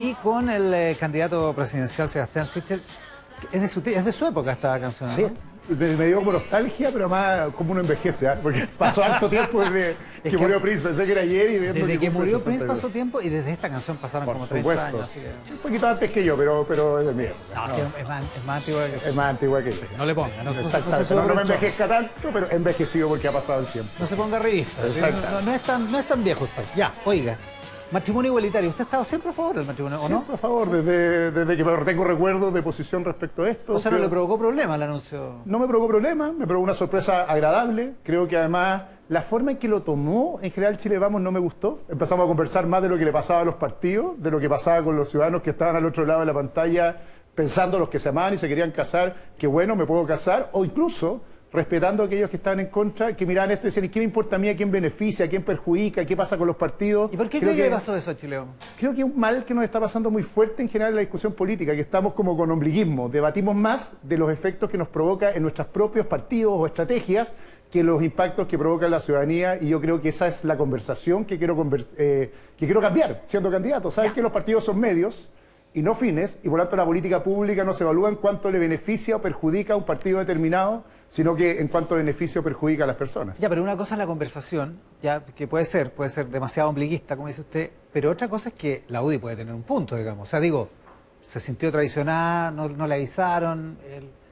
Y con el candidato presidencial Sebastián Sichel, es de su época esta canción, ¿no? Sí, me dio como nostalgia, pero más como uno envejece, ¿eh? Porque pasó harto tiempo desde que murió Prince, pensé que era ayer y viendo desde que murió Prince pasó tiempo y desde esta canción pasaron como 30 años. Así que... Un poquito antes que yo, pero es de mi época. No, sí, es más antigua que yo. Es más antigua que yo. No le ponga, no me envejezca tanto, pero he envejecido porque ha pasado el tiempo. No se ponga revista, no es tan viejo usted. Ya, oiga. Matrimonio igualitario. ¿Usted ha estado siempre a favor del matrimonio o no? Siempre a favor, desde que tengo recuerdos de posición respecto a esto. O sea, ¿no le provocó problema el anuncio? No me provocó problema, me provocó una sorpresa agradable. Creo que además la forma en que lo tomó en general Chile Vamos no me gustó. Empezamos a conversar más de lo que le pasaba a los partidos, de lo que pasaba con los ciudadanos que estaban al otro lado de la pantalla, pensando los que se amaban y se querían casar, que bueno, me puedo casar, o incluso respetando a aquellos que estaban en contra, que miraban esto y decían, ¿y qué me importa a mí? ¿A quién beneficia? ¿A quién perjudica? ¿Qué pasa con los partidos? ¿Y por qué cree que le pasó eso a Chile Vamos? Creo que es un mal que nos está pasando muy fuerte en general en la discusión política, que estamos como con ombliguismo. Debatimos más de los efectos que nos provoca en nuestros propios partidos o estrategias que los impactos que provoca en la ciudadanía, y yo creo que esa es la conversación que quiero cambiar siendo candidato. Sabes que los partidos son medios y no fines, y por lo tanto la política pública no se evalúa en cuánto le beneficia o perjudica a un partido determinado, sino que en cuánto beneficio o perjudica a las personas. Ya, pero una cosa es la conversación, ya que puede ser demasiado ombliguista, como dice usted, pero otra cosa es que la UDI puede tener un punto, digamos. O sea, digo, se sintió traicionada, no le avisaron,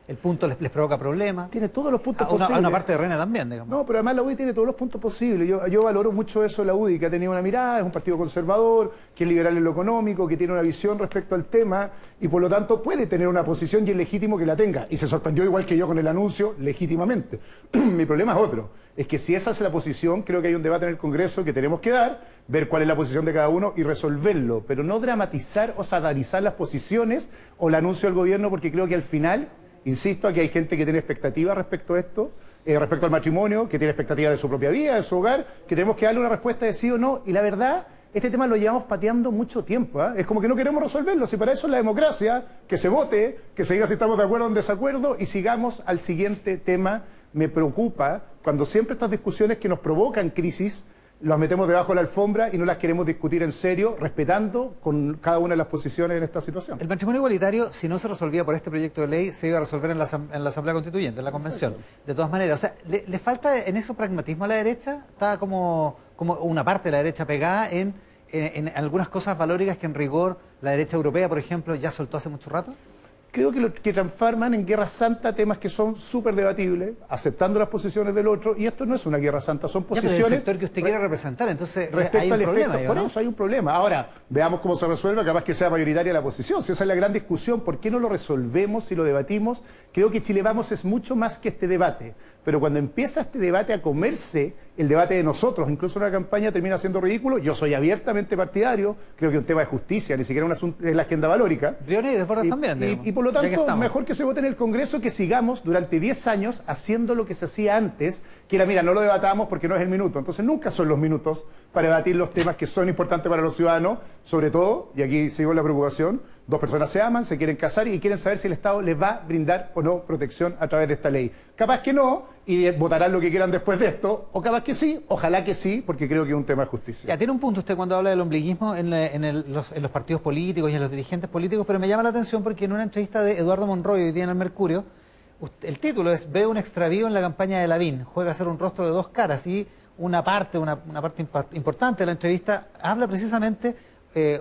el punto les provoca problemas. Tiene todos los puntos posibles. A una parte de Reina también, digamos. No, pero además la UDI tiene todos los puntos posibles. Yo valoro mucho eso de la UDI, que ha tenido una mirada, es un partido conservador, que es liberal en lo económico, que tiene una visión respecto al tema y por lo tanto puede tener una posición y es legítimo que la tenga. Y se sorprendió igual que yo con el anuncio, legítimamente. Mi problema es otro. Es que si esa es la posición, creo que hay un debate en el Congreso que tenemos que dar, ver cuál es la posición de cada uno y resolverlo, pero no dramatizar o satanizar las posiciones o el anuncio del gobierno, porque creo que al final... Insisto, aquí hay gente que tiene expectativas respecto a esto, respecto al matrimonio, que tiene expectativas de su propia vida, de su hogar, que tenemos que darle una respuesta de sí o no. Y la verdad, este tema lo llevamos pateando mucho tiempo. Es como que no queremos resolverlo. Si para eso es la democracia, que se vote, que se diga si estamos de acuerdo o en desacuerdo y sigamos al siguiente tema. Me preocupa cuando siempre estas discusiones que nos provocan crisis las metemos debajo de la alfombra y no las queremos discutir en serio, respetando con cada una de las posiciones en esta situación. El matrimonio igualitario, si no se resolvía por este proyecto de ley, se iba a resolver en la Asamblea Constituyente, en la Convención. Exacto. De todas maneras, o sea, ¿le falta en eso pragmatismo a la derecha? Está como una parte de la derecha pegada en algunas cosas valóricas que en rigor la derecha europea, por ejemplo, ya soltó hace mucho rato. Creo que transforman en guerra santa temas que son súper debatibles, aceptando las posiciones del otro, y esto no es una guerra santa, son posiciones... Ya, pero el sector que usted quiere representar, entonces respecto hay un al problema. Por eso hay un problema. Ahora, veamos cómo se resuelve, capaz que sea mayoritaria la posición. Si esa es la gran discusión, ¿por qué no lo resolvemos y lo debatimos? Creo que Chile Vamos es mucho más que este debate, pero cuando empieza este debate a comerse el debate de nosotros, incluso una campaña termina siendo ridículo. Yo soy abiertamente partidario, creo que es un tema de justicia, ni siquiera un asunto es la agenda valórica. Y por lo tanto, mejor que se vote en el Congreso, que sigamos durante 10 años haciendo lo que se hacía antes, que era, mira, no lo debatamos porque no es el minuto. Entonces nunca son los minutos para debatir los temas que son importantes para los ciudadanos, sobre todo, y aquí sigo la preocupación, dos personas se aman, se quieren casar y quieren saber si el Estado les va a brindar o no protección a través de esta ley. Capaz que no, y votarán lo que quieran después de esto, o capaz que sí, ojalá que sí, porque creo que es un tema de justicia. Ya, tiene un punto usted cuando habla del ombliguismo en los partidos políticos y en los dirigentes políticos, pero me llama la atención porque en una entrevista de Eduardo Monroy hoy día en el Mercurio, el título es "Veo un extravío en la campaña de Lavín, juega a ser un rostro de dos caras", y una parte importante de la entrevista habla precisamente,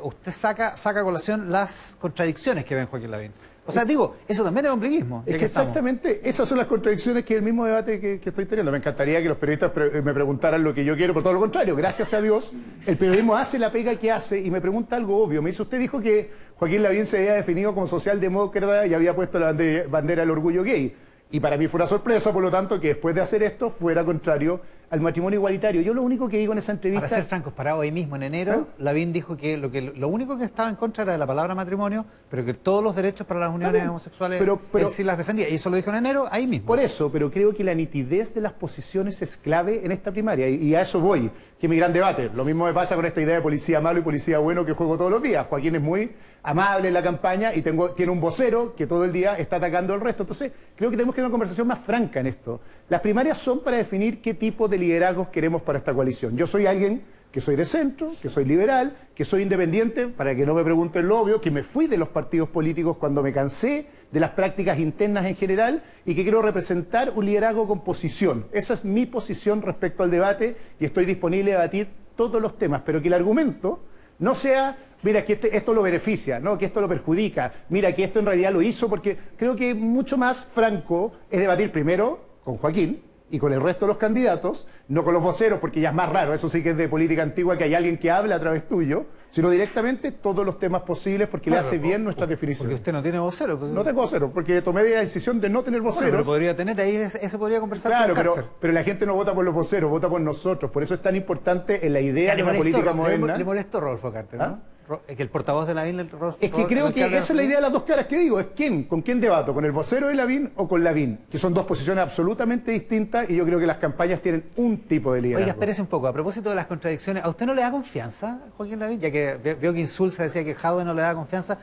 usted saca a colación las contradicciones que ve en Joaquín Lavín. O sea, digo, eso también es ombliguismo. Es que exactamente esas son las contradicciones que el mismo debate que estoy teniendo. Me encantaría que los periodistas me preguntaran lo que yo quiero, por todo lo contrario. Gracias a Dios, el periodismo hace la pega que hace y me pregunta algo obvio. Me dice, usted dijo que Joaquín Lavín se había definido como socialdemócrata y había puesto la bandera del orgullo gay. Y para mí fue una sorpresa, por lo tanto, que después de hacer esto fuera contrario al matrimonio igualitario. Yo lo único que digo en esa entrevista... Para ser francos, parado ahí mismo en enero, Lavín dijo que lo único que estaba en contra era de la palabra matrimonio, pero que todos los derechos para las uniones homosexuales él sí las defendía. Y eso lo dijo en enero, ahí mismo. Por eso, pero creo que la nitidez de las posiciones es clave en esta primaria. Y a eso voy, que es mi gran debate. Lo mismo me pasa con esta idea de policía malo y policía bueno que juego todos los días. Joaquín es muy amable en la campaña y tiene un vocero que todo el día está atacando al resto. Entonces, creo que tenemos que tener una conversación más franca en esto. Las primarias son para definir qué tipo de liderazgos queremos para esta coalición. Yo soy alguien que soy de centro, que soy liberal, que soy independiente, para que no me pregunten lo obvio, que me fui de los partidos políticos cuando me cansé de las prácticas internas en general y que quiero representar un liderazgo con posición. Esa es mi posición respecto al debate y estoy disponible a debatir todos los temas, pero que el argumento no sea, mira, que esto lo beneficia, no, que esto lo perjudica, mira, que esto en realidad lo hizo, porque creo que mucho más franco es debatir primero con Joaquín y con el resto de los candidatos, no con los voceros, porque ya es más raro, eso sí que es de política antigua, que hay alguien que habla a través tuyo, sino directamente todos los temas posibles, porque le hace bien nuestras definiciones. Porque usted no tiene vocero. Pues, no tengo vocero, porque tomé la decisión de no tener voceros. Bueno, pero podría tener, ahí ese podría conversar claro, con Carter. pero la gente no vota por los voceros, vota por nosotros. Por eso es tan importante en la idea de una política moderna. Le molestó Rodolfo Carter, ¿no? ¿Ah? Que el portavoz de Lavín... Es que creo que esa es la idea de las dos caras que digo. Es ¿con quién debato? ¿Con el vocero de Lavín o con Lavín? Que son dos posiciones absolutamente distintas y yo creo que las campañas tienen un tipo de liderazgo. Oiga, espérese un poco. A propósito de las contradicciones, ¿a usted no le da confianza, Joaquín Lavín? Ya que veo que Insulza decía que Jadwe no le da confianza.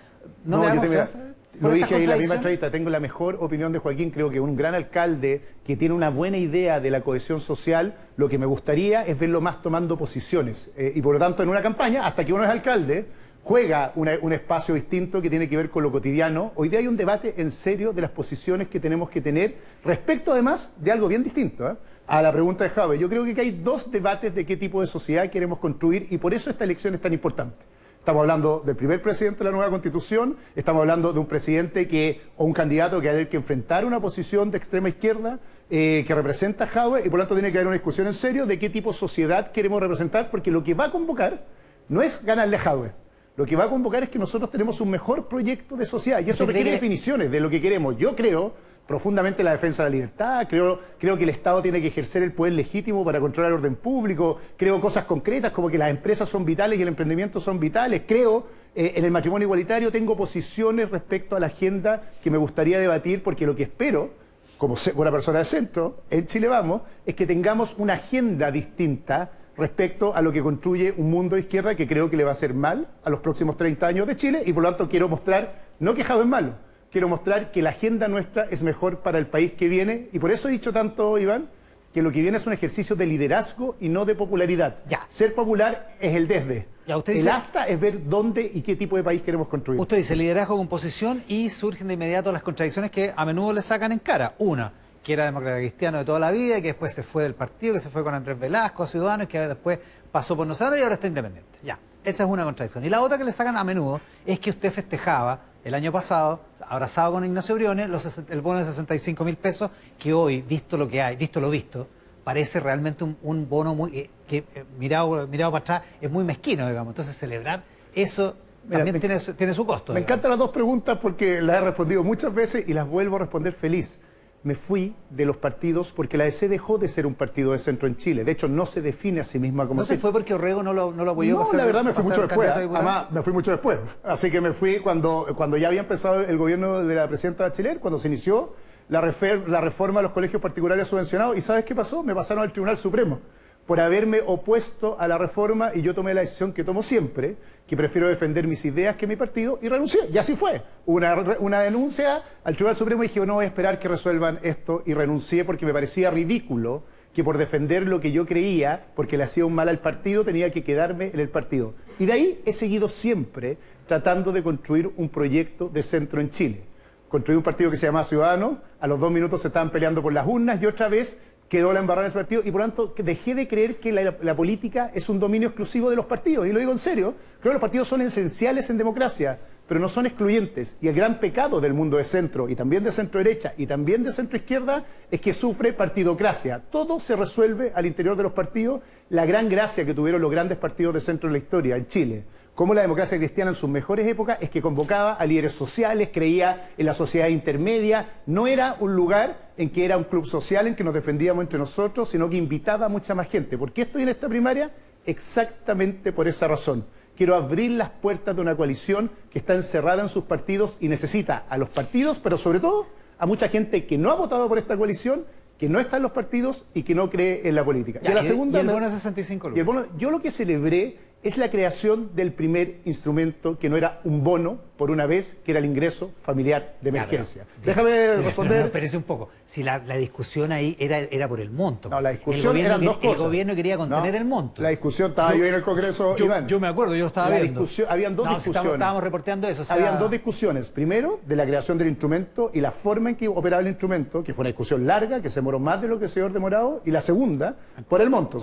¿No le da confianza? Lo dije ahí en la misma entrevista, tengo la mejor opinión de Joaquín, creo que un gran alcalde que tiene una buena idea de la cohesión social, lo que me gustaría es verlo más tomando posiciones. Y por lo tanto en una campaña, hasta que uno es alcalde, juega un espacio distinto que tiene que ver con lo cotidiano. Hoy día hay un debate en serio de las posiciones que tenemos que tener respecto además de algo bien distinto, a la pregunta de Jadwe. Yo creo que hay dos debates de qué tipo de sociedad queremos construir y por eso esta elección es tan importante. Estamos hablando del primer presidente de la nueva Constitución, estamos hablando de un presidente o un candidato que va a tener que enfrentar una posición de extrema izquierda que representa a Jadwe y por lo tanto tiene que haber una discusión en serio de qué tipo de sociedad queremos representar, porque lo que va a convocar no es ganarle a Jadwe. Lo que va a convocar es que nosotros tenemos un mejor proyecto de sociedad y eso requiere definiciones de lo que queremos. Yo creo profundamente en la defensa de la libertad, creo que el Estado tiene que ejercer el poder legítimo para controlar el orden público, creo cosas concretas como que las empresas son vitales y el emprendimiento son vitales, creo en el matrimonio igualitario, tengo posiciones respecto a la agenda que me gustaría debatir porque lo que espero, como una persona de centro, en Chile Vamos, es que tengamos una agenda distinta respecto a lo que construye un mundo de izquierda que creo que le va a hacer mal a los próximos 30 años de Chile y por lo tanto quiero mostrar, no que Jadwe es malo, quiero mostrar que la agenda nuestra es mejor para el país que viene y por eso he dicho tanto, Iván, que lo que viene es un ejercicio de liderazgo y no de popularidad. Ya. Ser popular es el desde. Ya, usted dice, el hasta es ver dónde y qué tipo de país queremos construir. Usted dice liderazgo con posición y surgen de inmediato las contradicciones que a menudo le sacan en cara. Una, que era demócrata cristiano de toda la vida y que después se fue del partido, que se fue con Andrés Velasco, Ciudadanos, que después pasó por nosotros y ahora está independiente. Ya, esa es una contradicción. Y la otra que le sacan a menudo es que usted festejaba el año pasado, abrazado con Ignacio Briones, el bono de 65.000 pesos, que hoy, visto lo que hay, visto lo visto, parece realmente un bono muy que mirado para atrás es muy mezquino, digamos. Entonces celebrar eso también tiene su costo. Me encantan las dos preguntas porque las he respondido muchas veces y las vuelvo a responder feliz. Me fui de los partidos porque la DC dejó de ser un partido de centro en Chile. De hecho, no se define a sí misma como... ¿No se fue porque Orrego no lo apoyó? No, la verdad me fui mucho después. Además, me fui mucho después. Así que me fui cuando ya había empezado el gobierno de la presidenta Bachelet, cuando se inició la reforma de los colegios particulares subvencionados. ¿Y sabes qué pasó? Me pasaron al Tribunal Supremo por haberme opuesto a la reforma y yo tomé la decisión que tomo siempre, que prefiero defender mis ideas que mi partido, y renuncié. Y así fue. Una denuncia al Tribunal Supremo y dije, no voy a esperar que resuelvan esto, y renuncié porque me parecía ridículo que por defender lo que yo creía, porque le hacía un mal al partido, tenía que quedarme en el partido. Y de ahí he seguido siempre tratando de construir un proyecto de centro en Chile. Construí un partido que se llamaba Ciudadanos, a los 2 minutos se estaban peleando por las urnas y otra vez quedó la embarrada en ese partido y por lo tanto dejé de creer que la política es un dominio exclusivo de los partidos. Y lo digo en serio, creo que los partidos son esenciales en democracia, pero no son excluyentes. Y el gran pecado del mundo de centro, y también de centro derecha, y también de centro izquierda, es que sufre partidocracia. Todo se resuelve al interior de los partidos. La gran gracia que tuvieron los grandes partidos de centro en la historia, en Chile, como la democracia cristiana en sus mejores épocas, es que convocaba a líderes sociales, creía en la sociedad intermedia, no era un lugar en que era un club social en que nos defendíamos entre nosotros, sino que invitaba a mucha más gente. ¿Por qué estoy en esta primaria? Exactamente por esa razón. Quiero abrir las puertas de una coalición que está encerrada en sus partidos y necesita a los partidos, pero sobre todo a mucha gente que no ha votado por esta coalición, que no está en los partidos y que no cree en la política. Ya, y el bono de 65 lucas. Y el bono, yo lo que celebré es la creación del primer instrumento que no era un bono por una vez, que era el ingreso familiar de emergencia. Déjame responder. No, espérese un poco. Si la discusión ahí era por el monto. No, la discusión eran dos cosas. El gobierno quería contener el monto. La discusión, estaba yo en el Congreso, Iván. Yo me acuerdo, yo estaba viendo. Habían dos discusiones. Estábamos reporteando eso. O sea... Habían dos discusiones. Primero, de la creación del instrumento y la forma en que operaba el instrumento, que fue una discusión larga, que se demoró más de lo que se había demorado. Y la segunda, por el monto.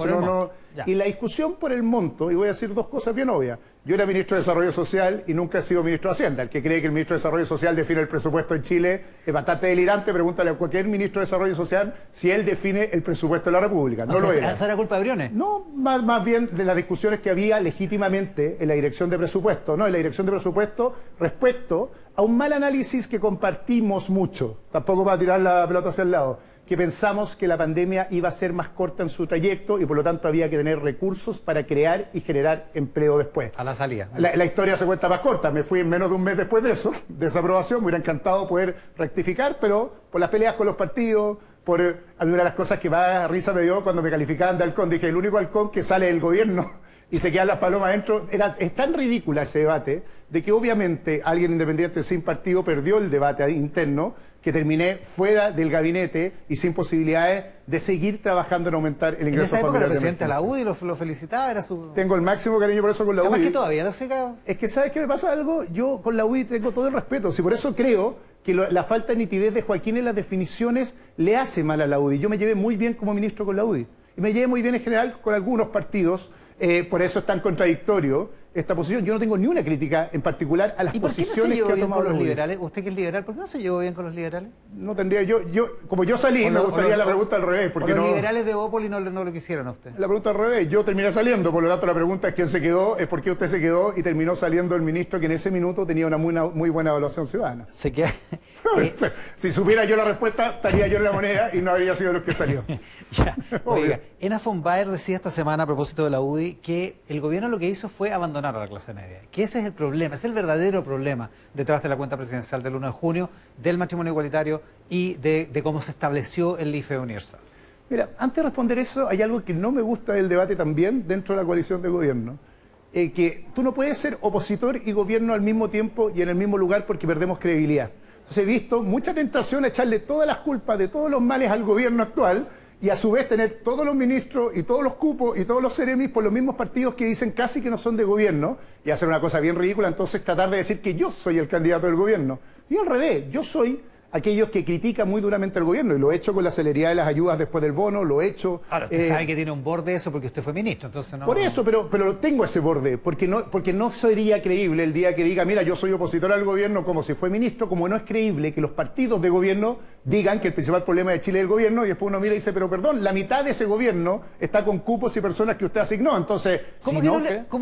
Y la discusión por el monto, y voy a decir dos cosas bien obvias. Yo era ministro de Desarrollo Social y nunca he sido ministro de Hacienda. El que cree que el ministro de Desarrollo Social define el presupuesto en Chile es bastante delirante. Pregúntale a cualquier ministro de Desarrollo Social si él define el presupuesto de la República. No lo era. ¿Esa era culpa de Briones? No, más bien de las discusiones que había legítimamente en la dirección de presupuesto. No, en la dirección de presupuesto respecto a un mal análisis que compartimos mucho. Tampoco para tirar la pelota hacia el lado. Que pensamos que la pandemia iba a ser más corta en su trayecto y por lo tanto había que tener recursos para crear y generar empleo después. A la salida. La historia se cuenta más corta. Me fui menos de un mes después de eso, de esa aprobación. Me hubiera encantado poder rectificar, pero por las peleas con los partidos, a mí una de las cosas que más risa me dio cuando me calificaban de halcón, dije, el único halcón que sale del gobierno y se quedan las palomas adentro. Es tan ridícula ese debate de que obviamente alguien independiente sin partido perdió el debate interno, que terminé fuera del gabinete y sin posibilidades de seguir trabajando en aumentar el ingreso familiar. En esa época era presidente de la UDI, lo felicitaba, era su... Tengo el máximo cariño por eso con la UDI. Además que todavía no sé qué... Es que, ¿sabes qué me pasa algo? Yo con la UDI tengo todo el respeto. Si por eso creo que la falta de nitidez de Joaquín en las definiciones le hace mal a la UDI. Yo me llevé muy bien como ministro con la UDI. Y me llevé muy bien en general con algunos partidos. Por eso es tan contradictorio esta posición. Yo no tengo ni una crítica en particular a las posiciones que ha tomado los liberales. ¿Usted que es liberal, por qué no se llevó bien con los liberales? No tendría como yo salí, me gustaría la pregunta al revés. Porque los liberales de Bópoli no lo quisieron a usted. La pregunta al revés. Yo terminé saliendo, por lo tanto la pregunta es quién se quedó, es por qué usted se quedó y terminó saliendo el ministro que en ese minuto tenía una muy buena evaluación ciudadana. Se queda... Si supiera yo la respuesta, estaría yo en la moneda y no habría sido los que salió. Ya. Oiga, Ena von Baer decía esta semana a propósito de la UDI que el gobierno lo que hizo fue abandonar a la clase media. Que ese es el problema, es el verdadero problema detrás de la cuenta presidencial del 1 de junio, del matrimonio igualitario y de cómo se estableció el IFE universal. Mira, antes de responder eso, hay algo que no me gusta del debate también dentro de la coalición de gobierno. Que tú no puedes ser opositor y gobierno al mismo tiempo y en el mismo lugar porque perdemos credibilidad. Entonces he visto mucha tentación a echarle todas las culpas de todos los males al gobierno actual y a su vez tener todos los ministros y todos los cupos y todos los seremis por los mismos partidos que dicen casi que no son de gobierno y hacer una cosa bien ridícula, entonces tratar de decir que yo soy el candidato del gobierno. Y al revés, yo soy aquellos que critican muy duramente al gobierno y lo he hecho con la celeridad de las ayudas después del bono, lo he hecho... Ahora, usted sabe que tiene un borde eso porque usted fue ministro, entonces no... Por eso, pero tengo ese borde, porque no sería creíble el día que diga, mira, yo soy opositor al gobierno como si fue ministro, como no es creíble que los partidos de gobierno digan que el principal problema de Chile es el gobierno y después uno mira y dice, pero perdón, la mitad de ese gobierno está con cupos y personas que usted asignó, entonces... ¿Cómo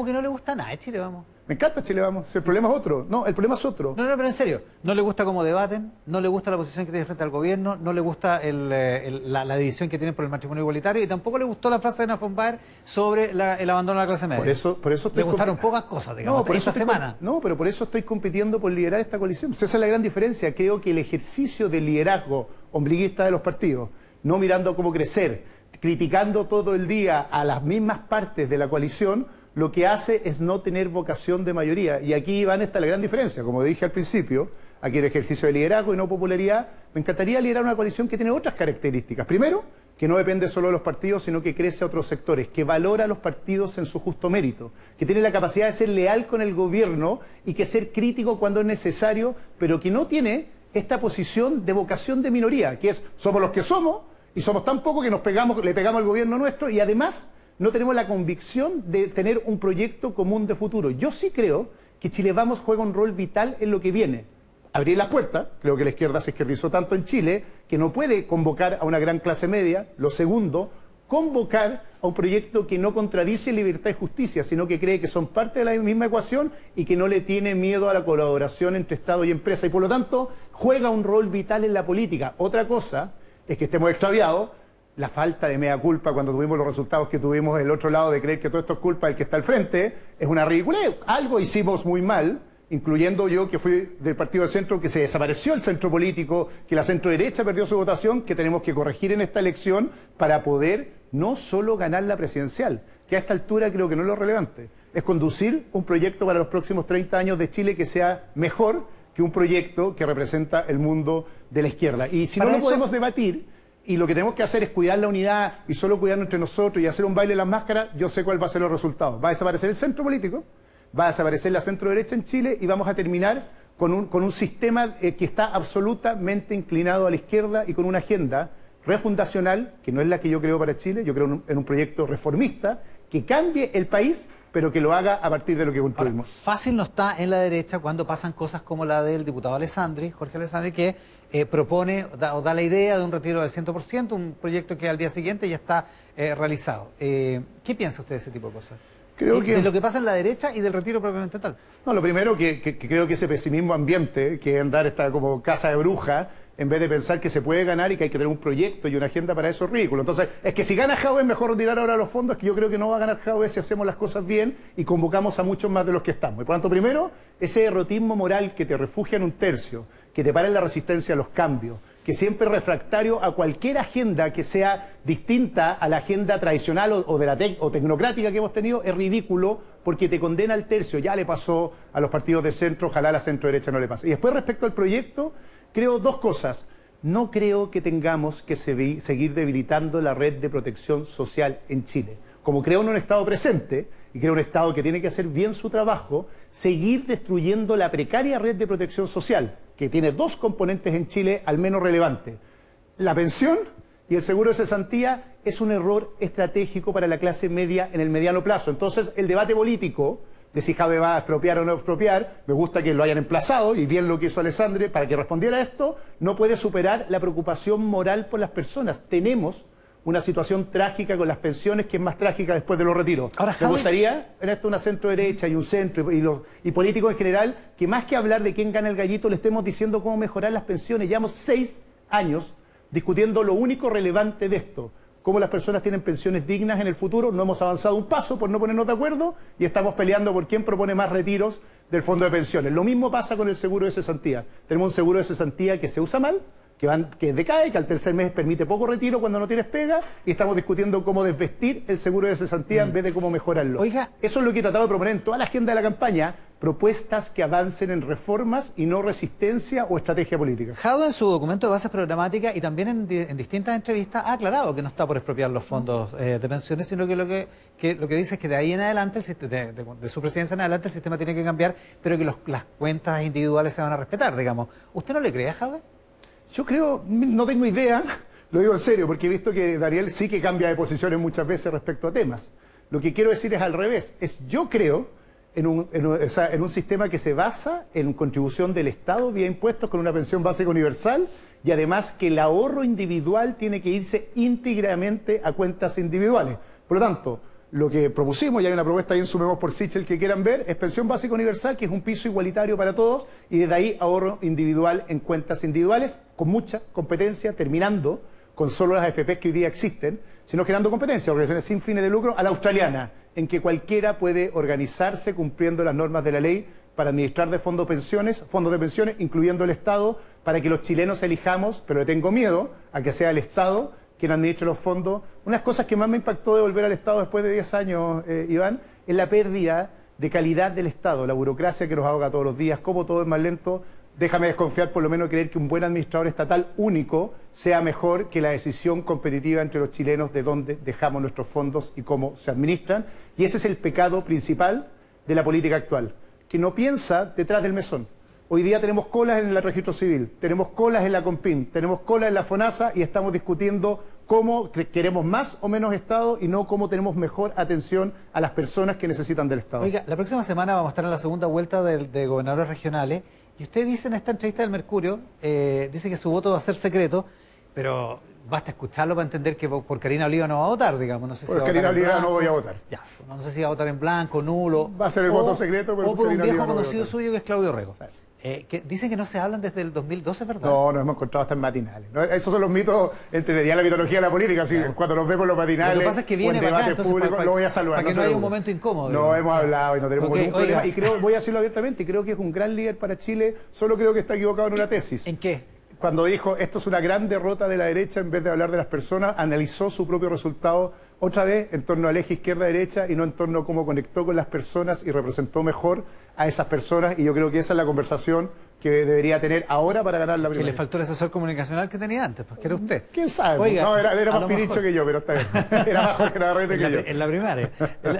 que no le gusta nada de Chile, vamos? Me encanta Chile, vamos. El problema es otro. No, el problema es otro. No, pero en serio. No le gusta cómo debaten, no le gusta la posición que tiene frente al gobierno, no le gusta la división que tienen por el matrimonio igualitario y tampoco le gustó la frase de Ena von Baer sobre el abandono de la clase media. Por eso le gustaron pocas cosas, digamos, esta semana. No, pero por eso estoy compitiendo por liderar esta coalición. Esa es la gran diferencia. Creo que el ejercicio del liderazgo ombliguista de los partidos, no mirando cómo crecer, criticando todo el día a las mismas partes de la coalición, lo que hace es no tener vocación de mayoría. Y aquí, Iván, está la gran diferencia. Como dije al principio, aquí el ejercicio de liderazgo y no popularidad. Me encantaría liderar una coalición que tiene otras características. Primero, que no depende solo de los partidos, sino que crece a otros sectores, que valora a los partidos en su justo mérito, que tiene la capacidad de ser leal con el gobierno y que ser crítico cuando es necesario, pero que no tiene esta posición de vocación de minoría, que es somos los que somos y somos tan pocos que le pegamos al gobierno nuestro y además no tenemos la convicción de tener un proyecto común de futuro. Yo sí creo que Chile Vamos juega un rol vital en lo que viene. Abrir las puertas, creo que la izquierda se izquierdizó tanto en Chile que no puede convocar a una gran clase media. Lo segundo, convocar a un proyecto que no contradice libertad y justicia, sino que cree que son parte de la misma ecuación y que no le tiene miedo a la colaboración entre Estado y empresa. Y por lo tanto, juega un rol vital en la política. Otra cosa es que estemos extraviados. La falta de mea culpa cuando tuvimos los resultados que tuvimos del otro lado de creer que todo esto es culpa del que está al frente, es una ridiculez. Algo hicimos muy mal, incluyendo yo que fui del partido de centro, que se desapareció el centro político, que la centro derecha perdió su votación, que tenemos que corregir en esta elección para poder no solo ganar la presidencial, que a esta altura creo que no es lo relevante. es conducir un proyecto para los próximos 30 años de Chile que sea mejor que un proyecto que representa el mundo de la izquierda. Y si no lo podemos debatir, y lo que tenemos que hacer es cuidar la unidad y solo cuidarnos entre nosotros y hacer un baile de las máscaras, yo sé cuál va a ser los resultados. Va a desaparecer el centro político, va a desaparecer la centro derecha en Chile y vamos a terminar con un sistema que está absolutamente inclinado a la izquierda y con una agenda refundacional, que no es la que yo creo para Chile. Yo creo en un proyecto reformista que cambie el país, pero que lo haga a partir de lo que construimos. Ahora, fácil no está en la derecha cuando pasan cosas como la del diputado Alessandri, Jorge Alessandri, que propone o da la idea de un retiro del 100%, un proyecto que al día siguiente ya está realizado. ¿Qué piensa usted de ese tipo de cosas? Creo que... De lo que pasa en la derecha y del retiro propiamente tal. No, lo primero que creo que ese pesimismo ambiente, que andar esta como casa de bruja, en vez de pensar que se puede ganar y que hay que tener un proyecto y una agenda para eso, es ridículo. Entonces, es que si gana Jadwe es mejor retirar ahora los fondos, que yo creo que no va a ganar Jadwe si hacemos las cosas bien y convocamos a muchos más de los que estamos. Y por lo tanto, primero, ese derrotismo moral que te refugia en un tercio, que te para en la resistencia a los cambios, que siempre es refractario a cualquier agenda que sea distinta a la agenda tradicional o tecnocrática que hemos tenido, es ridículo porque te condena al tercio. Ya le pasó a los partidos de centro, ojalá a la centro derecha no le pase. Y después, respecto al proyecto, creo dos cosas. No creo que tengamos que seguir debilitando la red de protección social en Chile. Como creo en un Estado presente, y creo en un Estado que tiene que hacer bien su trabajo, seguir destruyendo la precaria red de protección social, que tiene dos componentes en Chile al menos relevantes. La pensión y el seguro de cesantía es un error estratégico para la clase media en el mediano plazo. Entonces, el debate político de si Jadwe va a expropiar o no expropiar, me gusta que lo hayan emplazado, y bien lo que hizo Alessandri para que respondiera a esto, no puede superar la preocupación moral por las personas. Tenemos una situación trágica con las pensiones que es más trágica después de los retiros. Ahora, me gustaría, en esto una centro derecha y un centro y políticos en general, que más que hablar de quién gana el gallito, le estemos diciendo cómo mejorar las pensiones. Llevamos 6 años discutiendo lo único relevante de esto, cómo las personas tienen pensiones dignas en el futuro. No hemos avanzado un paso por no ponernos de acuerdo y estamos peleando por quién propone más retiros del fondo de pensiones. Lo mismo pasa con el seguro de cesantía. Tenemos un seguro de cesantía que se usa mal, que decae, que al tercer mes permite poco retiro cuando no tienes pega, y estamos discutiendo cómo desvestir el seguro de cesantía en vez de cómo mejorarlo. Oiga, eso es lo que he tratado de proponer en toda la agenda de la campaña, propuestas que avancen en reformas y no resistencia o estrategia política. Jadwe en su documento de bases programáticas y también en distintas entrevistas ha aclarado que no está por expropiar los fondos de pensiones, sino que lo que dice es que de ahí en adelante, de su presidencia en adelante, el sistema tiene que cambiar, pero que las cuentas individuales se van a respetar, digamos. ¿Usted no le cree a Jadwe? Yo creo, no tengo idea, lo digo en serio, porque he visto que Daniel sí que cambia de posiciones muchas veces respecto a temas. Lo que quiero decir es al revés, yo creo en un sistema que se basa en contribución del Estado vía impuestos con una pensión básica universal, y además que el ahorro individual tiene que irse íntegramente a cuentas individuales. Por lo tanto, lo que propusimos, y hay una propuesta ahí en Sumemos por Sichel que quieran ver, es pensión básica universal, que es un piso igualitario para todos, y desde ahí ahorro individual en cuentas individuales, con mucha competencia, terminando con solo las AFPs que hoy día existen, sino generando competencia, organizaciones sin fines de lucro, a la australiana, en que cualquiera puede organizarse cumpliendo las normas de la ley para administrar fondos de pensiones, incluyendo el Estado, para que los chilenos elijamos, pero le tengo miedo a que sea el Estado quien administre los fondos. Unas cosas que más me impactó de volver al Estado después de 10 años, Iván, es la pérdida de calidad del Estado, la burocracia que nos ahoga todos los días, cómo todo es más lento. Déjame desconfiar, por lo menos creer que un buen administrador estatal único sea mejor que la decisión competitiva entre los chilenos de dónde dejamos nuestros fondos y cómo se administran. Y ese es el pecado principal de la política actual, que no piensa detrás del mesón. Hoy día tenemos colas en el registro civil, tenemos colas en la CONPIN, tenemos colas en la FONASA, y estamos discutiendo cómo queremos más o menos Estado y no cómo tenemos mejor atención a las personas que necesitan del Estado. Oiga, la próxima semana vamos a estar en la segunda vuelta de gobernadores regionales, y usted dice en esta entrevista del Mercurio, dice que su voto va a ser secreto, pero basta escucharlo para entender que por Karina Oliva no va a votar, digamos. No sé si por Karina Oliva no voy a votar. Ya, no sé si va a votar en blanco, nulo. Va a ser el voto secreto, pero o por un viejo no conocido suyo que es Claudio Rego. Que dicen que no se hablan desde el 2012, ¿verdad? No, nos hemos encontrado hasta en matinales. ¿No? Esos son los mitos, entre la mitología de la política. Así, cuando nos vemos en los matinales, lo que pasa es que viene en debates públicos, lo voy a saludar. Para que no haya un momento incómodo. No, hemos hablado y no tenemos ningún problema. Y creo, voy a decirlo abiertamente, y creo que es un gran líder para Chile. Solo creo que está equivocado en una tesis. ¿En qué? Cuando dijo, esto es una gran derrota de la derecha, en vez de hablar de las personas, analizó su propio resultado otra vez en torno al eje izquierda-derecha y no en torno a cómo conectó con las personas y representó mejor a esas personas. Y yo creo que esa es la conversación que debería tener ahora para ganar la primaria. Que le faltó el asesor comunicacional que tenía antes, pues que era usted. ¿Quién sabe? Oiga, no, era más piricho que yo, pero está bien. Era más Jorge Navarrete que yo. En la primaria.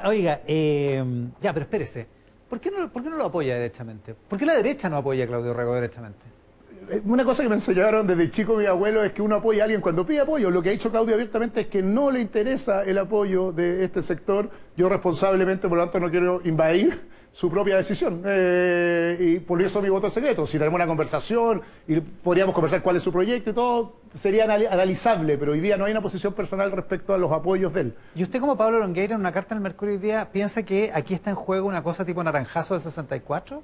Oiga, ya, pero espérese. ¿Por qué no lo apoya derechamente? ¿Por qué la derecha no apoya a Claudio Rego derechamente? Una cosa que me enseñaron desde chico mi abuelo es que uno apoya a alguien cuando pide apoyo. Lo que ha dicho Claudio abiertamente es que no le interesa el apoyo de este sector. Yo responsablemente, por lo tanto, no quiero invadir su propia decisión. Y por eso mi voto es secreto. Si tenemos una conversación y podríamos conversar cuál es su proyecto y todo, sería analizable, pero hoy día no hay una posición personal respecto a los apoyos de él. ¿Y usted como Pablo Longueira en una carta en el Mercurio hoy día piensa que aquí está en juego una cosa tipo naranjazo del 64?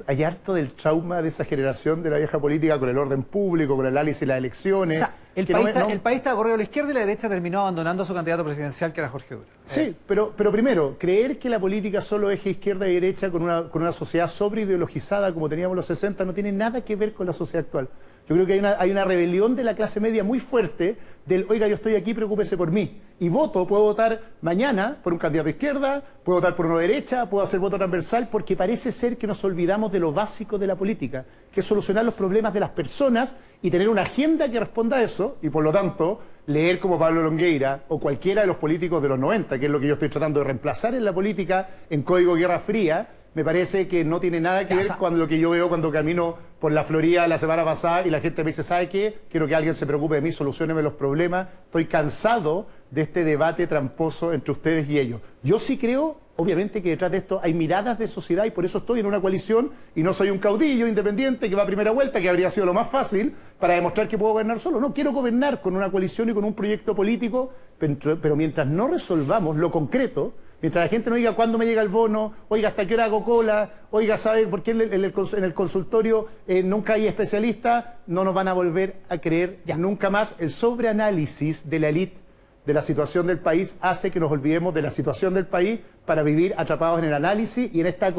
Hay harto del trauma de esa generación de la vieja política con el orden público, con el análisis de las elecciones. O sea, el país está corrido a la izquierda y la derecha terminó abandonando a su candidato presidencial, que era Jorge Dura. Sí, pero primero, creer que la política solo eje izquierda y derecha con una sociedad sobreideologizada como teníamos en los 60 no tiene nada que ver con la sociedad actual. Yo creo que hay una rebelión de la clase media muy fuerte del, oiga, yo estoy aquí, preocúpese por mí. Y puedo votar mañana por un candidato de izquierda, puedo votar por uno de derecha, puedo hacer voto transversal, porque parece ser que nos olvidamos de lo básico de la política, que es solucionar los problemas de las personas y tener una agenda que responda a eso, y por lo tanto, leer como Pablo Longueira o cualquiera de los políticos de los 90, que es lo que yo estoy tratando de reemplazar en la política, en Código Guerra Fría, me parece que no tiene nada que ver con lo que yo veo cuando camino por la Florida la semana pasada y la gente me dice, ¿sabe qué? Quiero que alguien se preocupe de mí, solucióneme los problemas. Estoy cansado de este debate tramposo entre ustedes y ellos. Yo sí creo, obviamente, que detrás de esto hay miradas de sociedad y por eso estoy en una coalición y no soy un caudillo independiente que va a primera vuelta, que habría sido lo más fácil para demostrar que puedo gobernar solo. No, quiero gobernar con una coalición y con un proyecto político, pero mientras no resolvamos lo concreto, mientras la gente no diga cuándo me llega el bono, oiga, hasta qué hora hago cola, oiga, ¿sabe por qué en el consultorio nunca hay especialistas? No nos van a volver a creer nunca más. El sobreanálisis de la élite de la situación del país hace que nos olvidemos de la situación del país para vivir atrapados en el análisis y en esta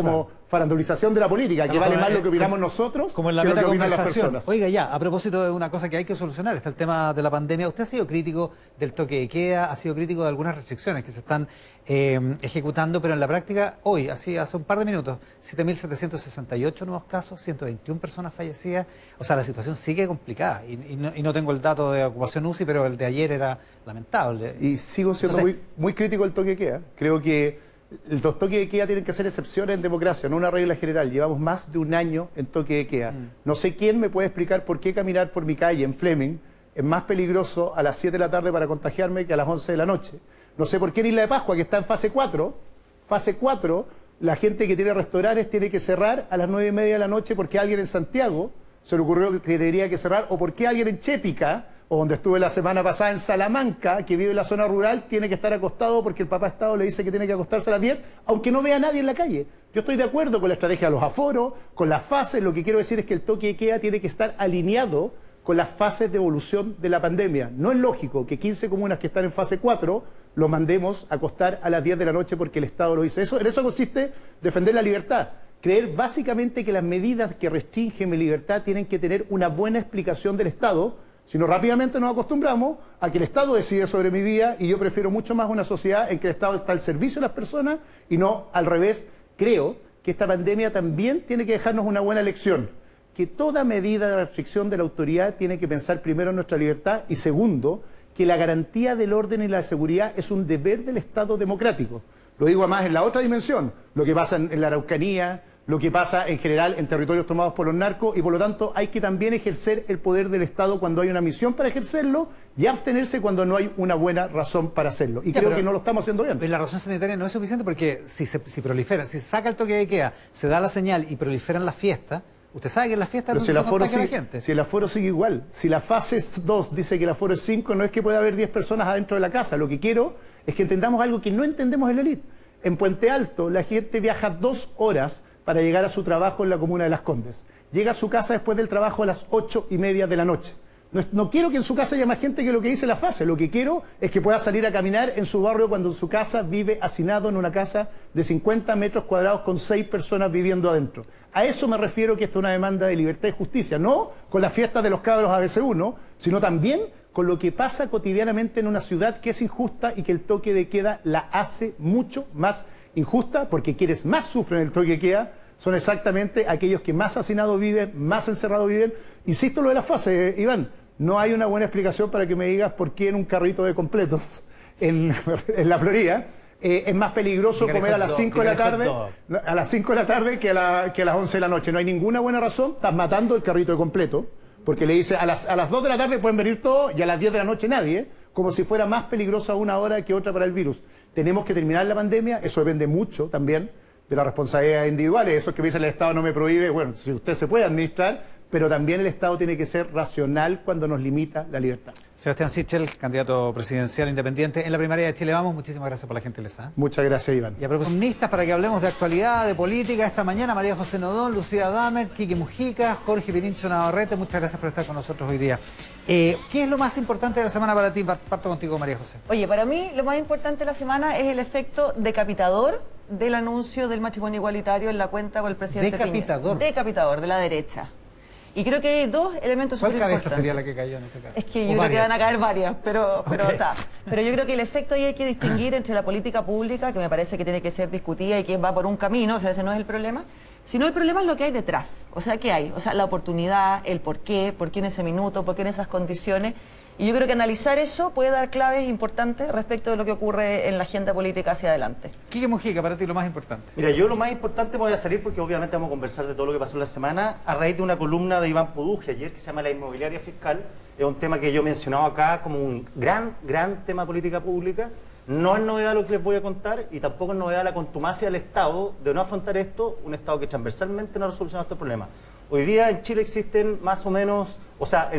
farandulización de la política, que vale más lo que opinamos nosotros como en la que lo que opinan las metaconversación. personas. Oiga, ya, a propósito de una cosa que hay que solucionar, está el tema de la pandemia. Usted ha sido crítico del toque de queda, ha sido crítico de algunas restricciones que se están ejecutando, pero en la práctica, hoy, hace un par de minutos, 7.768 nuevos casos, 121 personas fallecidas. O sea, la situación sigue complicada y no tengo el dato de ocupación UCI, pero el de ayer era lamentable. Y sigo siendo muy crítico del toque de queda. Creo que los toques de queda tienen que ser excepciones en democracia, no una regla general. Llevamos más de un año en toque de queda. No sé quién me puede explicar por qué caminar por mi calle en Fleming es más peligroso a las 7 de la tarde para contagiarme que a las 11 de la noche. No sé por qué en Isla de Pascua, que está en fase 4, la gente que tiene restaurantes tiene que cerrar a las 9:30 de la noche porque alguien en Santiago se le ocurrió que tendría que cerrar, o porque alguien en Chépica, o donde estuve la semana pasada en Salamanca, que vive en la zona rural, tiene que estar acostado porque el papá Estado le dice que tiene que acostarse a las 10, aunque no vea a nadie en la calle. Yo estoy de acuerdo con la estrategia de los aforos, con las fases. Lo que quiero decir es que el toque de queda tiene que estar alineado con las fases de evolución de la pandemia. No es lógico que 15 comunas que están en fase 4 lo mandemos a acostar a las 10 de la noche porque el Estado lo dice. En eso consiste defender la libertad. Creer básicamente que las medidas que restringen mi libertad tienen que tener una buena explicación del Estado, sino rápidamente nos acostumbramos a que el Estado decide sobre mi vida, y yo prefiero mucho más una sociedad en que el Estado está al servicio de las personas y no al revés. Creo que esta pandemia también tiene que dejarnos una buena lección, que toda medida de restricción de la autoridad tiene que pensar primero en nuestra libertad y segundo, que la garantía del orden y la seguridad es un deber del Estado democrático. Lo digo además en la otra dimensión, lo que pasa en la Araucanía, lo que pasa en general en territorios tomados por los narcos, y por lo tanto hay que también ejercer el poder del Estado cuando hay una misión para ejercerlo y abstenerse cuando no hay una buena razón para hacerlo. Y creo que no lo estamos haciendo bien. La razón sanitaria no es suficiente porque si prolifera, si saca el toque de queda, se da la señal y proliferan las fiestas. Usted sabe que en las fiestas no se contagia la gente. Si el aforo sigue igual, si la fase 2 dice que el aforo es 5, no es que pueda haber 10 personas adentro de la casa. Lo que quiero es que entendamos algo que no entendemos en la élite. En Puente Alto la gente viaja 2 horas para llegar a su trabajo en la comuna de Las Condes. Llega a su casa después del trabajo a las 8:30 de la noche. No quiero que en su casa haya más gente que lo que dice la fase. Lo que quiero es que pueda salir a caminar en su barrio cuando en su casa vive hacinado en una casa de 50 metros cuadrados con 6 personas viviendo adentro. A eso me refiero, que esta es una demanda de libertad y justicia, no con las fiestas de los cabros ABC1, sino también con lo que pasa cotidianamente en una ciudad que es injusta y que el toque de queda la hace mucho más injusta, porque quienes más sufren el toque de queda son exactamente aquellos que más hacinados viven, más encerrados viven. Insisto lo de la fase, Iván, no hay una buena explicación para que me digas por qué en un carrito de completos en la Florida es más peligroso comer a las 5 de la tarde, que a las 11 de la noche. No hay ninguna buena razón, estás matando el carrito de completo, porque le dice a las 2 de la tarde pueden venir todos y a las 10 de la noche nadie, como si fuera más peligrosa una hora que otra para el virus. Tenemos que terminar la pandemia, eso depende mucho también de las responsabilidades individuales. Eso que me dice el Estado no me prohíbe, bueno, si usted se puede administrar, pero también el Estado tiene que ser racional cuando nos limita la libertad. Sebastián Sichel, candidato presidencial independiente en la primaria de Chile Vamos. Muchísimas gracias por la gentileza. Muchas gracias, Iván. Y a propósito, columnistas para que hablemos de actualidad, de política, esta mañana María José Nodón, Lucía Damer, Quique Mujica, Jorge Pirincho Navarrete. Muchas gracias por estar con nosotros hoy día. ¿Qué es lo más importante de la semana para ti? Parto contigo, María José. Oye, para mí lo más importante de la semana es el efecto decapitador del anuncio del matrimonio igualitario en la cuenta con el presidente Decapitador. Piñera. Decapitador, de la derecha. Y creo que hay dos elementos súper importantes. ¿Cuál cabeza sería la que cayó en ese caso? Es que yo creo que van a caer varias, pero Okay. está. Pero yo creo que el efecto ahí hay que distinguir entre la política pública, que me parece que tiene que ser discutida y que va por un camino, o sea, ese no es el problema, sino el problema es lo que hay detrás. O sea, ¿qué hay? O sea, la oportunidad, el por qué en ese minuto, por qué en esas condiciones. Y yo creo que analizar eso puede dar claves importantes respecto de lo que ocurre en la agenda política hacia adelante. Quique Mujica, para ti lo más importante. Mira, yo lo más importante me voy a salir porque obviamente vamos a conversar de todo lo que pasó en la semana a raíz de una columna de Iván Poduje ayer que se llama La inmobiliaria fiscal. Es un tema que yo he mencionado acá como un gran tema de política pública. No es novedad lo que les voy a contar y tampoco es novedad la contumacia del Estado de no afrontar esto, un Estado que transversalmente no ha resolucionado este problema. Hoy día en Chile existen más o menos, o sea,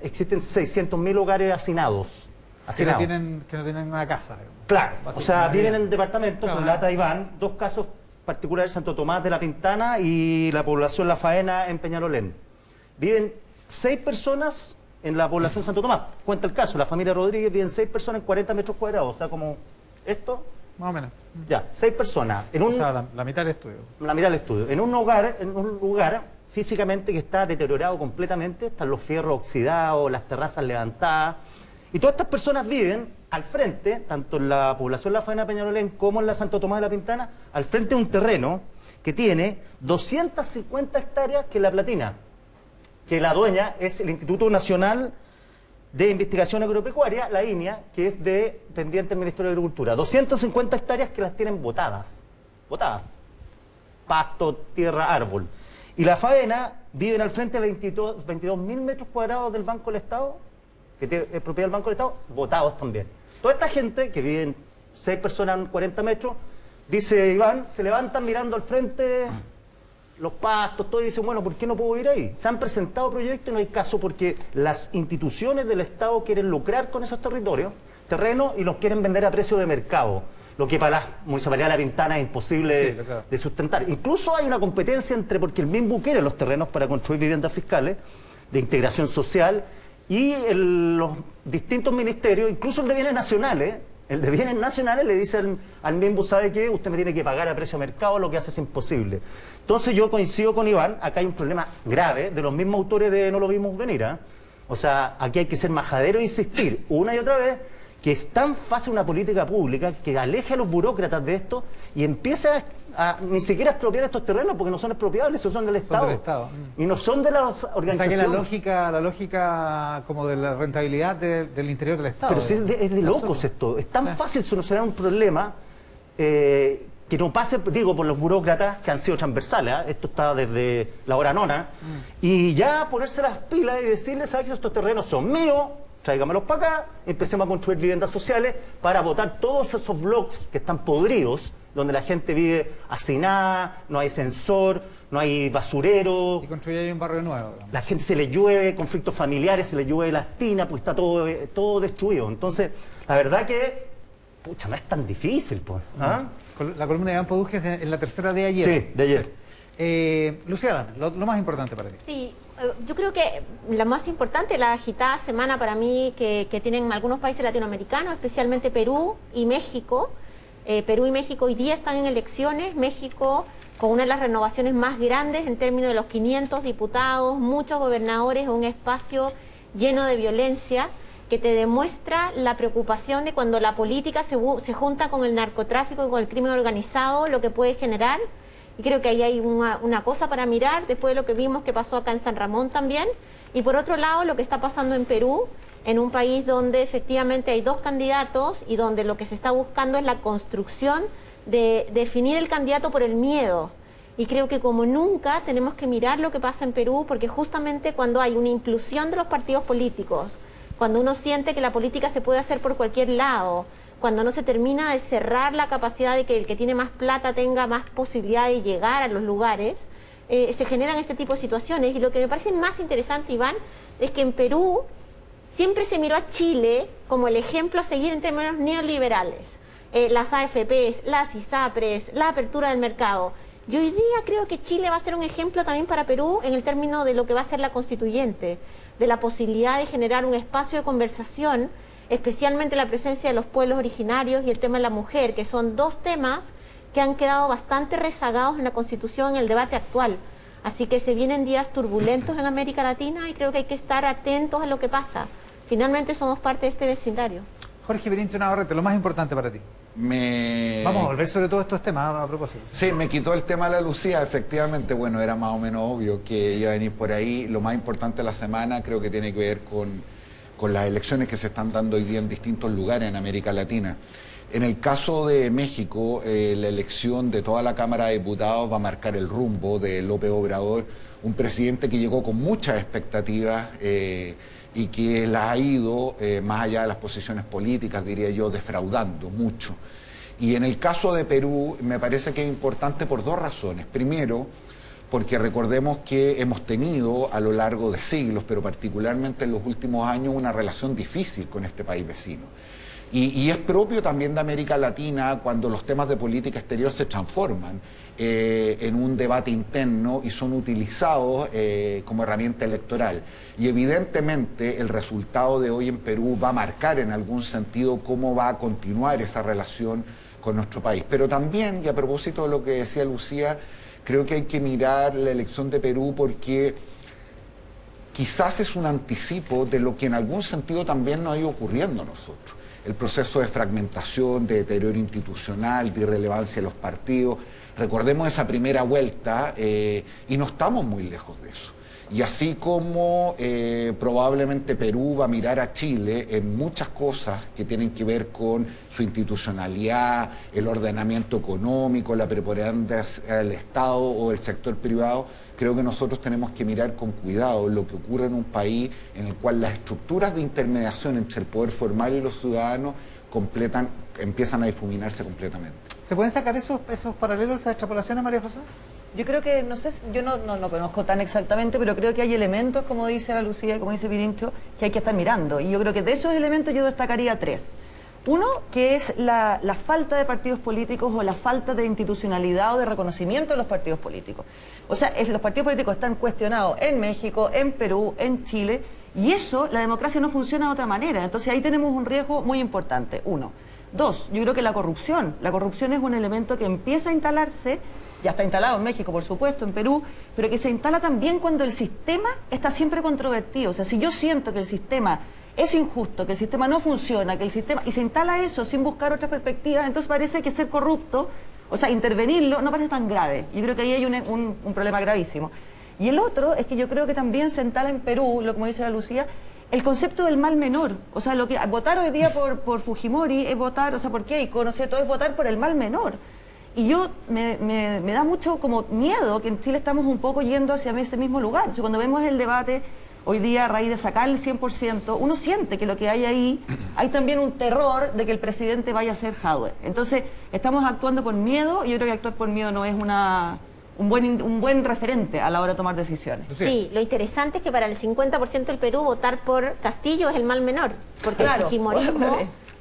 existen 600.000 hogares hacinados. Que no tienen una casa. Digamos. Claro, o sea, viven en departamentos, relata Iván, dos casos particulares, Santo Tomás de la Pintana y la población La Faena en Peñalolén. Viven 6 personas en la población Santo Tomás. Cuenta el caso, la familia Rodríguez viven 6 personas en 40 metros cuadrados, o sea, como esto. Más o menos. Ya, 6 personas. O sea, la mitad del estudio. La mitad del estudio. En un lugar físicamente que está deteriorado completamente, están los fierros oxidados, las terrazas levantadas. Y todas estas personas viven al frente, tanto en la población La Faena Peñalolén como en la Santo Tomás de la Pintana, al frente de un terreno que tiene 250 hectáreas que es La Platina, que la dueña es el Instituto Nacional de Investigación Agropecuaria, la INIA, que es dependiente del Ministerio de Agricultura. 250 hectáreas que las tienen botadas. Pasto, tierra, árbol. Y La Faena viven al frente de 22.000 metros cuadrados del Banco del Estado, que es propiedad del Banco del Estado, botados también. Toda esta gente, que viven 6 personas en 40 metros, dice Iván, se levantan mirando al frente los pastos, todo, y dicen, bueno, ¿por qué no puedo ir ahí? Se han presentado proyectos y no hay caso porque las instituciones del Estado quieren lucrar con esos terrenos y los quieren vender a precio de mercado. Lo que para la Municipalidad de La Pintana es imposible de sustentar. Incluso hay una competencia porque el MIMBU quiere los terrenos para construir viviendas fiscales de integración social y los distintos ministerios, incluso el de Bienes Nacionales, le dice al MIMBU, ¿sabe qué? Usted me tiene que pagar a precio de mercado, lo que hace es imposible. Entonces yo coincido con Iván, acá hay un problema grave de los mismos autores de No lo vimos venir, ¿eh? O sea, aquí hay que ser majadero e insistir una y otra vez que es tan fácil una política pública que aleje a los burócratas de esto y empieza a ni siquiera expropiar estos terrenos porque no son expropiables, son del Estado. Son del Estado. Y no son de las organizaciones. O sea que la lógica como de la rentabilidad del interior del Estado. Pero si es de locos esto. Es tan fácil solucionar un problema que no pase, digo, por los burócratas que han sido transversales. Esto está desde la hora nona. Y ya ponerse las pilas y decirles, ¿sabes que estos terrenos son míos? Tráigamelos para acá, empecemos a construir viviendas sociales para botar todos esos bloques que están podridos, donde la gente vive hacinada, no hay sensor, no hay basurero. Y construir ahí un barrio nuevo. Digamos. La gente se le llueve, conflictos familiares, se le llueve la tina, pues está todo destruido. Entonces, la verdad que, pucha, no es tan difícil, pues. ¿Ah? La columna de Iván Poduje es en la tercera de ayer. Sí, de ayer. Lucía, lo más importante para ti. Sí, yo creo que la más importante, la agitada semana para mí que tienen algunos países latinoamericanos, especialmente Perú y México. Perú y México hoy día están en elecciones. México con una de las renovaciones más grandes en términos de los 500 diputados, muchos gobernadores, un espacio lleno de violencia. que te demuestra la preocupación de cuando la política se junta con el narcotráfico y con el crimen organizado, lo que puede generar. Y creo que ahí hay una cosa para mirar, después de lo que vimos que pasó acá en San Ramón también. Y por otro lado, lo que está pasando en Perú, en un país donde efectivamente hay dos candidatos y donde lo que se está buscando es la construcción de definir el candidato por el miedo. Y creo que como nunca tenemos que mirar lo que pasa en Perú, porque justamente cuando hay una inclusión de los partidos políticos, cuando uno siente que la política se puede hacer por cualquier lado, cuando no se termina de cerrar la capacidad de que el que tiene más plata tenga más posibilidad de llegar a los lugares, se generan este tipo de situaciones. Y lo que me parece más interesante, Iván, es que en Perú siempre se miró a Chile como el ejemplo a seguir en términos neoliberales. Las AFPs, las ISAPRES, la apertura del mercado. Y hoy día creo que Chile va a ser un ejemplo también para Perú en el término de lo que va a ser la constituyente, de la posibilidad de generar un espacio de conversación, especialmente la presencia de los pueblos originarios y el tema de la mujer, que son dos temas que han quedado bastante rezagados en la Constitución, en el debate actual. Así que se vienen días turbulentos en América Latina y creo que hay que estar atentos a lo que pasa. Finalmente somos parte de este vecindario. Jorge Pirincho Navarrete, lo más importante para ti. Vamos a volver sobre todos estos temas a propósito. Sí, me quitó el tema de la Lucía, efectivamente, bueno, era más o menos obvio que iba a venir por ahí. Lo más importante de la semana creo que tiene que ver con las elecciones que se están dando hoy día en distintos lugares en América Latina. En el caso de México, la elección de toda la Cámara de Diputados va a marcar el rumbo de López Obrador, un presidente que llegó con muchas expectativas y que la ha ido, más allá de las posiciones políticas, diría yo, defraudando mucho. Y en el caso de Perú, me parece que es importante por dos razones. Primero, porque recordemos que hemos tenido a lo largo de siglos, pero particularmente en los últimos años, una relación difícil con este país vecino. Y es propio también de América Latina cuando los temas de política exterior se transforman en un debate interno y son utilizados como herramienta electoral. Y evidentemente el resultado de hoy en Perú va a marcar en algún sentido cómo va a continuar esa relación con nuestro país. Pero también, y a propósito de lo que decía Lucía, creo que hay que mirar la elección de Perú porque quizás es un anticipo de lo que en algún sentido también nos ha ido ocurriendo a nosotros. El proceso de fragmentación, de deterioro institucional, de irrelevancia de los partidos. Recordemos esa primera vuelta y no estamos muy lejos de eso. Y así como probablemente Perú va a mirar a Chile en muchas cosas que tienen que ver con su institucionalidad, el ordenamiento económico, la preponderancia del Estado o del sector privado, creo que nosotros tenemos que mirar con cuidado lo que ocurre en un país en el cual las estructuras de intermediación entre el poder formal y los ciudadanos empiezan a difuminarse completamente. ¿Se pueden sacar esos paralelos, esas extrapolaciones, María José? Yo creo que, no sé, yo no conozco tan exactamente, pero creo que hay elementos, como dice la Lucía y como dice Pirincho, que hay que estar mirando. Y yo creo que de esos elementos yo destacaría tres. Uno, que es la falta de partidos políticos o la falta de institucionalidad o de reconocimiento de los partidos políticos. O sea, los partidos políticos están cuestionados en México, en Perú, en Chile, y eso, la democracia no funciona de otra manera. Entonces ahí tenemos un riesgo muy importante, uno. Dos, yo creo que la corrupción es un elemento que empieza a instalarse, ya está instalado en México, por supuesto, en Perú, pero que se instala también cuando el sistema está siempre controvertido. O sea, si yo siento que el sistema es injusto, que el sistema no funciona, que el sistema... y se instala eso sin buscar otras perspectivas, entonces parece que ser corrupto, o sea, intervenirlo, no parece tan grave. Yo creo que ahí hay un problema gravísimo. Y el otro es que yo creo que también se instala en Perú, como dice la Lucía, el concepto del mal menor. O sea, lo que votar hoy día por Fujimori es votar, o sea, por Keiko, no sé, todo es votar por el mal menor. Y yo me da mucho como miedo que en Chile estamos un poco yendo hacia ese mismo lugar. O sea, cuando vemos el debate hoy día a raíz de sacar el 100%, uno siente que lo que hay ahí, hay también un terror de que el presidente vaya a ser Jadwe. Entonces, estamos actuando por miedo y yo creo que actuar por miedo no es un buen referente a la hora de tomar decisiones. Sí, lo interesante es que para el 50% del Perú votar por Castillo es el mal menor, porque claro,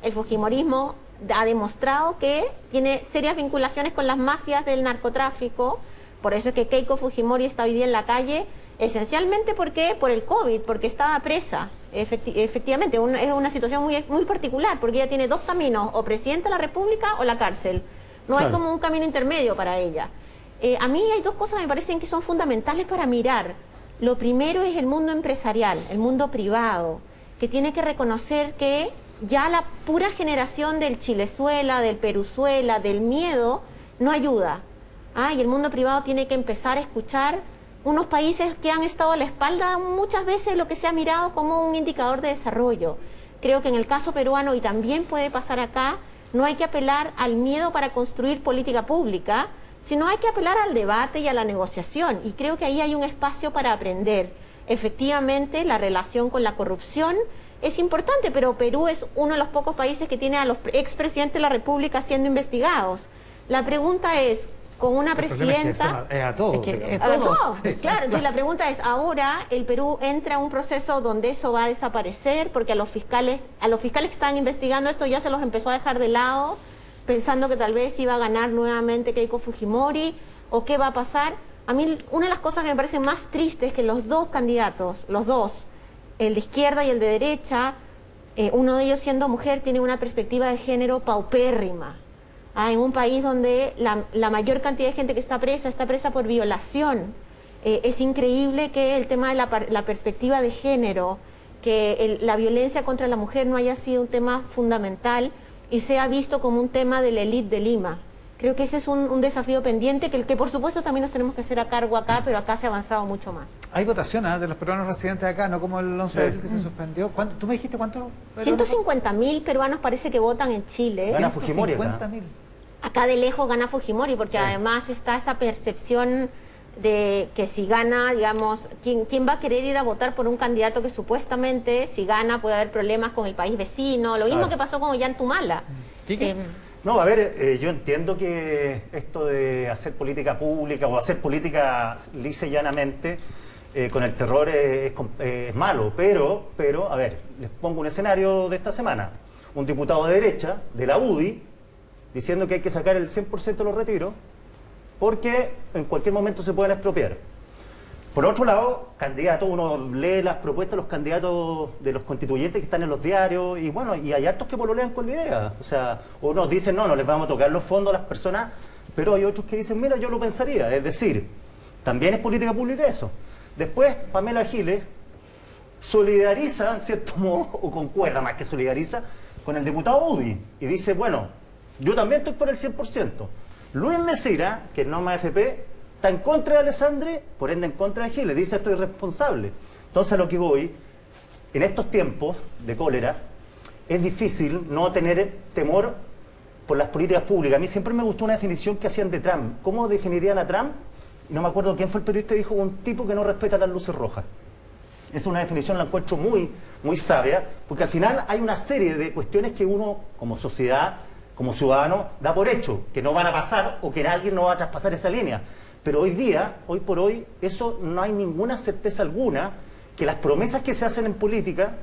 el fujimorismo ha demostrado que tiene serias vinculaciones con las mafias del narcotráfico. Por eso es que Keiko Fujimori está hoy día en la calle, esencialmente por el COVID, porque estaba presa. Efectivamente, es una situación muy particular, porque ella tiene dos caminos, o presidente de la República o la cárcel. No hay como un camino intermedio para ella. A mí hay dos cosas que me parecen que son fundamentales para mirar. Lo primero es el mundo empresarial, el mundo privado. que tiene que reconocer que ya la pura generación del Chilezuela, del Peruzuela, del miedo, no ayuda. Y el mundo privado tiene que empezar a escuchar unos países que han estado a la espalda muchas veces de lo que se ha mirado como un indicador de desarrollo. Creo que en el caso peruano, y también puede pasar acá, no hay que apelar al miedo para construir política pública, sino hay que apelar al debate y a la negociación. Y creo que ahí hay un espacio para aprender. Efectivamente, la relación con la corrupción es importante, pero Perú es uno de los pocos países que tiene a los expresidentes de la República siendo investigados. La pregunta es, con una presidenta... Es a todos. A todos, claro. Entonces la pregunta es, ahora el Perú entra en un proceso donde eso va a desaparecer, porque a los fiscales que están investigando esto ya se los empezó a dejar de lado, pensando que tal vez iba a ganar nuevamente Keiko Fujimori, o qué va a pasar. A mí una de las cosas que me parecen más tristes es que los dos candidatos, el de izquierda y el de derecha, uno de ellos siendo mujer, tiene una perspectiva de género paupérrima. En un país donde la mayor cantidad de gente que está presa por violación. Es increíble que el tema de la perspectiva de género, que la violencia contra la mujer no haya sido un tema fundamental y sea visto como un tema de la élite de Lima. Creo que ese es un desafío pendiente que por supuesto también nos tenemos que hacer a cargo acá, pero acá se ha avanzado mucho más. Hay votación de los peruanos residentes acá, no como el 11 de abril que se suspendió. ¿Tú me dijiste cuántos? 150.000 peruanos parece que votan en Chile. Gana Fujimori acá. 150.000. Acá de lejos gana Fujimori, porque además está esa percepción de que si gana, digamos, ¿quién va a querer ir a votar por un candidato que supuestamente, si gana, puede haber problemas con el país vecino? Lo mismo que pasó con Ollantumala. No, a ver, yo entiendo que esto de hacer política pública o hacer política lisa y llanamente con el terror es malo, pero, a ver, les pongo un escenario de esta semana. Un diputado de derecha, de la UDI, diciendo que hay que sacar el 100% de los retiros porque en cualquier momento se pueden expropiar. Por otro lado, candidatos, uno lee las propuestas de los candidatos de los constituyentes que están en los diarios y bueno, y hay hartos que pololean con la idea. O sea, unos dicen no les vamos a tocar los fondos a las personas, pero hay otros que dicen, mira, yo lo pensaría. Es decir, también es política pública eso. Después, Pamela Giles solidariza, en cierto modo, o concuerda más que solidariza, con el diputado UDI y dice, bueno, yo también estoy por el 100%. Luis Mesira, que es Norma FP, está en contra de Alessandri, por ende en contra de Giles, dice estoy responsable. Entonces a lo que voy, en estos tiempos de cólera, es difícil no tener temor por las políticas públicas. A mí siempre me gustó una definición que hacían de Trump. ¿Cómo definirían a Trump? Y no me acuerdo quién fue el periodista que dijo, un tipo que no respeta las luces rojas. Es una definición, la encuentro muy, muy sabia, porque al final hay una serie de cuestiones que uno, como sociedad, como ciudadano, da por hecho, que no van a pasar o que alguien no va a traspasar esa línea. Pero hoy día, hoy por hoy, eso no hay ninguna certeza alguna que las promesas que se hacen en política,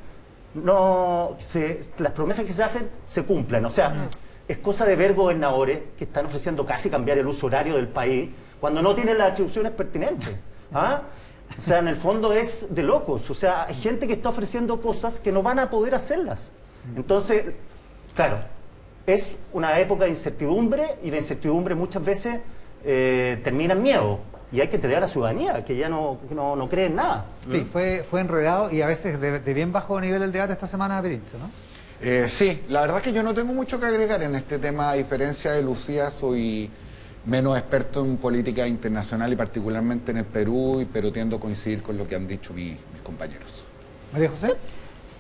las promesas que se hacen se cumplan. O sea, es cosa de ver gobernadores que están ofreciendo casi cambiar el uso horario del país cuando no tienen las atribuciones pertinentes. O sea, en el fondo es de locos. O sea, hay gente que está ofreciendo cosas que no van a poder hacerlas. Entonces, claro, es una época de incertidumbre y la incertidumbre muchas veces termina en miedo y hay que tener a la ciudadanía que ya no cree en nada. Sí, fue enredado y a veces de bien bajo nivel el debate esta semana, Pirincho, ¿no? Sí, la verdad es que yo no tengo mucho que agregar en este tema. A diferencia de Lucía, soy menos experto en política internacional y particularmente en el Perú, pero tiendo a coincidir con lo que han dicho mis compañeros. María José.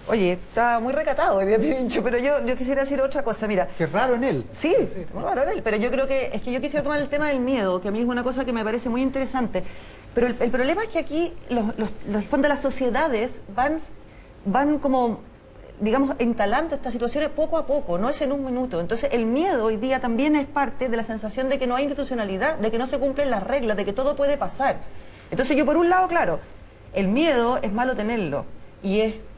Oye, está muy recatado hoy día, Pirincho, pero yo quisiera decir otra cosa, mira. Qué raro en él. Sí, muy raro en él, pero yo creo que yo quisiera tomar el tema del miedo, que a mí es una cosa que me parece muy interesante. Pero el problema es que aquí los fondos de las sociedades van como, digamos, instalando estas situaciones poco a poco, no es en un minuto. Entonces el miedo hoy día también es parte de la sensación de que no hay institucionalidad, de que no se cumplen las reglas, de que todo puede pasar. Entonces yo por un lado, claro, el miedo es malo tenerlo,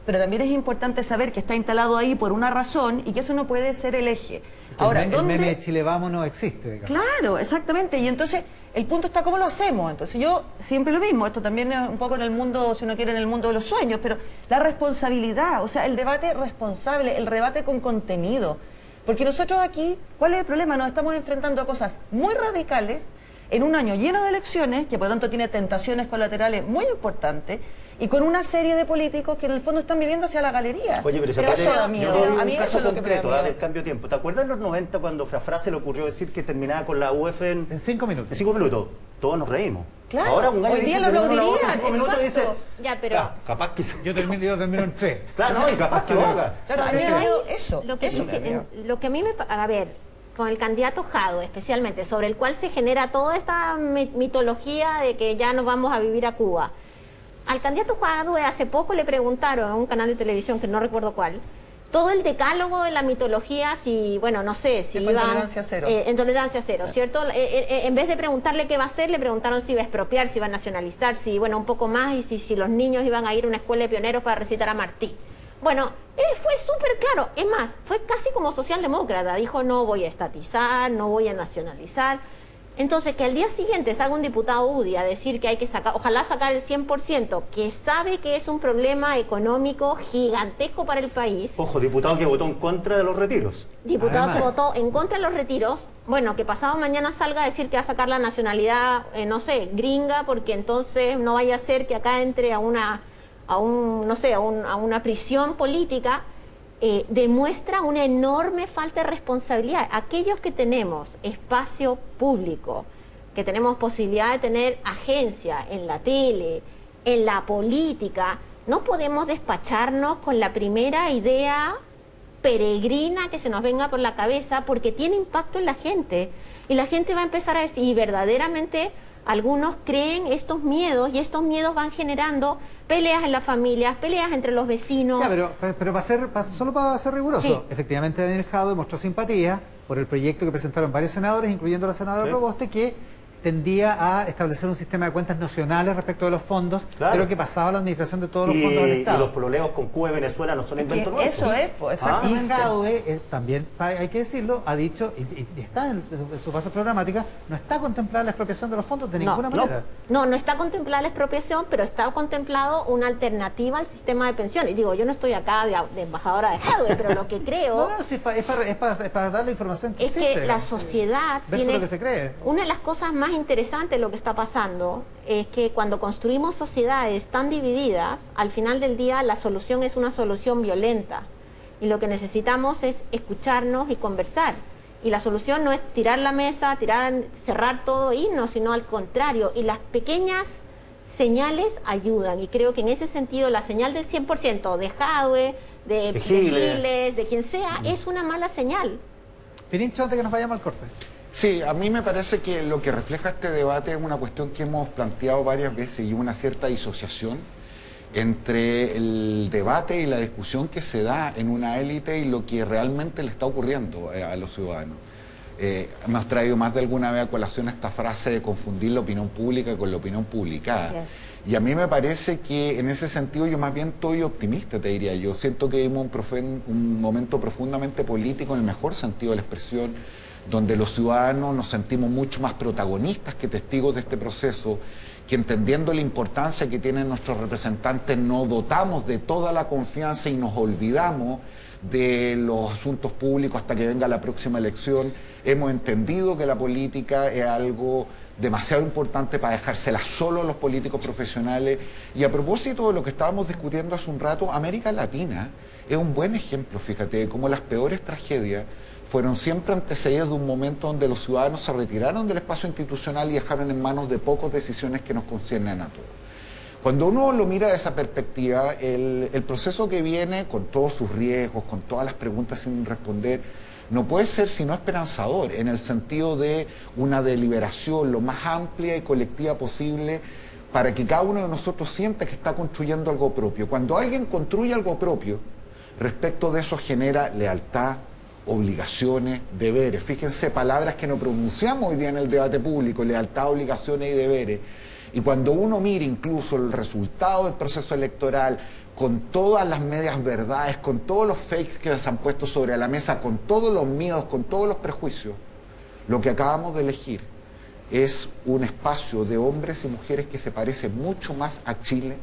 pero también es importante saber que está instalado ahí por una razón y que eso no puede ser el eje. Ahora, el meme de Chile Vamos no existe, digamos. Claro, exactamente. Y entonces el punto está cómo lo hacemos. Entonces yo siempre lo mismo, esto también es un poco en el mundo, si uno quiere, en el mundo de los sueños, pero la responsabilidad, o sea, el debate responsable, el debate con contenido. Porque nosotros aquí, ¿cuál es el problema? Nos estamos enfrentando a cosas muy radicales en un año lleno de elecciones, que por lo tanto tiene tentaciones colaterales muy importantes, y con una serie de políticos que en el fondo están viviendo hacia la galería. Oye, pero eso da miedo. A A mí mí un eso caso es lo que me da concreto miedo. del cambio de tiempo. ¿Te acuerdas en los 90 cuando Frafra se le ocurrió decir que terminaba con la UF En 5 minutos. en 5 minutos? Todos nos reímos. Claro, Ahora un gallo hoy día dice lo termina con la UF en aplaudirían, 5 minutos y dice, exacto. Ya, pero... capaz que... Yo termino en 3. Claro, no, y capaz que lo haga. Claro, a mí me Pero da ahí miedo eso. Lo que, eso dice- me da miedo. lo que a mí me... A ver, con el candidato Jadwe especialmente, sobre el cual se genera toda esta mitología de que ya nos vamos a vivir a Cuba. Al candidato Jadwe hace poco le preguntaron a un canal de televisión, que no recuerdo cuál, todo el decálogo de la mitología, si, bueno, no sé, si Que fue en iban... tolerancia cero. En tolerancia cero, ¿cierto? En vez de preguntarle qué va a hacer, le preguntaron si iba a expropiar, si iba a nacionalizar, si, bueno, un poco más, y si los niños iban a ir a una escuela de pioneros para recitar a Martí. Bueno, él fue súper claro, es más, fue casi como socialdemócrata, dijo no voy a estatizar, no voy a nacionalizar. Entonces, que al día siguiente salga un diputado UDI a decir que hay que sacar, ojalá sacar el 100%, que sabe que es un problema económico gigantesco para el país, Ojo, diputado que votó en contra de los retiros. diputado que Además. votó en contra de los retiros, bueno, que pasado mañana salga a decir que va a sacar la nacionalidad, no sé, gringa, porque entonces no vaya a ser que acá entre a una prisión política, demuestra una enorme falta de responsabilidad. Aquellos que tenemos espacio público, que tenemos posibilidad de tener agencia en la tele, en la política, no podemos despacharnos con la primera idea peregrina que se nos venga por la cabeza, porque tiene impacto en la gente y la gente va a empezar a decir, y verdaderamente algunos creen estos miedos y estos miedos van generando peleas en las familias, peleas entre los vecinos. Ya, pero solo para ser riguroso, Sí. efectivamente Daniel Jadwe mostró simpatía por el proyecto que presentaron varios senadores, incluyendo la senadora Sí. Proboste, que tendía a establecer un sistema de cuentas nacionales respecto de los fondos, Claro. pero que pasaba a la administración de todos los Y, fondos del y Estado. los pololeos con Cuba y Venezuela no son Es que inventos nuestros. eso es, pues, Ah, Y exactamente. Jadwe, también hay que decirlo, ha dicho, y está en su base programática, no está contemplada la expropiación de los fondos de No, ninguna no. manera. No está contemplada la expropiación, pero está contemplado una alternativa al sistema de pensiones. Digo, yo no estoy acá de embajadora de Jadwe, pero lo que creo No, sí, es para dar la información que es existe. que la sociedad Versus tiene... lo que se cree. Una de las cosas más interesantes de lo que está pasando es que cuando construimos sociedades tan divididas, al final del día la solución es una solución violenta. Y lo que necesitamos es escucharnos y conversar. Y la solución no es tirar la mesa, cerrar todo, irnos, sino al contrario. Y las pequeñas señales ayudan. Y creo que en ese sentido la señal del 100% de Jadwe, de Giles, de quien sea, es una mala señal. Pirincho, antes que nos vayamos al corte. Sí, a mí me parece que lo que refleja este debate es una cuestión que hemos planteado varias veces y una cierta disociación entre el debate y la discusión que se da en una élite y lo que realmente le está ocurriendo a los ciudadanos. Hemos traído más de alguna vez a colación esta frase de confundir la opinión pública con la opinión publicada. Yes. Y a mí me parece que en ese sentido yo más bien estoy optimista, te diría. Yo siento que vivimos un momento profundamente político en el mejor sentido de la expresión, donde los ciudadanos nos sentimos mucho más protagonistas que testigos de este proceso, que entendiendo la importancia que tienen nuestros representantes nos dotamos de toda la confianza y nos olvidamos de los asuntos públicos hasta que venga la próxima elección. Hemos entendido que la política es algo demasiado importante para dejársela solo a los políticos profesionales. Y a propósito de lo que estábamos discutiendo hace un rato, América Latina es un buen ejemplo, fíjate, de cómo las peores tragedias fueron siempre antecedidas de un momento donde los ciudadanos se retiraron del espacio institucional y dejaron en manos de pocos decisiones que nos conciernen a todos. Cuando uno lo mira de esa perspectiva, el proceso que viene, con todos sus riesgos, con todas las preguntas sin responder, no puede ser sino esperanzador, en el sentido de una deliberación lo más amplia y colectiva posible para que cada uno de nosotros sienta que está construyendo algo propio. Cuando alguien construye algo propio, respecto de eso genera lealtad, obligaciones, deberes. Fíjense, palabras que no pronunciamos hoy día en el debate público, lealtad, obligaciones y deberes. Y cuando uno mira incluso el resultado del proceso electoral, con todas las medias verdades, con todos los fakes que se han puesto sobre la mesa, con todos los miedos, con todos los prejuicios, lo que acabamos de elegir es un espacio de hombres y mujeres que se parece mucho más a Chile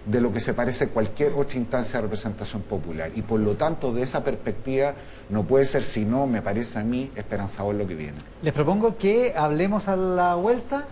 de lo que se parece cualquier otra instancia de representación popular. Y por lo tanto, de esa perspectiva, no puede ser sino, me parece a mí, esperanzador lo que viene. Les propongo que hablemos a la vuelta,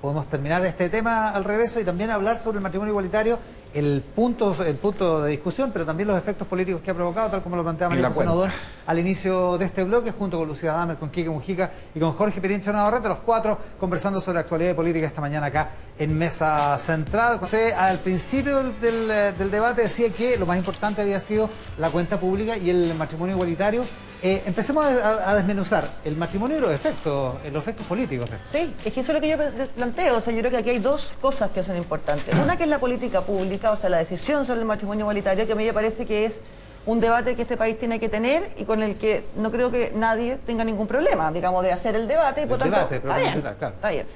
podemos terminar este tema al regreso y también hablar sobre el matrimonio igualitario, el punto de discusión, pero también los efectos políticos que ha provocado, tal como lo planteaba María José Nodón al inicio de este bloque, junto con Lucía Damer, con Quique Mujica y con Jorge Pirincho Navarrete, los cuatro conversando sobre actualidad y política esta mañana acá en Mesa Central. José, al principio del debate decía que lo más importante había sido la cuenta pública y el matrimonio igualitario. Empecemos a desmenuzar el matrimonio y los efectos políticos. Sí, es que eso es lo que yo planteo. O sea, yo creo que aquí hay dos cosas que son importantes. Una que es la política pública, o sea, la decisión sobre el matrimonio igualitario, que a mí me parece que es un debate que este país tiene que tener y con el que no creo que nadie tenga ningún problema, digamos, de hacer el debate. Y por tanto, está bien, está bien.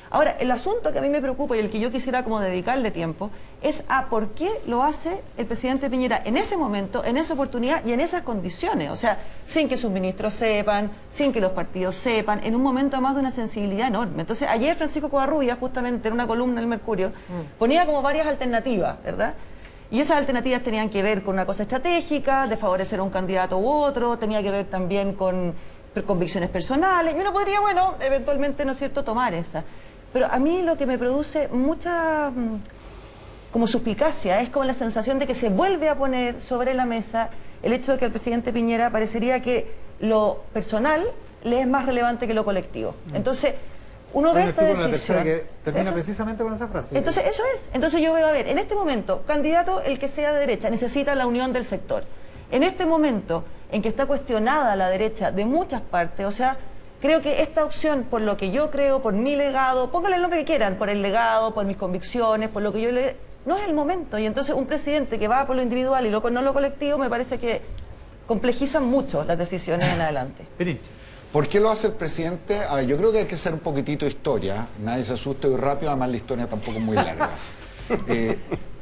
Ahora, el asunto que a mí me preocupa y el que yo quisiera como dedicarle tiempo es a por qué lo hace el presidente Piñera en ese momento, en esa oportunidad y en esas condiciones. O sea, sin que sus ministros sepan, sin que los partidos sepan, en un momento además de una sensibilidad enorme. Entonces, ayer Francisco Covarrubias, justamente en una columna del Mercurio, ponía como varias alternativas, ¿verdad? Y esas alternativas tenían que ver con una cosa estratégica, de favorecer a un candidato u otro, tenía que ver también con convicciones personales, y uno podría, bueno, eventualmente, ¿no es cierto?, tomar esa. Pero a mí lo que me produce mucha como suspicacia es como la sensación de que se vuelve a poner sobre la mesa el hecho de que al presidente Piñera parecería que lo personal le es más relevante que lo colectivo. Entonces, uno ve esta decisión... que termina precisamente con esa frase. Entonces, eso es. Entonces yo veo, a ver, en este momento, candidato, el que sea de derecha, necesita la unión del sector. En este momento en que está cuestionada la derecha de muchas partes, o sea... Creo que esta opción, por lo que yo creo, por mi legado, pónganle el nombre que quieran, por el legado, por mis convicciones, por lo que yo le... No es el momento. Y entonces un presidente que va por lo individual y no lo colectivo, me parece que complejizan mucho las decisiones en adelante. ¿Por qué lo hace el presidente? A ver, yo creo que hay que hacer un poquitito de historia. Nadie se asuste muy rápido, además la historia tampoco es muy larga.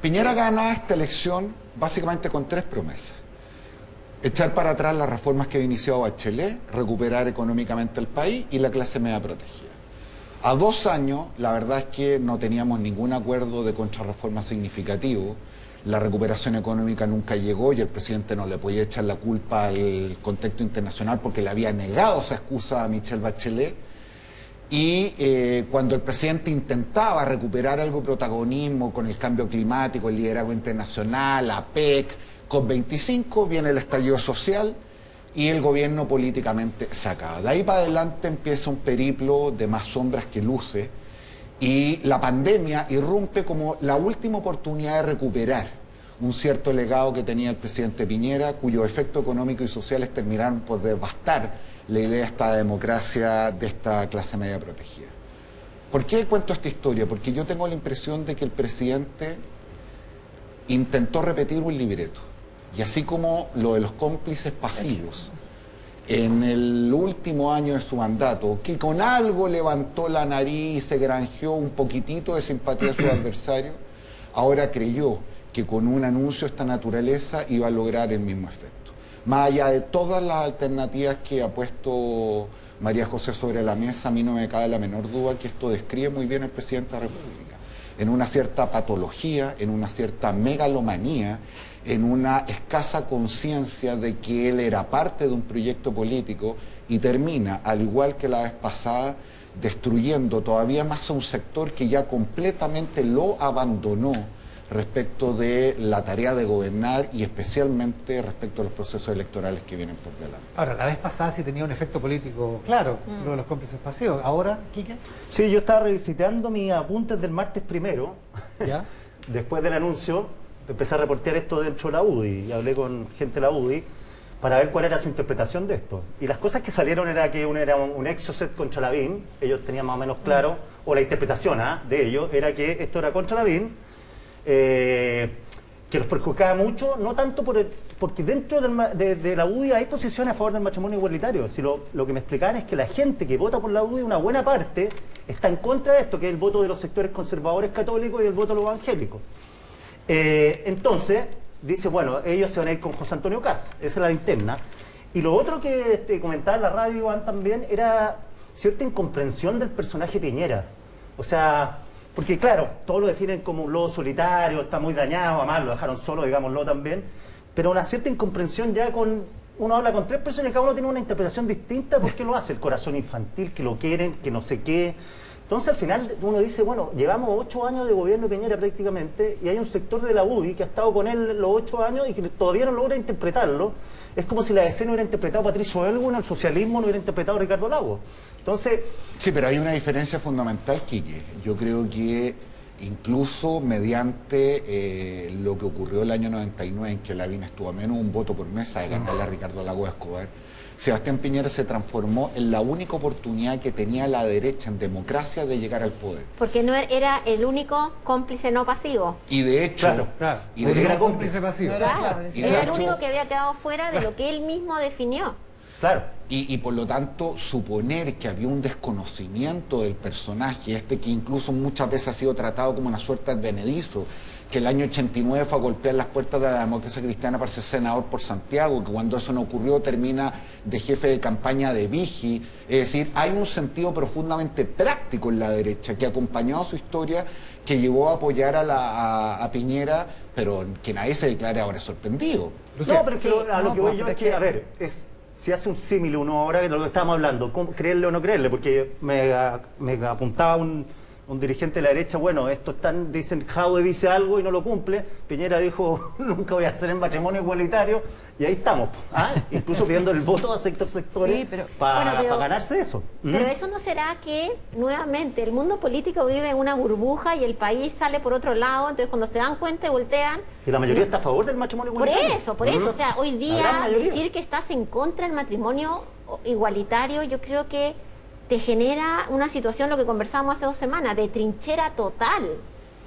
Piñera gana esta elección básicamente con 3 promesas. Echar para atrás las reformas que había iniciado Bachelet, recuperar económicamente el país y la clase media protegida. A 2 años, la verdad es que no teníamos ningún acuerdo de contrarreforma significativo. La recuperación económica nunca llegó y el presidente no le podía echar la culpa al contexto internacional porque le había negado esa excusa a Michelle Bachelet. Y cuando el presidente intentaba recuperar algo de protagonismo con el cambio climático, el liderazgo internacional, la APEC, COP25, viene el estallido social y el gobierno políticamente se acaba. De ahí para adelante empieza un periplo de más sombras que luces y la pandemia irrumpe como la última oportunidad de recuperar un cierto legado que tenía el presidente Piñera, cuyos efectos económicos y sociales terminaron por devastar la idea de esta democracia, de esta clase media protegida. ¿Por qué cuento esta historia? Porque yo tengo la impresión de que el presidente intentó repetir un libreto. Y así como lo de los cómplices pasivos, en el último año de su mandato, que con algo levantó la nariz, se granjeó un poquitito de simpatía a sus adversarios, ahora creyó que con un anuncio de esta naturaleza iba a lograr el mismo efecto. Más allá de todas las alternativas que ha puesto María José sobre la mesa, a mí no me cabe la menor duda que esto describe muy bien al presidente de la República, en una cierta patología, en una cierta megalomanía, en una escasa conciencia de que él era parte de un proyecto político y termina, al igual que la vez pasada, destruyendo todavía más a un sector que ya completamente lo abandonó respecto de la tarea de gobernar y especialmente respecto a los procesos electorales que vienen por delante. Ahora, la vez pasada sí tenía un efecto político claro, lo de los cómplices pasivos. Ahora, Quique. Sí, yo estaba revisitando mis apuntes del martes primero, ¿Ya? después del anuncio, empecé a reportear esto dentro de la UDI y hablé con gente de la UDI para ver cuál era su interpretación de esto. Y las cosas que salieron era que uno era un exocet contra Lavín, ellos tenían más o menos claro, o la interpretación de ellos era que esto era contra Lavín, que los perjudicaba mucho, no tanto porque dentro de la UDI hay posiciones a favor del matrimonio igualitario. Si lo que me explicaban es que la gente que vota por la UDI, una buena parte, está en contra de esto, que es el voto de los sectores conservadores católicos y el voto de los evangélicos. Entonces, dice, bueno, ellos se van a ir con José Antonio Kast, esa es la interna. Y lo otro que te comentaba en la radio, Iván, también, era cierta incomprensión del personaje Piñera. O sea, Porque claro, todos lo definen como un lobo solitario, está muy dañado, además lo dejaron solo, digámoslo también, pero una cierta incomprensión ya uno habla con 3 personas y cada uno tiene una interpretación distinta porque lo hace, el corazón infantil, que lo quieren, que no sé qué. Entonces al final uno dice, bueno, llevamos 8 años de gobierno de Piñera prácticamente y hay un sector de la UDI que ha estado con él los 8 años y que todavía no logra interpretarlo. Es como si la DC no hubiera interpretado a Patricio Elwin, el socialismo no hubiera interpretado a Ricardo Lagos. Entonces... Sí, pero hay una diferencia fundamental, Quique. Yo creo que incluso mediante lo que ocurrió el año 99, en que Lavín estuvo a menos un voto por mesa de ganarle a Ricardo Lagos Escobar, Sebastián Piñera se transformó en la única oportunidad que tenía la derecha en democracia de llegar al poder. Porque no era el único cómplice no pasivo. Y de hecho... Claro. Y de hecho, Era cómplice pasivo. Claro, Y era de el hecho- único que había quedado fuera de lo que él mismo definió. Claro. Y por lo tanto, suponer que había un desconocimiento del personaje, que incluso muchas veces ha sido tratado como una suerte de advenedizo, que el año 89 fue a golpear las puertas de la democracia cristiana para ser senador por Santiago, que cuando eso no ocurrió termina de jefe de campaña de Vigi. Es decir, hay un sentido profundamente práctico en la derecha que ha acompañado su historia, que llevó a apoyar a Piñera, pero que nadie se declare ahora sorprendido. Lucía. No, pero es que a lo que voy yo pero es que, a ver, si hace un símil uno ahora de lo que estábamos hablando, creerle o no creerle, porque me apuntaba un dirigente de la derecha, bueno, dicen, Jadwe dice algo y no lo cumple, Piñera dijo, nunca voy a hacer el matrimonio igualitario, y ahí estamos, incluso pidiendo el voto a sectores Sí, pero- para Bueno, pero- ganarse eso. Pero eso no será que, nuevamente, el mundo político vive en una burbuja y el país sale por otro lado, entonces cuando se dan cuenta y voltean... Y la mayoría está a favor del matrimonio Por igualitario. eso, o sea, hoy La gran día mayoría. decir que estás en contra del matrimonio igualitario, yo creo que te genera una situación, lo que conversábamos hace 2 semanas, de trinchera total,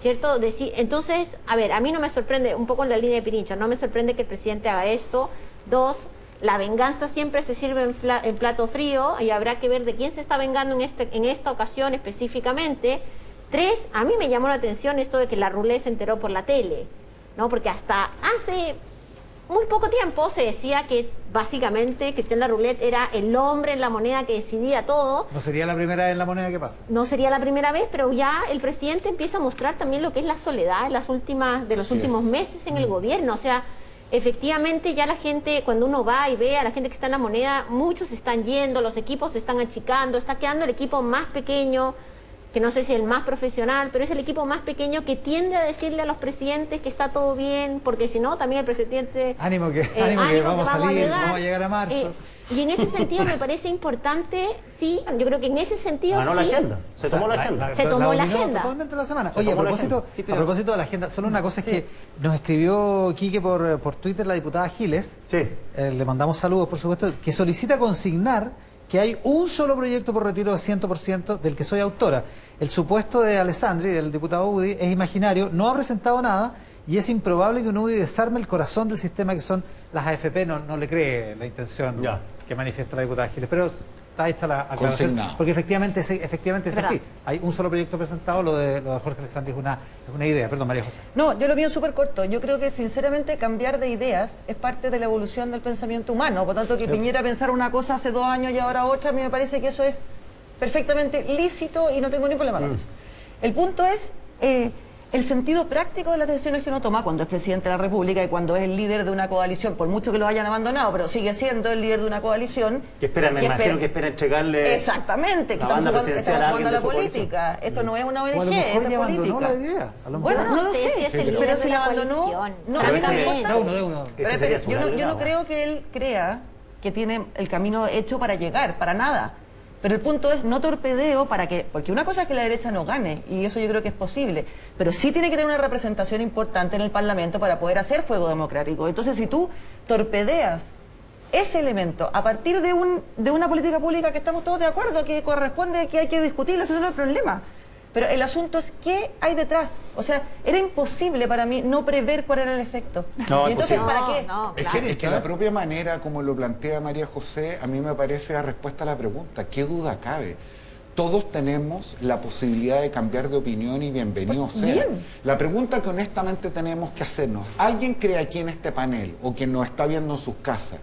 ¿cierto? Entonces, a ver, a mí no me sorprende, un poco en la línea de Pirincho, no me sorprende que el presidente haga esto. 2, la venganza siempre se sirve en plato frío y habrá que ver de quién se está vengando en esta ocasión específicamente. 3, a mí me llamó la atención esto de que la Rulé se enteró por la tele, ¿no? Porque hasta hace muy poco tiempo se decía que básicamente Cristian Larroulet era el hombre en la moneda que decidía todo. No sería la primera vez en la moneda que pasa. No sería la primera vez, pero ya el presidente empieza a mostrar también lo que es la soledad en los Así últimos es. meses en el gobierno. O sea, efectivamente ya la gente, cuando uno va y ve a la gente que está en la moneda, muchos están yendo, los equipos se están achicando, está quedando el equipo más pequeño, que no sé si el más profesional, pero es el equipo más pequeño que tiende a decirle a los presidentes que está todo bien, porque si no, también el presidente... Ánimo que ánimo vamos a salir, llegar. vamos a llegar a marzo. Y en ese sentido me parece importante, sí, yo creo que en ese sentido Ganó la sí. agenda, se tomó la agenda. Se tomó la dominó agenda. totalmente la semana. Se Oye, a tomó la propósito, agenda. Sí, pero- a propósito de la agenda, solo una cosa es que nos escribió Quique por Twitter la diputada Giles, Sí. le mandamos saludos por supuesto, que solicita consignar que hay un solo proyecto por retiro de 100% del que soy autora. El supuesto de Alessandri, el diputado UDI, es imaginario, no ha presentado nada y es improbable que un UDI desarme el corazón del sistema que son las AFP. No le cree la intención Ya. que manifiesta la diputada Giles, pero está hecha la aclaración. Consignado. Porque efectivamente es verdad. así. Hay un solo proyecto presentado, lo de Jorge Alessandri es una idea. Perdón, María José. No, yo lo mío súper corto. Yo creo que, sinceramente, cambiar de ideas es parte de la evolución del pensamiento humano. Por tanto, que Piñera pensara una cosa hace 2 años y ahora otra, a mí me parece que eso es perfectamente lícito y no tengo ningún problema con eso. El punto es el sentido práctico de las decisiones que uno toma cuando es presidente de la República y cuando es el líder de una coalición, por mucho que lo hayan abandonado, pero sigue siendo el líder de una coalición. Que espera, me imagino que espera entregarle... Exactamente, que la banda estamos presidencial jugando, a alguien a la de su coalición. política. Esto no es una ONG, O a lo esto mejor es ya abandonó política. la idea. A lo Bueno, mejor. no lo sé, si es el líder pero de si la la abandonó, coalición. no, Pero a mí no ese- me Da importa. uno, da uno. Ese Pero sería espere, su yo no legado. creo que él crea que tiene el camino hecho para llegar, para nada. Pero el punto es no torpedeo porque una cosa es que la derecha no gane, y eso yo creo que es posible, pero sí tiene que tener una representación importante en el Parlamento para poder hacer juego democrático. Entonces, si tú torpedeas ese elemento a partir de una política pública que estamos todos de acuerdo, que corresponde, que hay que discutirla, ese no es el problema. Pero el asunto es qué hay detrás. O sea, era imposible para mí no prever cuál era el efecto. No, y entonces, imposible. ¿para qué? No, Es claro. que la propia manera como lo plantea María José, a mí me parece la respuesta a la pregunta. ¿Qué duda cabe? Todos tenemos la posibilidad de cambiar de opinión y bienvenido sea. bien. La pregunta que honestamente tenemos que hacernos, ¿alguien cree aquí en este panel o quien nos está viendo en sus casas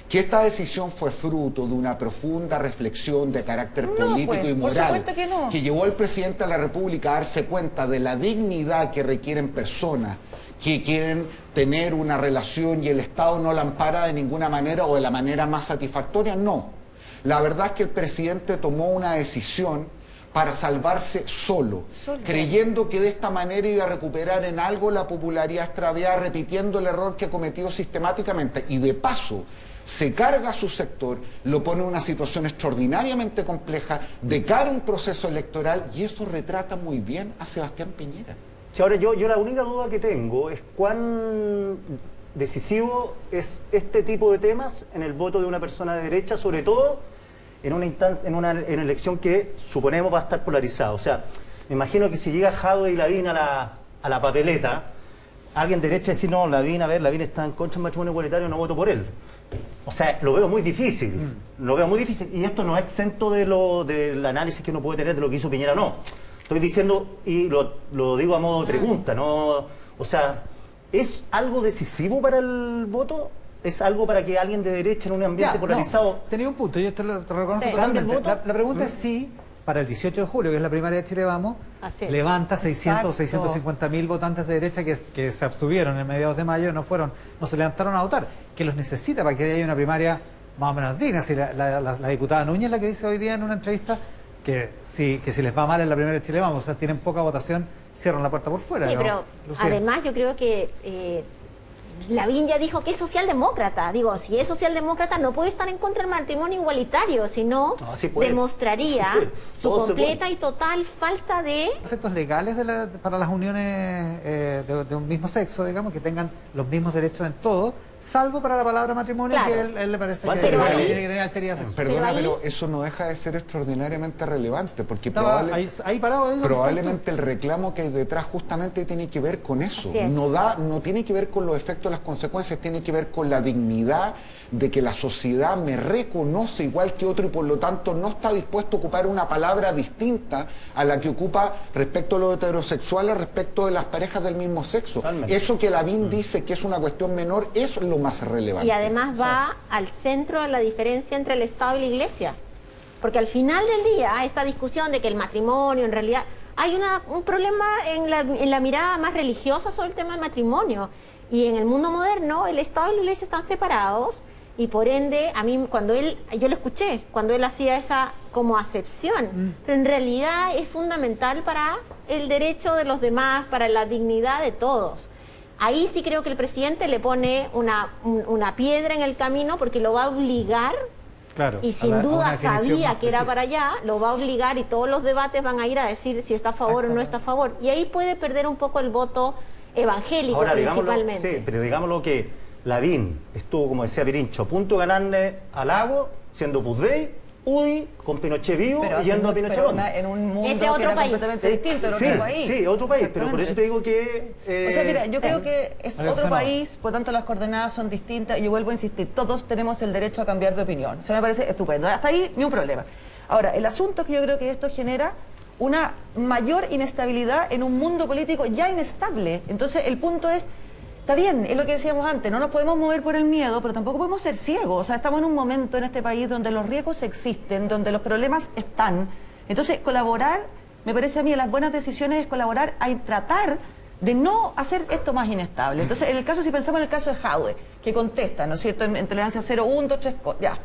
Que esta decisión fue fruto de una profunda reflexión de carácter político pues, y por moral supuesto que no. que llevó al presidente de la República a darse cuenta de la dignidad que requieren personas que quieren tener una relación y el Estado no la ampara de ninguna manera o de la manera más satisfactoria. No. La verdad es que el presidente tomó una decisión para salvarse solo, creyendo que de esta manera iba a recuperar en algo la popularidad extraviada, repitiendo el error que ha cometido sistemáticamente. Y de paso, se carga a su sector, lo pone en una situación extraordinariamente compleja de cara a un proceso electoral, y eso retrata muy bien a Sebastián Piñera. Sí, ahora yo la única duda que tengo es cuán decisivo es este tipo de temas en el voto de una persona de derecha, sobre todo en una elección que suponemos va a estar polarizada. O sea, me imagino que si llega Jadwe y Lavín a la papeleta, alguien de derecha decir, no, Lavín está en contra del matrimonio igualitario, no voto por él. O sea, lo veo muy difícil, y esto no es exento del análisis que uno puede tener de lo que hizo Piñera, no. Estoy diciendo, y lo digo a modo de pregunta, ¿no? O sea, ¿es algo decisivo para el voto? ¿Es algo para que alguien de derecha en un ambiente polarizado... No, tenía un punto, yo te lo reconozco Sí. totalmente. La pregunta es si, para el 18 de julio, que es la primaria de Chile Vamos, levanta 600 o 650 mil votantes de derecha que se abstuvieron en mediados de mayo, no se levantaron a votar, que los necesita para que haya una primaria más o menos digna. Si la diputada Núñez, la que dice hoy día en una entrevista que si les va mal en la primaria de Chile Vamos, o sea, tienen poca votación, cierran la puerta por fuera. Sí, ¿no, pero Lucía? además yo creo que Lavín ya dijo que es socialdemócrata. Digo, si es socialdemócrata no puede estar en contra del matrimonio igualitario, sino sí puede. demostraría Sí puede. su Todo se completa puede. y total falta de... Efectos legales para las uniones de un mismo sexo, digamos, que tengan los mismos derechos en todo, salvo para la palabra matrimonio, Claro. que él le parece que Pero ahí- tiene que tener alteridad sexual. Perdona, Pero ahí- pero eso no deja de ser extraordinariamente relevante, porque Estaba ahí parado. Ahí probablemente el reclamo que hay detrás justamente tiene que ver con eso. Así es. No tiene que ver con los efectos, las consecuencias, tiene que ver con la dignidad de que la sociedad me reconoce igual que otro y por lo tanto no está dispuesto a ocupar una palabra distinta a la que ocupa respecto a los heterosexuales, respecto de las parejas del mismo sexo. Totalmente. Eso que Lavín dice que es una cuestión menor, eso es lo más relevante. Y además va al centro de la diferencia entre el Estado y la Iglesia. Porque al final del día, esta discusión de que el matrimonio, en realidad, hay un problema en la mirada más religiosa sobre el tema del matrimonio. Y en el mundo moderno, el Estado y la Iglesia están separados. Y por ende, a mí, yo lo escuché, cuando él hacía esa como acepción. Pero en realidad es fundamental para el derecho de los demás, para la dignidad de todos. Ahí sí creo que el presidente le pone una piedra en el camino porque lo va a obligar, Claro, y a sin una duda definición sabía más que era precisa. para allá, lo va a obligar y todos los debates van a ir a decir si está a favor o no está a favor. Y ahí puede perder un poco el voto evangélico Ahora, principalmente. sí, pero digámoslo que Lavín estuvo, como decía Pirincho, a punto de ganarle a Lago, siendo Puigdey, UDI, con Pinochet vivo Pero, y yendo a Pinochet. en un mundo Ese que otro era país. completamente distinto, era Sí, otro país. sí, otro país, pero por eso te digo que... O sea, mira, yo creo que es María otro José Nava. país, por tanto las coordenadas son distintas. Yo vuelvo a insistir, todos tenemos el derecho a cambiar de opinión. Eso me parece estupendo. Hasta ahí, ni un problema. Ahora, el asunto es que yo creo que esto genera una mayor inestabilidad en un mundo político ya inestable. Entonces, el punto es, está bien, es lo que decíamos antes, no nos podemos mover por el miedo, pero tampoco podemos ser ciegos. O sea, estamos en un momento en este país donde los riesgos existen, donde los problemas están. Entonces, colaborar, me parece a mí, las buenas decisiones es colaborar a tratar de no hacer esto más inestable. Entonces, en el caso, si pensamos en el caso de Jadwe, que contesta, ¿no es cierto?, en tolerancia 0, 1, 2, 3, ya.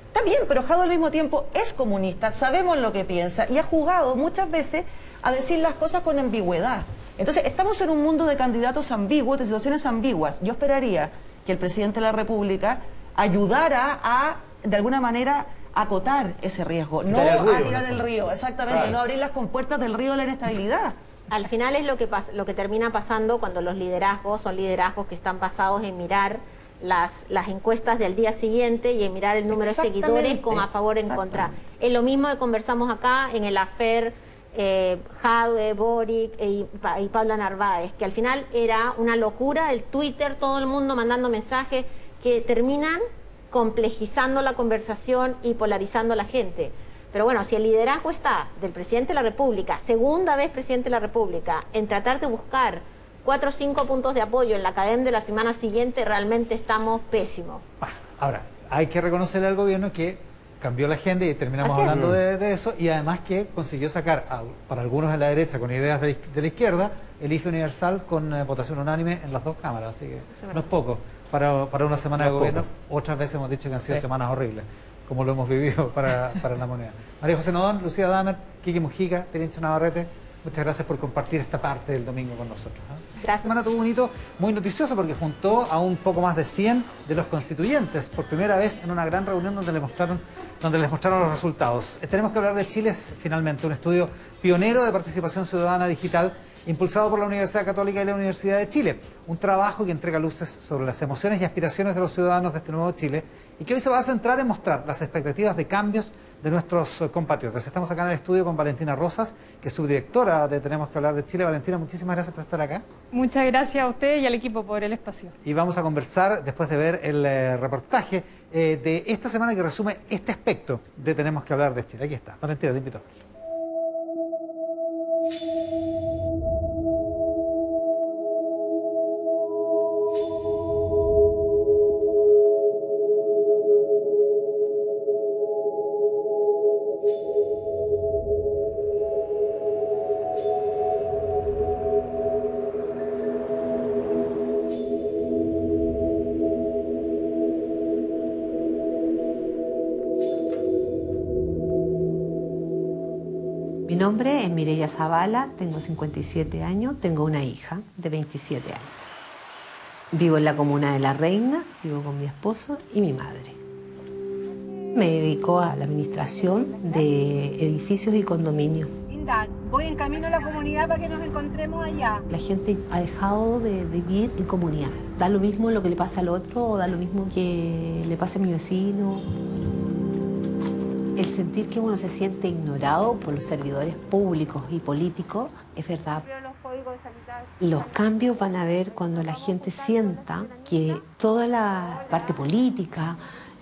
Está bien, pero Jadwe al mismo tiempo es comunista, sabemos lo que piensa y ha jugado muchas veces a decir las cosas con ambigüedad. Entonces, estamos en un mundo de candidatos ambiguos, de situaciones ambiguas. Yo esperaría que el presidente de la República ayudara a, de alguna manera, acotar ese riesgo, no Quitar el ruido, a tirar ¿no? el río, exactamente, Claro. no abrir las compuertas del río de la inestabilidad. Al final es lo que termina pasando cuando los liderazgos son liderazgos que están basados en mirar las encuestas del día siguiente y en mirar el número de Exactamente. seguidores con a favor o en contra. Exactamente. Es lo mismo que conversamos acá en el affair Jadwe, Boric y Pablo Narváez, que al final era una locura el Twitter, todo el mundo mandando mensajes que terminan complejizando la conversación y polarizando a la gente. Pero bueno, si el liderazgo está del presidente de la República, segunda vez presidente de la República, en tratar de buscar 4 o 5 puntos de apoyo en la cadena de la semana siguiente, realmente estamos pésimos. Ahora, hay que reconocerle al gobierno que cambió la agenda y terminamos Así es. hablando de eso, y además que consiguió sacar, para algunos de la derecha con ideas de la izquierda, el IFE universal con votación unánime en las dos cámaras, así que no es poco para una semana de gobierno. Otras veces hemos dicho que han sido semanas horribles, como lo hemos vivido para la moneda. María José Nodón, Lucía Damer, Kiki Mujica, Pirincho Navarrete, muchas gracias por compartir esta parte del domingo con nosotros. Gracias. La semana tuvo un hito muy noticioso porque juntó a un poco más de 100 de los constituyentes por primera vez en una gran reunión donde les mostraron los resultados. Tenemos que hablar de Chile, es finalmente un estudio pionero de participación ciudadana digital impulsado por la Universidad Católica y la Universidad de Chile. Un trabajo que entrega luces sobre las emociones y aspiraciones de los ciudadanos de este nuevo Chile y que hoy se va a centrar en mostrar las expectativas de cambios de nuestros compatriotas. Estamos acá en el estudio con Valentina Rosas, que es subdirectora de Tenemos que hablar de Chile. Valentina, muchísimas gracias por estar acá. Muchas gracias a usted y al equipo por el espacio. Y vamos a conversar, después de ver el reportaje de esta semana que resume este aspecto de Tenemos que hablar de Chile. Aquí está. Valentina, te invito a verlo. Mi nombre es Mireya Zavala, tengo 57 años, tengo una hija de 27 años. Vivo en la comuna de La Reina, vivo con mi esposo y mi madre. Me dedico a la administración de edificios y condominios. Linda, voy en camino a la comunidad para que nos encontremos allá. La gente ha dejado de vivir en comunidad. Da lo mismo lo que le pasa al otro o da lo mismo que le pase a mi vecino. El sentir que uno se siente ignorado por los servidores públicos y políticos es verdad. Los cambios van a ver cuando la gente sienta que toda la parte política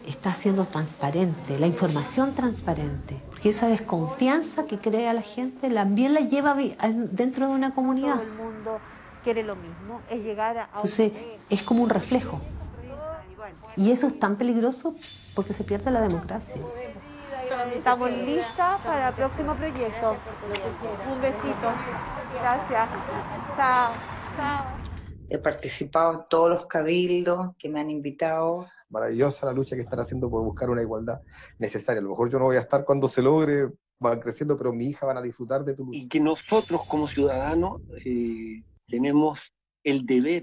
está siendo transparente, la información transparente. Porque esa desconfianza que crea la gente también la lleva dentro de una comunidad. Todo el mundo quiere lo mismo, es llegar a... Entonces es como un reflejo. Y eso es tan peligroso porque se pierde la democracia. Estamos listas para el próximo proyecto. Un besito. Gracias. Chao. Chao. He participado en todos los cabildos que me han invitado. Maravillosa la lucha que están haciendo por buscar una igualdad necesaria. A lo mejor yo no voy a estar cuando se logre, van creciendo, pero mi hija van a disfrutar de tu lucha. Y que nosotros como ciudadanos tenemos el deber.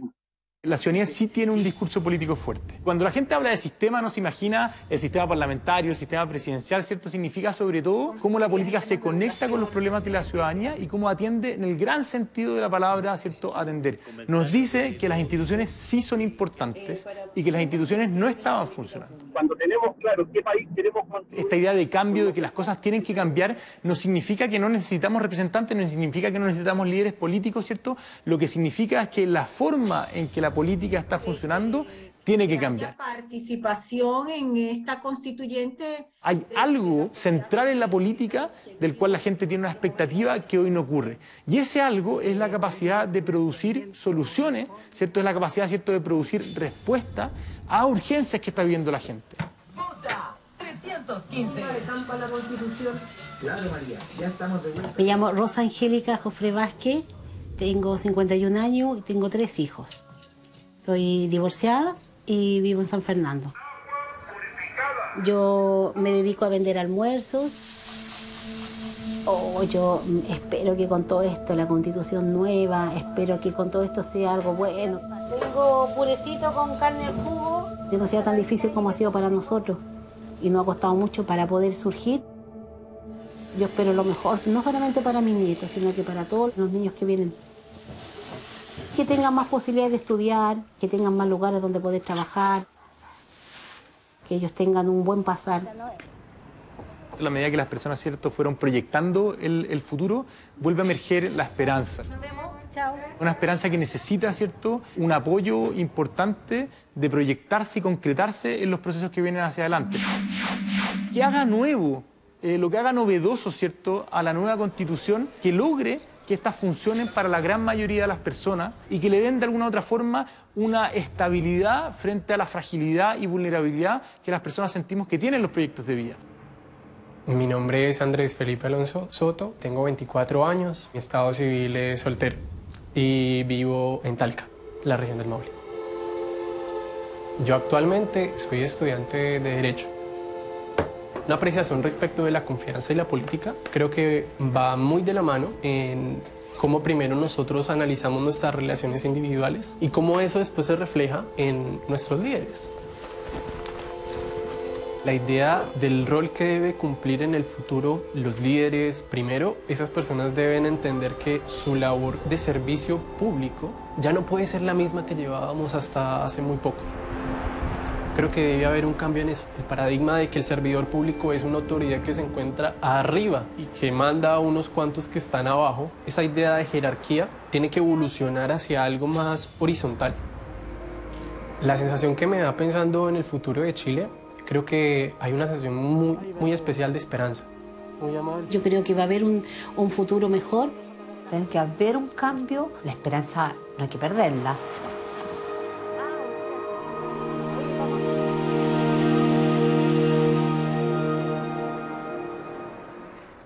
La ciudadanía sí tiene un discurso político fuerte. Cuando la gente habla de sistema no se imagina el sistema parlamentario, el sistema presidencial, ¿cierto? Significa sobre todo cómo la política se conecta con los problemas de la ciudadanía y cómo atiende en el gran sentido de la palabra, ¿cierto? Atender. Nos dice que las instituciones sí son importantes y que las instituciones no estaban funcionando. Cuando tenemos claro qué país queremos construir... Esta idea de cambio, de que las cosas tienen que cambiar, no significa que no necesitamos representantes, no significa que no necesitamos líderes políticos, ¿cierto? Lo que significa es que la forma en que la política está funcionando tiene que cambiar. La participación en esta constituyente... Hay algo central en la política del cual la gente tiene una expectativa que hoy no ocurre. Y ese algo es la capacidad de producir soluciones, ¿cierto? Es la capacidad, ¿cierto?, de producir respuesta a urgencias que está viviendo la gente. ¡Vota! 315. La Constitución. Claro, María, ya estamos de vuelta. Me llamo Rosa Angélica Jofre Vázquez, tengo 51 años y tengo 3 hijos. Soy divorciada y vivo en San Fernando. Yo me dedico a vender almuerzos. Yo espero que con todo esto, la Constitución nueva, espero que con todo esto sea algo bueno. Tengo purecito con carne al jugo. Que no sea tan difícil como ha sido para nosotros y nos ha costado mucho para poder surgir. Yo espero lo mejor, no solamente para mis nietos, sino que para todos los niños que vienen. Que tengan más posibilidades de estudiar, que tengan más lugares donde poder trabajar, que ellos tengan un buen pasar. A la medida que las personas, ¿cierto?, fueron proyectando el futuro, vuelve a emerger la esperanza. Nos vemos. Chao. Una esperanza que necesita, ¿cierto?, un apoyo importante de proyectarse y concretarse en los procesos que vienen hacia adelante. Que haga nuevo, lo que haga novedoso, ¿cierto?, a la nueva Constitución, que logre que éstas funcionen para la gran mayoría de las personas y que le den de alguna u otra forma una estabilidad frente a la fragilidad y vulnerabilidad que las personas sentimos que tienen los proyectos de vida. Mi nombre es Andrés Felipe Alonso Soto, tengo 24 años, mi estado civil es soltero y vivo en Talca, la región del Maule. Yo actualmente soy estudiante de Derecho. Una apreciación respecto de la confianza y la política creo que va muy de la mano en cómo primero nosotros analizamos nuestras relaciones individuales y cómo eso después se refleja en nuestros líderes. La idea del rol que debe cumplir en el futuro los líderes, primero, esas personas deben entender que su labor de servicio público ya no puede ser la misma que llevábamos hasta hace muy poco. Creo que debe haber un cambio en eso. El paradigma de que el servidor público es una autoridad que se encuentra arriba y que manda a unos cuantos que están abajo, esa idea de jerarquía tiene que evolucionar hacia algo más horizontal. La sensación que me da pensando en el futuro de Chile, creo que hay una sensación muy especial de esperanza. Yo creo que va a haber un futuro mejor. Tiene que haber un cambio. La esperanza no hay que perderla.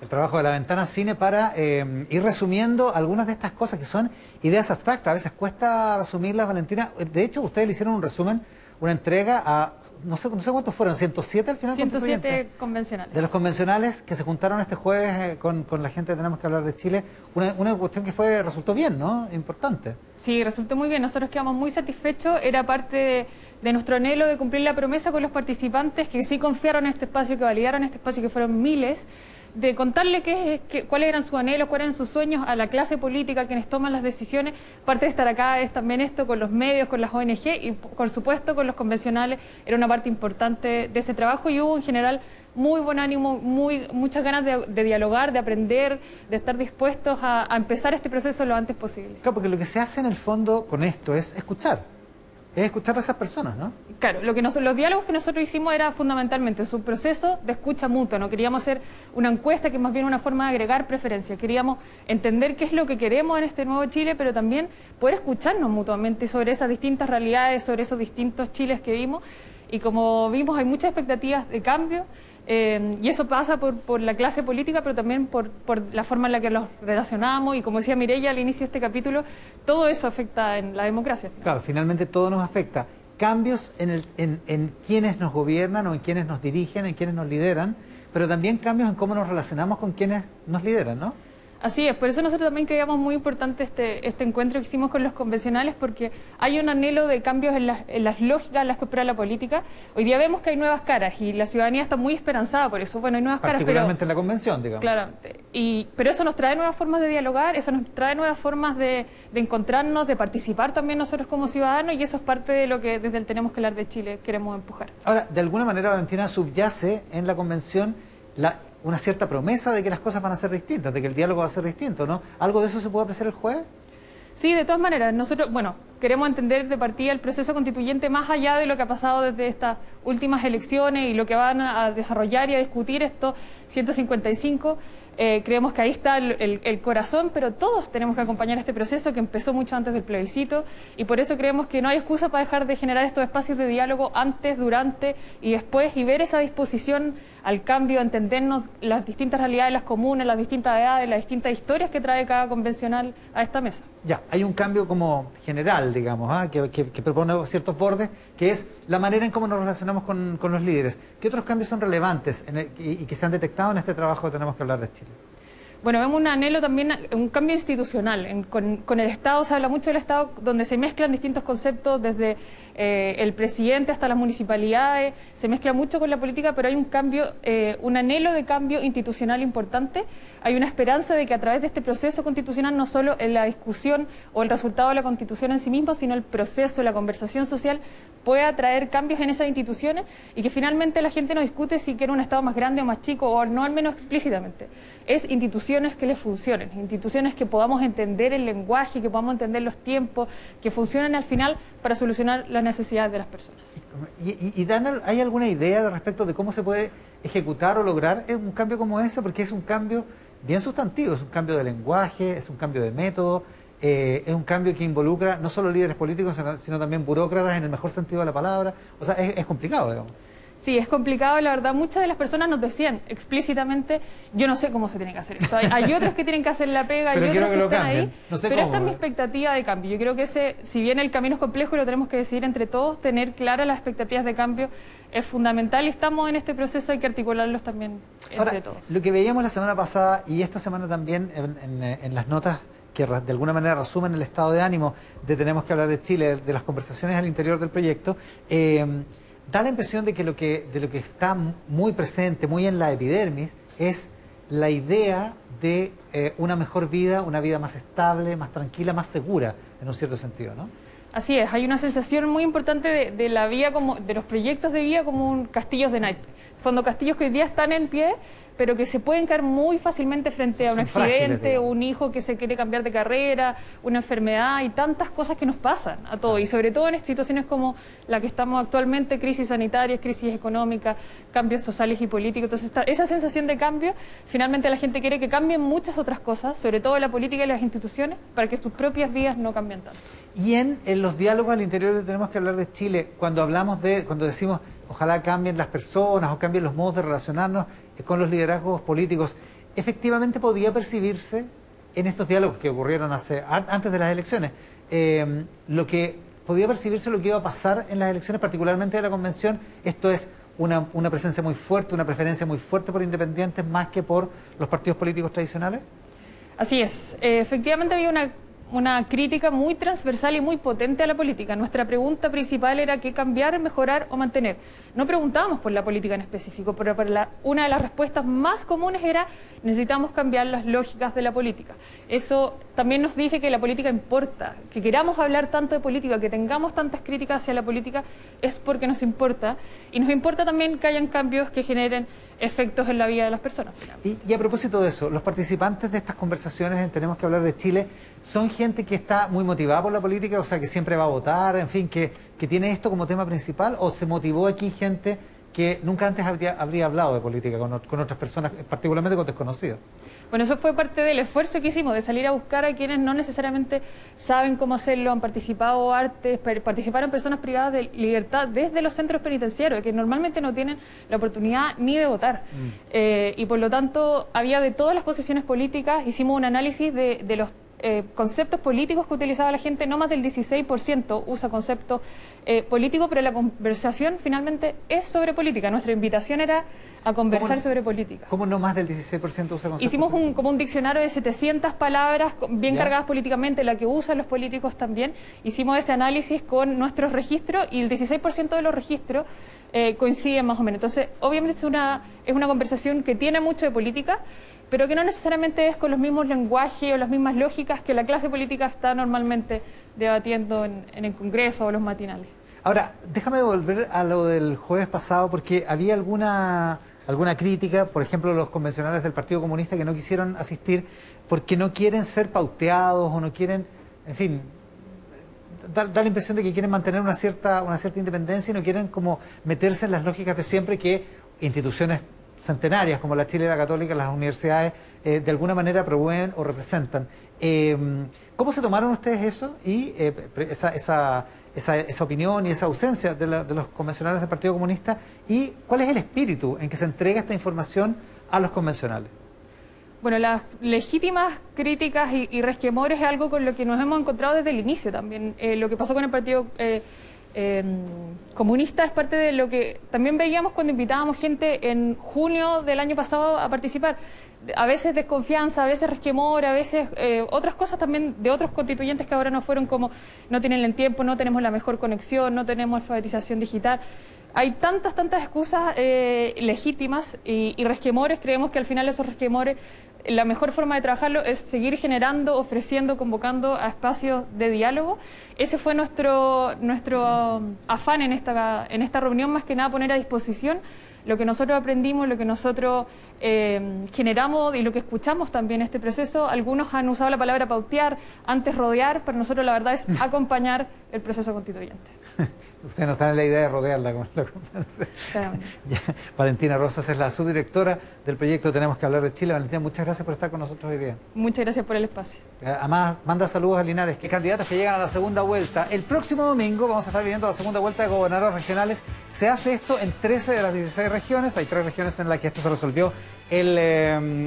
El trabajo de La Ventana Cine para ir resumiendo algunas de estas cosas que son ideas abstractas. A veces cuesta resumirlas, Valentina. De hecho, ustedes le hicieron un resumen, una entrega a, no sé cuántos fueron, 107 al final. 107 convencionales. De los convencionales que se juntaron este jueves con la gente que Tenemos que Hablar de Chile. Una cuestión que resultó bien, ¿no? Importante. Sí, resultó muy bien. Nosotros quedamos muy satisfechos. Era parte de nuestro anhelo de cumplir la promesa con los participantes que sí confiaron en este espacio, que validaron este espacio, que fueron miles, de contarle cuáles eran sus anhelos, cuáles eran sus sueños a la clase política, quienes toman las decisiones. Parte de estar acá es también esto con los medios, con las ONG y por supuesto con los convencionales. Era una parte importante de ese trabajo y hubo en general muy buen ánimo, muchas ganas de dialogar, de aprender, de estar dispuestos a empezar este proceso lo antes posible. Claro, porque lo que se hace en el fondo con esto es escuchar. Es escuchar a esas personas, ¿no? Claro, los diálogos que nosotros hicimos era fundamentalmente su proceso de escucha mutua. No queríamos hacer una encuesta que es más bien una forma de agregar preferencias. Queríamos entender qué es lo que queremos en este nuevo Chile, pero también poder escucharnos mutuamente sobre esas distintas realidades, sobre esos distintos Chiles que vimos. Y como vimos, hay muchas expectativas de cambio. Y eso pasa por la clase política, pero también por la forma en la que los relacionamos. Y como decía Mireia al inicio de este capítulo, todo eso afecta en la democracia. Claro, finalmente todo nos afecta. Cambios en quienes nos gobiernan o en quienes nos dirigen, en quienes nos lideran, pero también cambios en cómo nos relacionamos con quienes nos lideran, ¿no? Así es, por eso nosotros también creíamos muy importante este encuentro que hicimos con los convencionales, porque hay un anhelo de cambios en las lógicas en las que opera la política. Hoy día vemos que hay nuevas caras y la ciudadanía está muy esperanzada por eso. Bueno, hay nuevas caras, particularmente en la convención, digamos. Claramente. Pero eso nos trae nuevas formas de dialogar, eso nos trae nuevas formas de encontrarnos, de participar también nosotros como ciudadanos, y eso es parte de lo que desde el Tenemos que Hablar de Chile queremos empujar. Ahora, de alguna manera, Valentina, subyace en la convención una cierta promesa de que las cosas van a ser distintas, de que el diálogo va a ser distinto, ¿no? ¿Algo de eso se puede apreciar el jueves? Sí, de todas maneras. Nosotros, queremos entender de partida el proceso constituyente más allá de lo que ha pasado desde estas últimas elecciones y lo que van a desarrollar y a discutir estos 155. Creemos que ahí está el corazón, pero todos tenemos que acompañar este proceso que empezó mucho antes del plebiscito, y por eso creemos que no hay excusa para dejar de generar estos espacios de diálogo antes, durante y después, y ver esa disposición al cambio, a entendernos las distintas realidades, las comunes, las distintas edades, las distintas historias que trae cada convencional a esta mesa. Ya, hay un cambio como general, digamos, que propone ciertos bordes, que es la manera en cómo nos relacionamos con los líderes. ¿Qué otros cambios son relevantes y que se han detectado en este trabajo que Tenemos que Hablar de Chile? Bueno, vemos un anhelo también, un cambio institucional. Con el Estado, se habla mucho del Estado, donde se mezclan distintos conceptos, desde el presidente hasta las municipalidades, se mezcla mucho con la política, pero hay un cambio, un anhelo de cambio institucional importante. Hay una esperanza de que a través de este proceso constitucional, no solo en la discusión o el resultado de la Constitución en sí mismo, sino el proceso, la conversación social, pueda traer cambios en esas instituciones, y que finalmente la gente no discute si quiere un Estado más grande o más chico, o no al menos explícitamente. Es instituciones que les funcionen, instituciones que podamos entender el lenguaje, que podamos entender los tiempos, que funcionen al final para solucionar las necesidades de las personas. ¿Y Dan, hay alguna idea respecto de cómo se puede ejecutar o lograr un cambio como ese? Porque es un cambio bien sustantivo, es un cambio de lenguaje, es un cambio de método, es un cambio que involucra no solo líderes políticos, sino también burócratas en el mejor sentido de la palabra. O sea, es complicado, digamos. Sí, es complicado, la verdad. Muchas de las personas nos decían explícitamente, yo no sé cómo se tiene que hacer esto. Hay otros que tienen que hacer la pega, hay otros que están ahí. No sé pero cómo, esta es mi expectativa de cambio. Yo creo que si bien el camino es complejo y lo tenemos que decidir entre todos, tener claras las expectativas de cambio es fundamental y estamos en este proceso, hay que articularlos también entre todos. Lo que veíamos la semana pasada y esta semana también en las notas que de alguna manera resumen el estado de ánimo de Tenemos que hablar de Chile, de las conversaciones al interior del proyecto, da la impresión de que lo que está muy presente, muy en la epidermis, es la idea de una mejor vida, una vida más estable, más tranquila, más segura, en un cierto sentido, ¿no? Así es, hay una sensación muy importante de la vida, de los proyectos de vida como un castillos de naipes. Fondo castillos que hoy día están en pie, pero que se pueden caer muy fácilmente frente a un accidente, un hijo que se quiere cambiar de carrera, una enfermedad y tantas cosas que nos pasan a todos. Y sobre todo en situaciones como la que estamos actualmente, crisis sanitarias, crisis económica, cambios sociales y políticos. Entonces esa sensación de cambio, finalmente la gente quiere que cambien muchas otras cosas, sobre todo la política y las instituciones, para que sus propias vidas no cambien tanto. Y en los diálogos al interior de Tenemos que hablar de Chile, cuando decimos ojalá cambien las personas o cambien los modos de relacionarnos con los liderazgos políticos, efectivamente podía percibirse en estos diálogos que ocurrieron antes de las elecciones, lo que iba a pasar en las elecciones, particularmente de la convención, esto es una presencia muy fuerte, una preferencia muy fuerte por independientes más que por los partidos políticos tradicionales. Así es, efectivamente había una crítica muy transversal y muy potente a la política. Nuestra pregunta principal era qué cambiar, mejorar o mantener. No preguntábamos por la política en específico, pero una de las respuestas más comunes era necesitamos cambiar las lógicas de la política. Eso también nos dice que la política importa, que queramos hablar tanto de política, que tengamos tantas críticas hacia la política, es porque nos importa. Y nos importa también que hayan cambios que generen efectos en la vida de las personas. Y a propósito de eso, los participantes de estas conversaciones en Tenemos que hablar de Chile son gente que está muy motivada por la política, o sea, que siempre va a votar, en fin, que tiene esto como tema principal, o se motivó aquí gente que nunca antes habría hablado de política con otras personas, particularmente con desconocidos. Bueno, eso fue parte del esfuerzo que hicimos, de salir a buscar a quienes no necesariamente saben cómo hacerlo, han participado participaron personas privadas de libertad desde los centros penitenciarios, que normalmente no tienen la oportunidad ni de votar. Y por lo tanto, había de todas las posiciones políticas, hicimos un análisis de los conceptos políticos que utilizaba la gente. No más del 16% usa conceptos políticos, pero la conversación finalmente es sobre política. Nuestra invitación era a conversar sobre política. ¿Cómo no más del 16% usa conceptos? Hicimos como un diccionario de 700 palabras bien cargadas políticamente, la que usan los políticos también. Hicimos ese análisis con nuestros registros y el 16% de los registros coinciden más o menos. Entonces, obviamente es una conversación que tiene mucho de política, pero que no necesariamente es con los mismos lenguajes o las mismas lógicas que la clase política está normalmente debatiendo en el Congreso o los matinales. Ahora, déjame volver a lo del jueves pasado, porque había alguna crítica, por ejemplo, los convencionales del Partido Comunista que no quisieron asistir porque no quieren ser pauteados o no quieren, en fin, da la impresión de que quieren mantener una cierta independencia y no quieren como meterse en las lógicas de siempre que instituciones centenarias como la Chile y la Católica, las universidades, de alguna manera promueven o representan. ¿Cómo se tomaron ustedes eso y esa opinión y esa ausencia de los convencionales del Partido Comunista? ¿Y cuál es el espíritu en que se entrega esta información a los convencionales? Bueno, las legítimas críticas y resquemores es algo con lo que nos hemos encontrado desde el inicio también. Lo que pasó con el Partido Comunista es parte de lo que también veíamos cuando invitábamos gente en junio del año pasado a participar. A veces desconfianza, a veces resquemor, a veces otras cosas también de otros constituyentes que ahora no fueron, como no tienen el tiempo, no tenemos la mejor conexión, no tenemos alfabetización digital. Hay tantas excusas legítimas y resquemores. Creemos que al final esos resquemores, la mejor forma de trabajarlo es seguir generando, ofreciendo, convocando a espacios de diálogo. Ese fue nuestro afán en esta reunión, más que nada poner a disposición lo que nosotros aprendimos, lo que nosotros generamos y lo que escuchamos también en este proceso. Algunos han usado la palabra pautear, antes rodear, para nosotros la verdad es acompañar, el proceso constituyente. Ustedes no están en la idea de rodearla con la conferencia. Valentina Rosas es la subdirectora del proyecto Tenemos que hablar de Chile. Valentina, muchas gracias por estar con nosotros hoy día. Muchas gracias por el espacio. Además, manda saludos a Linares, que candidatos que llegan a la segunda vuelta. El próximo domingo vamos a estar viviendo la segunda vuelta de gobernadores regionales. Se hace esto en 13 de las 16 regiones. Hay 3 regiones en las que esto se resolvió en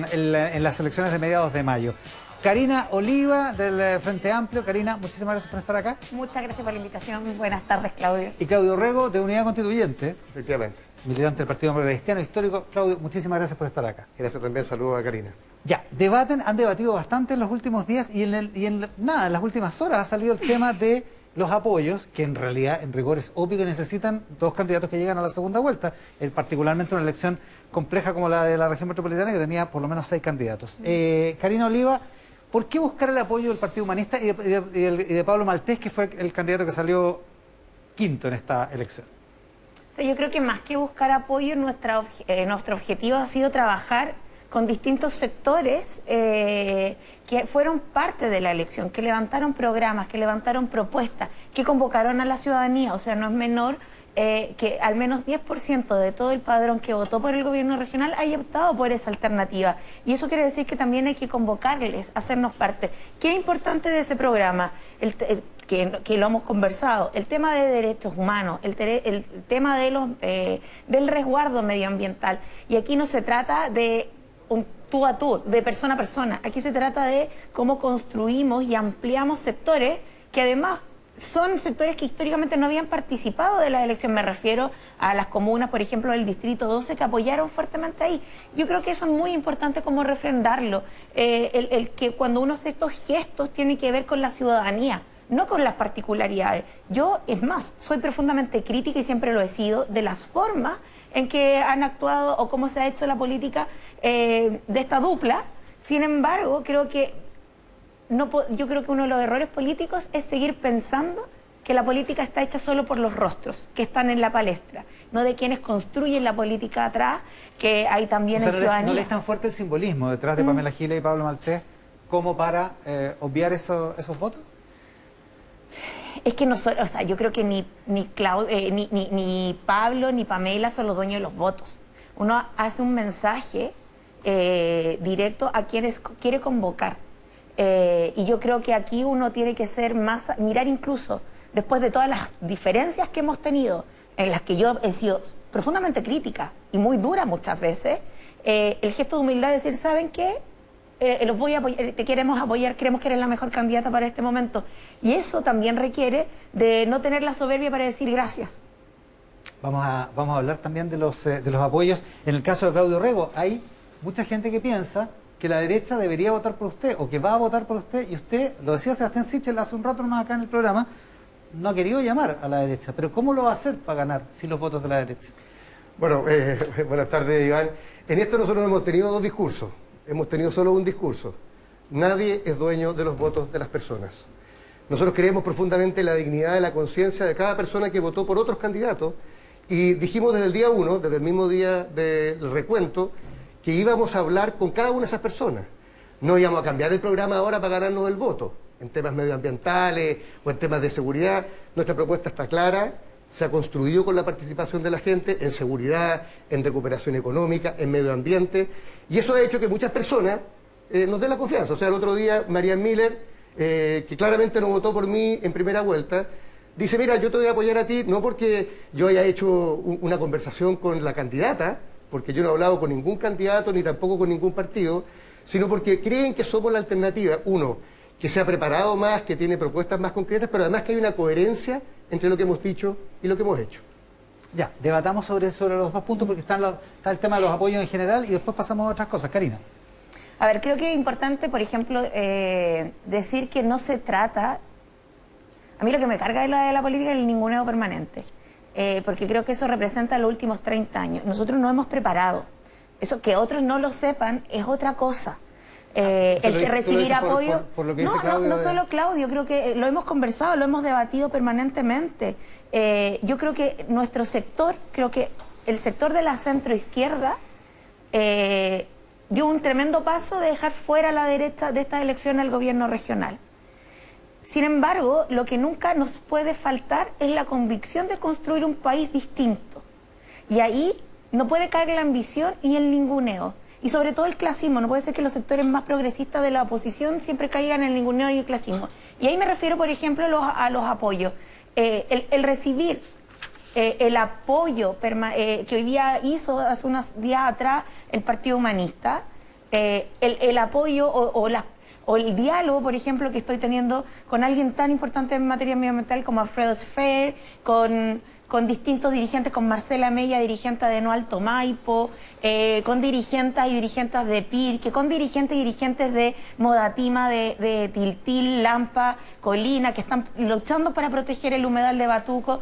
las elecciones de mediados de mayo. Karina Oliva, del Frente Amplio. Karina, muchísimas gracias por estar acá. Muchas gracias por la invitación. Muy buenas tardes, Claudio. Y Claudio Rego, de Unidad Constituyente. Efectivamente. Militante del Partido Cristiano Histórico. Claudio, muchísimas gracias por estar acá. Gracias también, saludos a Karina. Ya, han debatido bastante en los últimos días y en las últimas horas ha salido el tema de los apoyos, que en realidad, en rigor, es obvio que necesitan 2 candidatos que llegan a la segunda vuelta, particularmente una elección compleja como la de la región metropolitana, que tenía por lo menos 6 candidatos. Karina Oliva, ¿por qué buscar el apoyo del Partido Humanista y de Pablo Maltés, que fue el candidato que salió quinto en esta elección? O sea, yo creo que más que buscar apoyo, nuestro objetivo ha sido trabajar con distintos sectores que fueron parte de la elección, que levantaron programas, que levantaron propuestas, que convocaron a la ciudadanía. O sea, no es menor que al menos 10% de todo el padrón que votó por el gobierno regional haya optado por esa alternativa. Y eso quiere decir que también hay que convocarles, hacernos parte. ¿Qué es importante de ese programa? Que lo hemos conversado, el tema de derechos humanos, el tema de del resguardo medioambiental. Y aquí no se trata de un tú a tú, de persona a persona. Aquí se trata de cómo construimos y ampliamos sectores que además son sectores que históricamente no habían participado de la elección. Me refiero a las comunas, por ejemplo, del Distrito 12, que apoyaron fuertemente ahí. Yo creo que eso es muy importante como refrendarlo. Que cuando uno hace estos gestos tiene que ver con la ciudadanía, no con las particularidades. Yo, es más, soy profundamente crítica y siempre lo he sido de las formas en que han actuado o cómo se ha hecho la política de esta dupla. Sin embargo, creo que yo creo que uno de los errores políticos es seguir pensando que la política está hecha solo por los rostros que están en la palestra, no de quienes construyen la política atrás, que hay también en ciudadanía. ¿No le es tan fuerte el simbolismo detrás de Pamela Giles y Pablo Maltés como para obviar esos votos? Es que nosotros, o sea, yo creo que ni Pablo ni Pamela son los dueños de los votos. Uno hace un mensaje directo a quienes quiere convocar. Y yo creo que aquí uno tiene que ser más, mirar incluso, después de todas las diferencias que hemos tenido, en las que yo he sido profundamente crítica y muy dura muchas veces, el gesto de humildad de decir, ¿saben qué? Los voy a apoyar, te queremos apoyar, creemos que eres la mejor candidata para este momento. Y eso también requiere de no tener la soberbia para decir gracias. Vamos a hablar también de los apoyos. En el caso de Claudio Rego, hay mucha gente que piensa que la derecha debería votar por usted o que va a votar por usted, y usted, lo decía Sebastián Sichel hace un rato nomás acá en el programa, no ha querido llamar a la derecha. Pero ¿cómo lo va a hacer para ganar sin los votos de la derecha? Bueno, buenas tardes, Iván. En esto nosotros hemos tenido 2 discursos. Hemos tenido solo un discurso. Nadie es dueño de los votos de las personas. Nosotros creemos profundamente en la dignidad de la conciencia de cada persona que votó por otros candidatos y dijimos desde el día 1, desde el mismo día del recuento, que íbamos a hablar con cada una de esas personas. No íbamos a cambiar el programa ahora para ganarnos el voto. En temas medioambientales o en temas de seguridad, nuestra propuesta está clara, se ha construido con la participación de la gente en seguridad, en recuperación económica, en medio ambiente, y eso ha hecho que muchas personas nos den la confianza. O sea, el otro día Marian Miller, que claramente no votó por mí en primera vuelta, dice, mira, yo te voy a apoyar a ti, no porque yo haya hecho una conversación con la candidata, porque yo no he hablado con ningún candidato ni tampoco con ningún partido, sino porque creen que somos la alternativa, uno, que se ha preparado más, que tiene propuestas más concretas, pero además que hay una coherencia entre lo que hemos dicho y lo que hemos hecho. Ya, debatamos sobre los 2 puntos porque está el tema de los apoyos en general y después pasamos a otras cosas. Karina. A ver, creo que es importante, por ejemplo, decir que no se trata... A mí lo que me carga de la política es el ninguneo permanente. Porque creo que eso representa los últimos 30 años. Nosotros no hemos preparado. Eso que otros no lo sepan es otra cosa. El que recibir apoyo... Por lo que dice Claudio, no solo Claudio, creo que lo hemos conversado, lo hemos debatido permanentemente. Yo creo que nuestro sector, creo que el sector de la centroizquierda dio un tremendo paso de dejar fuera a la derecha de esta elección al gobierno regional. Sin embargo, lo que nunca nos puede faltar es la convicción de construir un país distinto. Y ahí no puede caer la ambición y el ninguneo. Y sobre todo el clasismo. No puede ser que los sectores más progresistas de la oposición siempre caigan en el ninguneo y el clasismo. Y ahí me refiero, por ejemplo, a los apoyos. El recibir el apoyo que hoy día hizo hace unos días atrás el Partido Humanista, el apoyo o el diálogo, por ejemplo, que estoy teniendo con alguien tan importante en materia medioambiental como Alfredo Sfer, con distintos dirigentes, con Marcela Mella, dirigente de No Alto Maipo, con dirigentes y dirigentes de PIRQUE, con dirigentes y dirigentes de Modatima, de Tiltil, Lampa, Colina, que están luchando para proteger el humedal de Batuco.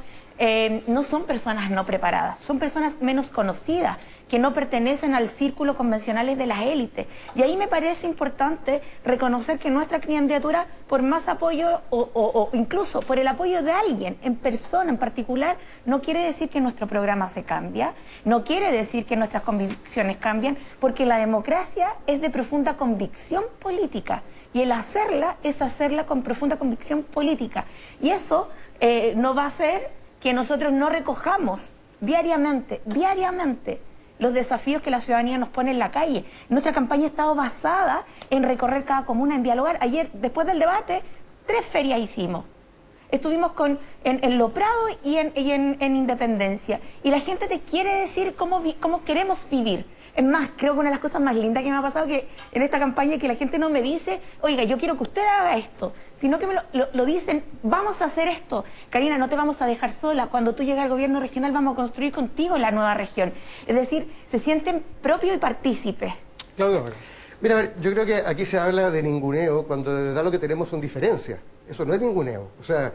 No son personas no preparadas, son personas menos conocidas, que no pertenecen al círculo convencionales de las élites. Y ahí me parece importante reconocer que nuestra candidatura, por más apoyo o incluso por el apoyo de alguien en persona en particular, no quiere decir que nuestro programa se cambia, no quiere decir que nuestras convicciones cambian, porque la democracia es de profunda convicción política. Y el hacerla es hacerla con profunda convicción política. Y eso no va a ser que nosotros no recojamos diariamente los desafíos que la ciudadanía nos pone en la calle. Nuestra campaña ha estado basada en recorrer cada comuna, en dialogar. Ayer, después del debate, 3 ferias hicimos. Estuvimos en Lo Prado y en Independencia. Y la gente te quiere decir cómo queremos vivir. Es más, creo que una de las cosas más lindas que me ha pasado que en esta campaña es que la gente no me dice, oiga, yo quiero que usted haga esto, sino que me lo dicen, vamos a hacer esto. Karina, no te vamos a dejar sola. Cuando tú llegues al gobierno regional vamos a construir contigo la nueva región. Es decir, se sienten propios y partícipes. Claudio. Mira, a ver, yo creo que aquí se habla de ninguneo cuando de verdad lo que tenemos son diferencias. Eso no es ninguneo. O sea,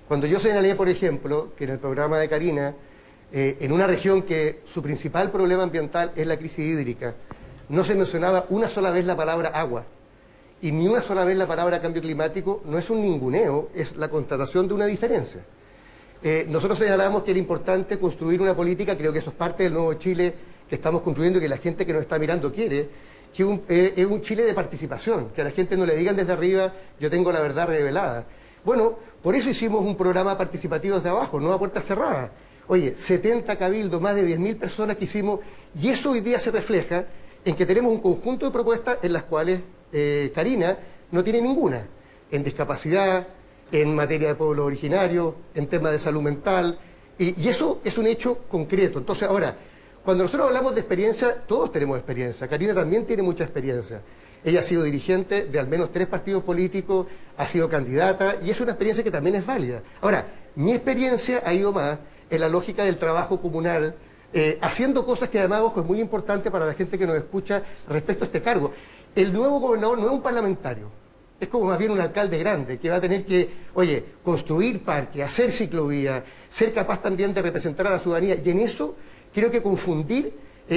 cuando yo señalé, por ejemplo, que en el programa de Karina, en una región que su principal problema ambiental es la crisis hídrica, no se mencionaba una sola vez la palabra agua y ni una sola vez la palabra cambio climático, no es un ninguneo, es la constatación de una diferencia. Nosotros señalábamos que era importante construir una política, creo que eso es parte del nuevo Chile que estamos construyendo y que la gente que nos está mirando quiere, que es un Chile de participación, que a la gente no le digan desde arriba, yo tengo la verdad revelada. Bueno, por eso hicimos un programa participativo desde abajo, no a puertas cerradas. Oye, 70 cabildos, más de 10.000 personas que hicimos, y eso hoy día se refleja en que tenemos un conjunto de propuestas en las cuales Karina no tiene ninguna. En discapacidad, en materia de pueblos originarios, en temas de salud mental, y eso es un hecho concreto. Entonces, ahora, cuando nosotros hablamos de experiencia, todos tenemos experiencia. Karina también tiene mucha experiencia. Ella ha sido dirigente de al menos 3 partidos políticos, ha sido candidata, y es una experiencia que también es válida. Ahora, mi experiencia ha ido más en la lógica del trabajo comunal, haciendo cosas que además, ojo, es muy importante para la gente que nos escucha respecto a este cargo. El nuevo gobernador no es un parlamentario, es como más bien un alcalde grande que va a tener que, oye, construir parques, hacer ciclovías, ser capaz también de representar a la ciudadanía, y en eso creo que confundir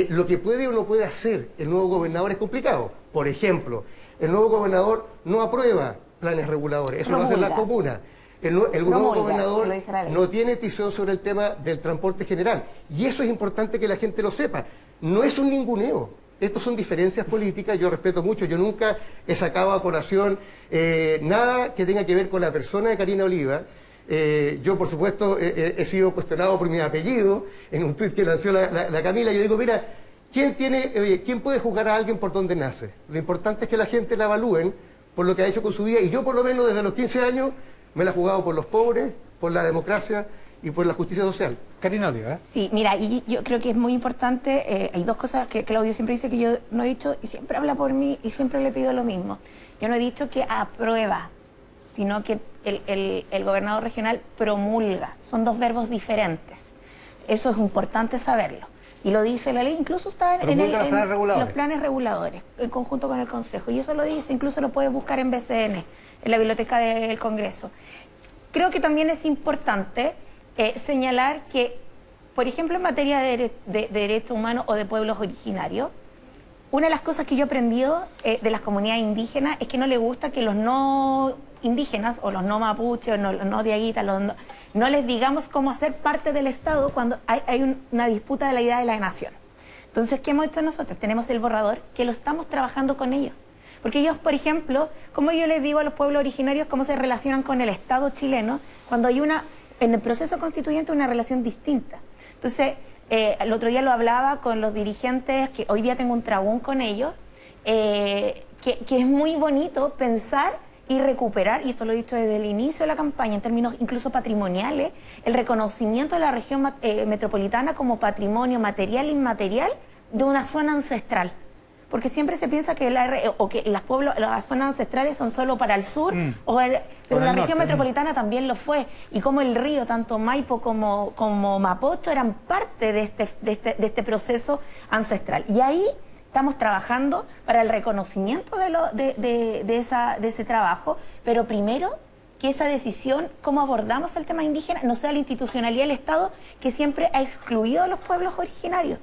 lo que puede o no puede hacer el nuevo gobernador es complicado. Por ejemplo, el nuevo gobernador no aprueba planes reguladores, eso lo hace la comuna. El nuevo gobernador no tiene visión sobre el tema del transporte general. Y eso es importante que la gente lo sepa. No es un ninguneo. Estos son diferencias políticas. Yo respeto mucho. Yo nunca he sacado a colación nada que tenga que ver con la persona de Karina Oliva. Yo, por supuesto, he sido cuestionado por mi apellido en un tuit que lanzó la Camila. Yo digo, mira, ¿quién puede juzgar a alguien por dónde nace? Lo importante es que la gente la evalúen por lo que ha hecho con su vida. Y yo, por lo menos, desde los 15 años... me la he jugado por los pobres, por la democracia y por la justicia social. Karina Oliva. Sí, mira, y yo creo que es muy importante, hay 2 cosas que Claudio siempre dice que yo no he dicho, y siempre habla por mí, y siempre le pido lo mismo. Yo no he dicho que aprueba, sino que el gobernador regional promulga. Son 2 verbos diferentes. Eso es importante saberlo. Y lo dice la ley, incluso está en los planes reguladores, en conjunto con el Consejo. Y eso lo dice, incluso lo puedes buscar en BCN, en la biblioteca del Congreso. Creo que también es importante señalar que, por ejemplo, en materia de derechos humanos o de pueblos originarios, una de las cosas que yo he aprendido de las comunidades indígenas es que no les gusta que los no indígenas, o los no mapuches, o los no diaguitas, no les digamos cómo hacer parte del Estado cuando hay una disputa de la idea de la nación. Entonces, ¿qué hemos hecho nosotros? Tenemos el borrador que lo estamos trabajando con ellos. Porque ellos, por ejemplo, como yo les digo a los pueblos originarios, cómo se relacionan con el Estado chileno, cuando hay en el proceso constituyente una relación distinta. Entonces, el otro día lo hablaba con los dirigentes, que hoy día tengo un trabón con ellos, que es muy bonito pensar y recuperar, y esto lo he dicho desde el inicio de la campaña, en términos incluso patrimoniales, el reconocimiento de la región metropolitana como patrimonio material e inmaterial de una zona ancestral. Porque siempre se piensa que las zonas ancestrales son solo para el sur, pero la región metropolitana también lo fue. Y como el río, tanto Maipo como Mapocho, eran parte de este proceso ancestral. Y ahí estamos trabajando para el reconocimiento de ese trabajo, pero primero que esa decisión, cómo abordamos el tema indígena, no sea la institucionalidad del Estado que siempre ha excluido a los pueblos originarios.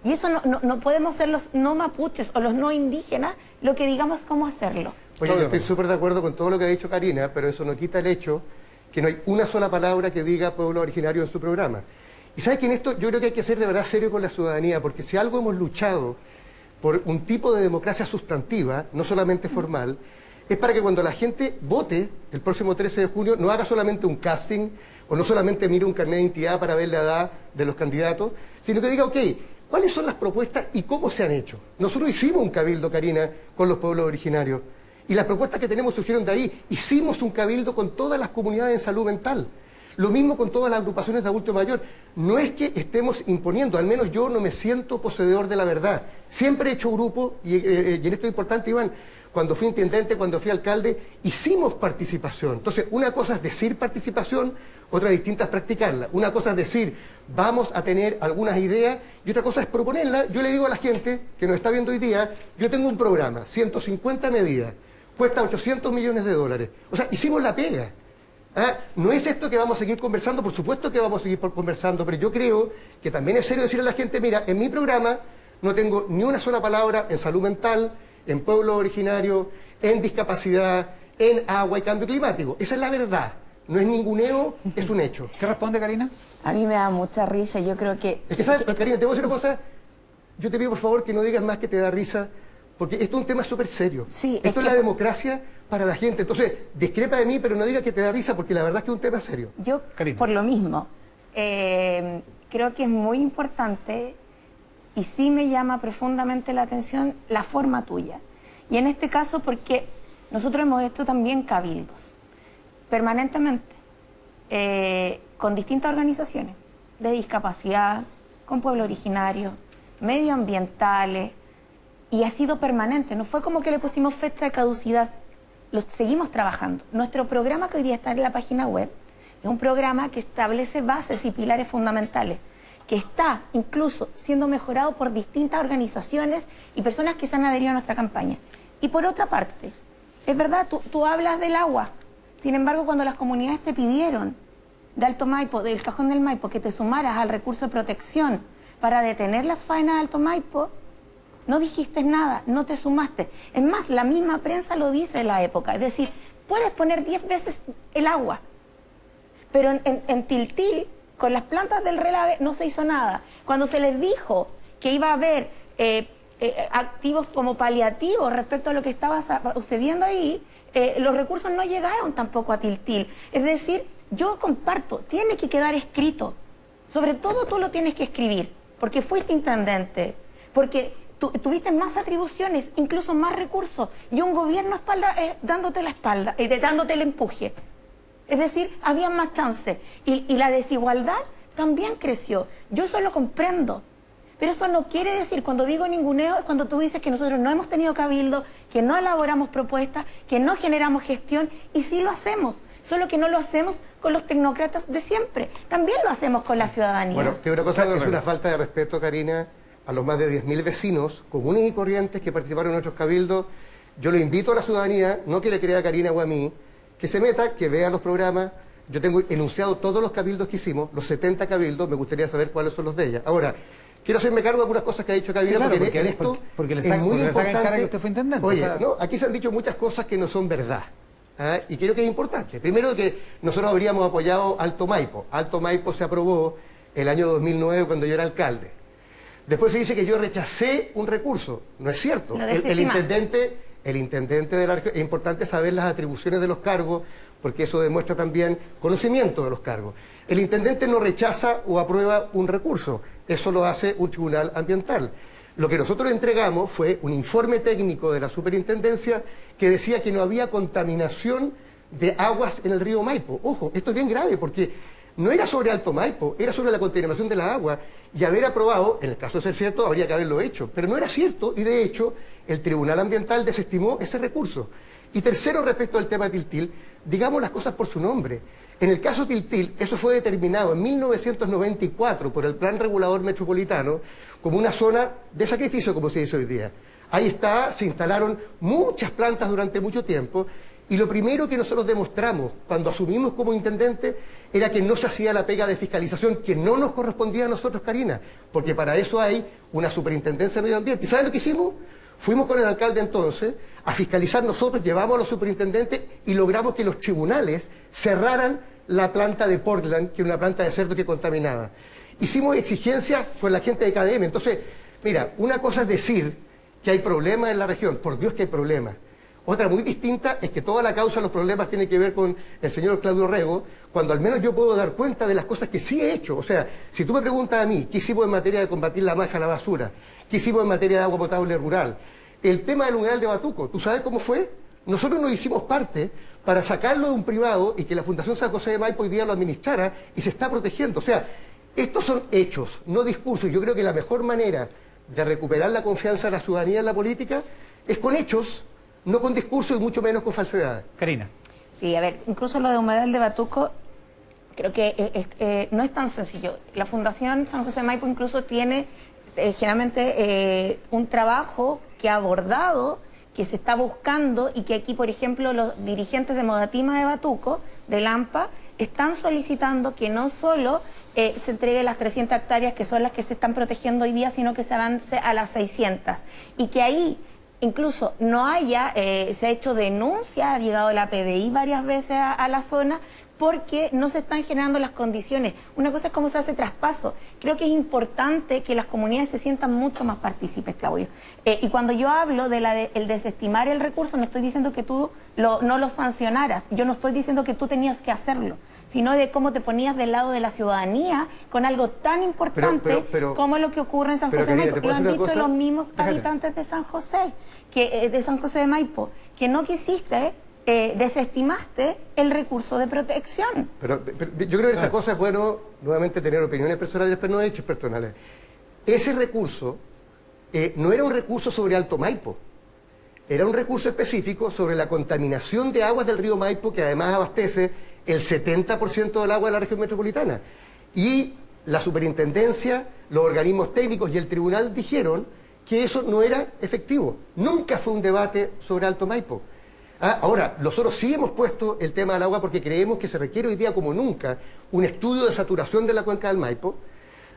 Y eso no podemos ser los no mapuches o los no indígenas lo que digamos cómo hacerlo. Oye, yo estoy súper de acuerdo con todo lo que ha dicho Karina, pero eso no quita el hecho que no hay una sola palabra que diga pueblo originario en su programa. Y ¿sabes que en esto yo creo que hay que ser de verdad serio con la ciudadanía? Porque si algo hemos luchado por un tipo de democracia sustantiva, no solamente formal, es para que cuando la gente vote el próximo 13 de junio no haga solamente un casting o no solamente mire un carnet de identidad para ver la edad de los candidatos, sino que diga, ok, ¿cuáles son las propuestas y cómo se han hecho? Nosotros hicimos un cabildo, Karina, con los pueblos originarios. Y las propuestas que tenemos surgieron de ahí. Hicimos un cabildo con todas las comunidades en salud mental. Lo mismo con todas las agrupaciones de adulto mayor. No es que estemos imponiendo, al menos yo no me siento poseedor de la verdad. Siempre he hecho grupo, y en esto es importante, Iván, cuando fui intendente, cuando fui alcalde, hicimos participación. Entonces, una cosa es decir participación, otra distinta es practicarla. Una cosa es decir, vamos a tener algunas ideas, y otra cosa es proponerlas. Yo le digo a la gente que nos está viendo hoy día, yo tengo un programa, 150 medidas, cuesta $800 millones. O sea, hicimos la pega. No es esto que vamos a seguir conversando, por supuesto que vamos a seguir conversando, pero yo creo que también es serio decirle a la gente, mira, en mi programa no tengo ni una sola palabra en salud mental, en pueblo originario, en discapacidad, en agua y cambio climático. Esa es la verdad. No es ninguneo, es un hecho. ¿Qué responde, Karina? A mí me da mucha risa, yo creo que... Es que, ¿sabes, Karina, te voy a decir una cosa? Yo te pido, por favor, que no digas más que te da risa, porque esto es un tema súper serio. Sí, esto es la democracia para la gente. Entonces, discrepa de mí, pero no diga que te da risa, porque la verdad es que es un tema serio. Yo, Karina, por lo mismo, creo que es muy importante y sí me llama profundamente la atención la forma tuya. Y en este caso porque nosotros hemos hecho también cabildos, permanentemente, con distintas organizaciones de discapacidad, con pueblos originarios, medioambientales, y ha sido permanente, no fue como que le pusimos fecha de caducidad, lo seguimos trabajando. Nuestro programa, que hoy día está en la página web, es un programa que establece bases y pilares fundamentales, que está incluso siendo mejorado por distintas organizaciones y personas que se han adherido a nuestra campaña. Y por otra parte, es verdad, tú hablas del agua, sin embargo, cuando las comunidades te pidieron de Alto Maipo, del Cajón del Maipo, que te sumaras al recurso de protección para detener las faenas de Alto Maipo, no dijiste nada, no te sumaste. Es más, la misma prensa lo dice en la época. Es decir, puedes poner 10 veces el agua, pero en Tiltil, con las plantas del relave, no se hizo nada. Cuando se les dijo que iba a haber activos como paliativos respecto a lo que estaba sucediendo ahí, los recursos no llegaron tampoco a Tiltil. Es decir, yo comparto, tiene que quedar escrito. Sobre todo tú lo tienes que escribir, porque fuiste intendente, porque tuviste más atribuciones, incluso más recursos, y un gobierno dándote la espalda, dándote el empuje. Es decir, había más chance. Y la desigualdad también creció. Yo eso lo comprendo. Pero eso no quiere decir, cuando digo ninguneo, es cuando tú dices que nosotros no hemos tenido cabildo, que no elaboramos propuestas, que no generamos gestión, y sí lo hacemos. Solo que no lo hacemos con los tecnócratas de siempre. También lo hacemos con la ciudadanía. Bueno, que una cosa es una falta de respeto, Karina, a los más de 10.000 vecinos comunes y corrientes que participaron en nuestros cabildos. Yo lo invito a la ciudadanía, no que le crea a Karina o a mí, que se meta, que vea los programas. Yo tengo enunciado todos los cabildos que hicimos, los 70 cabildos, me gustaría saber cuáles son los de ella. Ahora, quiero hacerme cargo de algunas cosas que ha dicho Karina, sí, claro, porque en esto porque le es saca, muy porque importante. Le saca en cara que usted fue intendente. Oye, o sea... no, aquí se han dicho muchas cosas que no son verdad. Y creo que es importante. Primero, que nosotros habríamos apoyado Alto Maipo. Alto Maipo se aprobó el año 2009 cuando yo era alcalde. Después se dice que yo rechacé un recurso. No es cierto. El el intendente de la región. Es importante saber las atribuciones de los cargos, porque eso demuestra también conocimiento de los cargos. El intendente no rechaza o aprueba un recurso, eso lo hace un tribunal ambiental. Lo que nosotros entregamos fue un informe técnico de la superintendencia que decía que no había contaminación de aguas en el río Maipo. Ojo, esto es bien grave porque no era sobre Alto Maipo, era sobre la contaminación de la agua. Y haber aprobado, en el caso de ser cierto, habría que haberlo hecho. Pero no era cierto y de hecho el Tribunal Ambiental desestimó ese recurso. Y tercero, respecto al tema Tiltil, digamos las cosas por su nombre. En el caso Tiltil, eso fue determinado en 1994 por el Plan Regulador Metropolitano como una zona de sacrificio, como se dice hoy día. Ahí está, se instalaron muchas plantas durante mucho tiempo y lo primero que nosotros demostramos cuando asumimos como intendente era que no se hacía la pega de fiscalización que no nos correspondía a nosotros, Karina, porque para eso hay una superintendencia de medio ambiente. ¿Y saben lo que hicimos? Fuimos con el alcalde entonces a fiscalizar nosotros, llevamos a los superintendentes y logramos que los tribunales cerraran la planta de Portland, que era una planta de cerdo que contaminaba. Hicimos exigencias con la gente de KDM. Entonces, mira, una cosa es decir que hay problemas en la región, por Dios que hay problemas. Otra muy distinta es que toda la causa de los problemas tiene que ver con el señor Claudio Rego, cuando al menos yo puedo dar cuenta de las cosas que sí he hecho. O sea, si tú me preguntas a mí, ¿qué hicimos en materia de combatir la masa, la basura? ¿Qué hicimos en materia de agua potable rural? El tema del humedal de Batuco, ¿tú sabes cómo fue? Nosotros nos hicimos parte para sacarlo de un privado y que la Fundación San José de Maipo hoy día lo administrara y se está protegiendo. O sea, estos son hechos, no discursos. Yo creo que la mejor manera de recuperar la confianza de la ciudadanía en la política es con hechos, no con discursos y mucho menos con falsedades. Karina. Sí, a ver, incluso lo de humedal de Batuco creo que no es tan sencillo. La Fundación San José de Maipo incluso tiene generalmente un trabajo que ha abordado, que se está buscando y que aquí, por ejemplo, los dirigentes de Modatima de Batuco, de Lampa, están solicitando que no solo se entregue las 300 hectáreas que son las que se están protegiendo hoy día, sino que se avance a las 600. Y que ahí incluso no haya, se ha hecho denuncia, ha llegado la PDI varias veces a la zona, porque no se están generando las condiciones. Una cosa es cómo se hace traspaso. Creo que es importante que las comunidades se sientan mucho más partícipes, Claudio. Y cuando yo hablo de el desestimar el recurso, no estoy diciendo que tú no lo sancionaras. Yo no estoy diciendo que tú tenías que hacerlo, sino de cómo te ponías del lado de la ciudadanía con algo tan importante como lo que ocurre en San José de Maipo. Lo han dicho los mismos habitantes de San José, de San José de Maipo, que no quisiste... desestimaste el recurso de protección. Pero yo creo que esta cosa es bueno, nuevamente, tener opiniones personales, pero no hechos personales. Ese recurso no era un recurso sobre Alto Maipo, era un recurso específico sobre la contaminación de aguas del río Maipo, que además abastece el 70% del agua de la región metropolitana. Y la superintendencia, los organismos técnicos y el tribunal dijeron que eso no era efectivo. Nunca fue un debate sobre Alto Maipo. Ahora, nosotros sí hemos puesto el tema del agua porque creemos que se requiere hoy día como nunca un estudio de saturación de la cuenca del Maipo,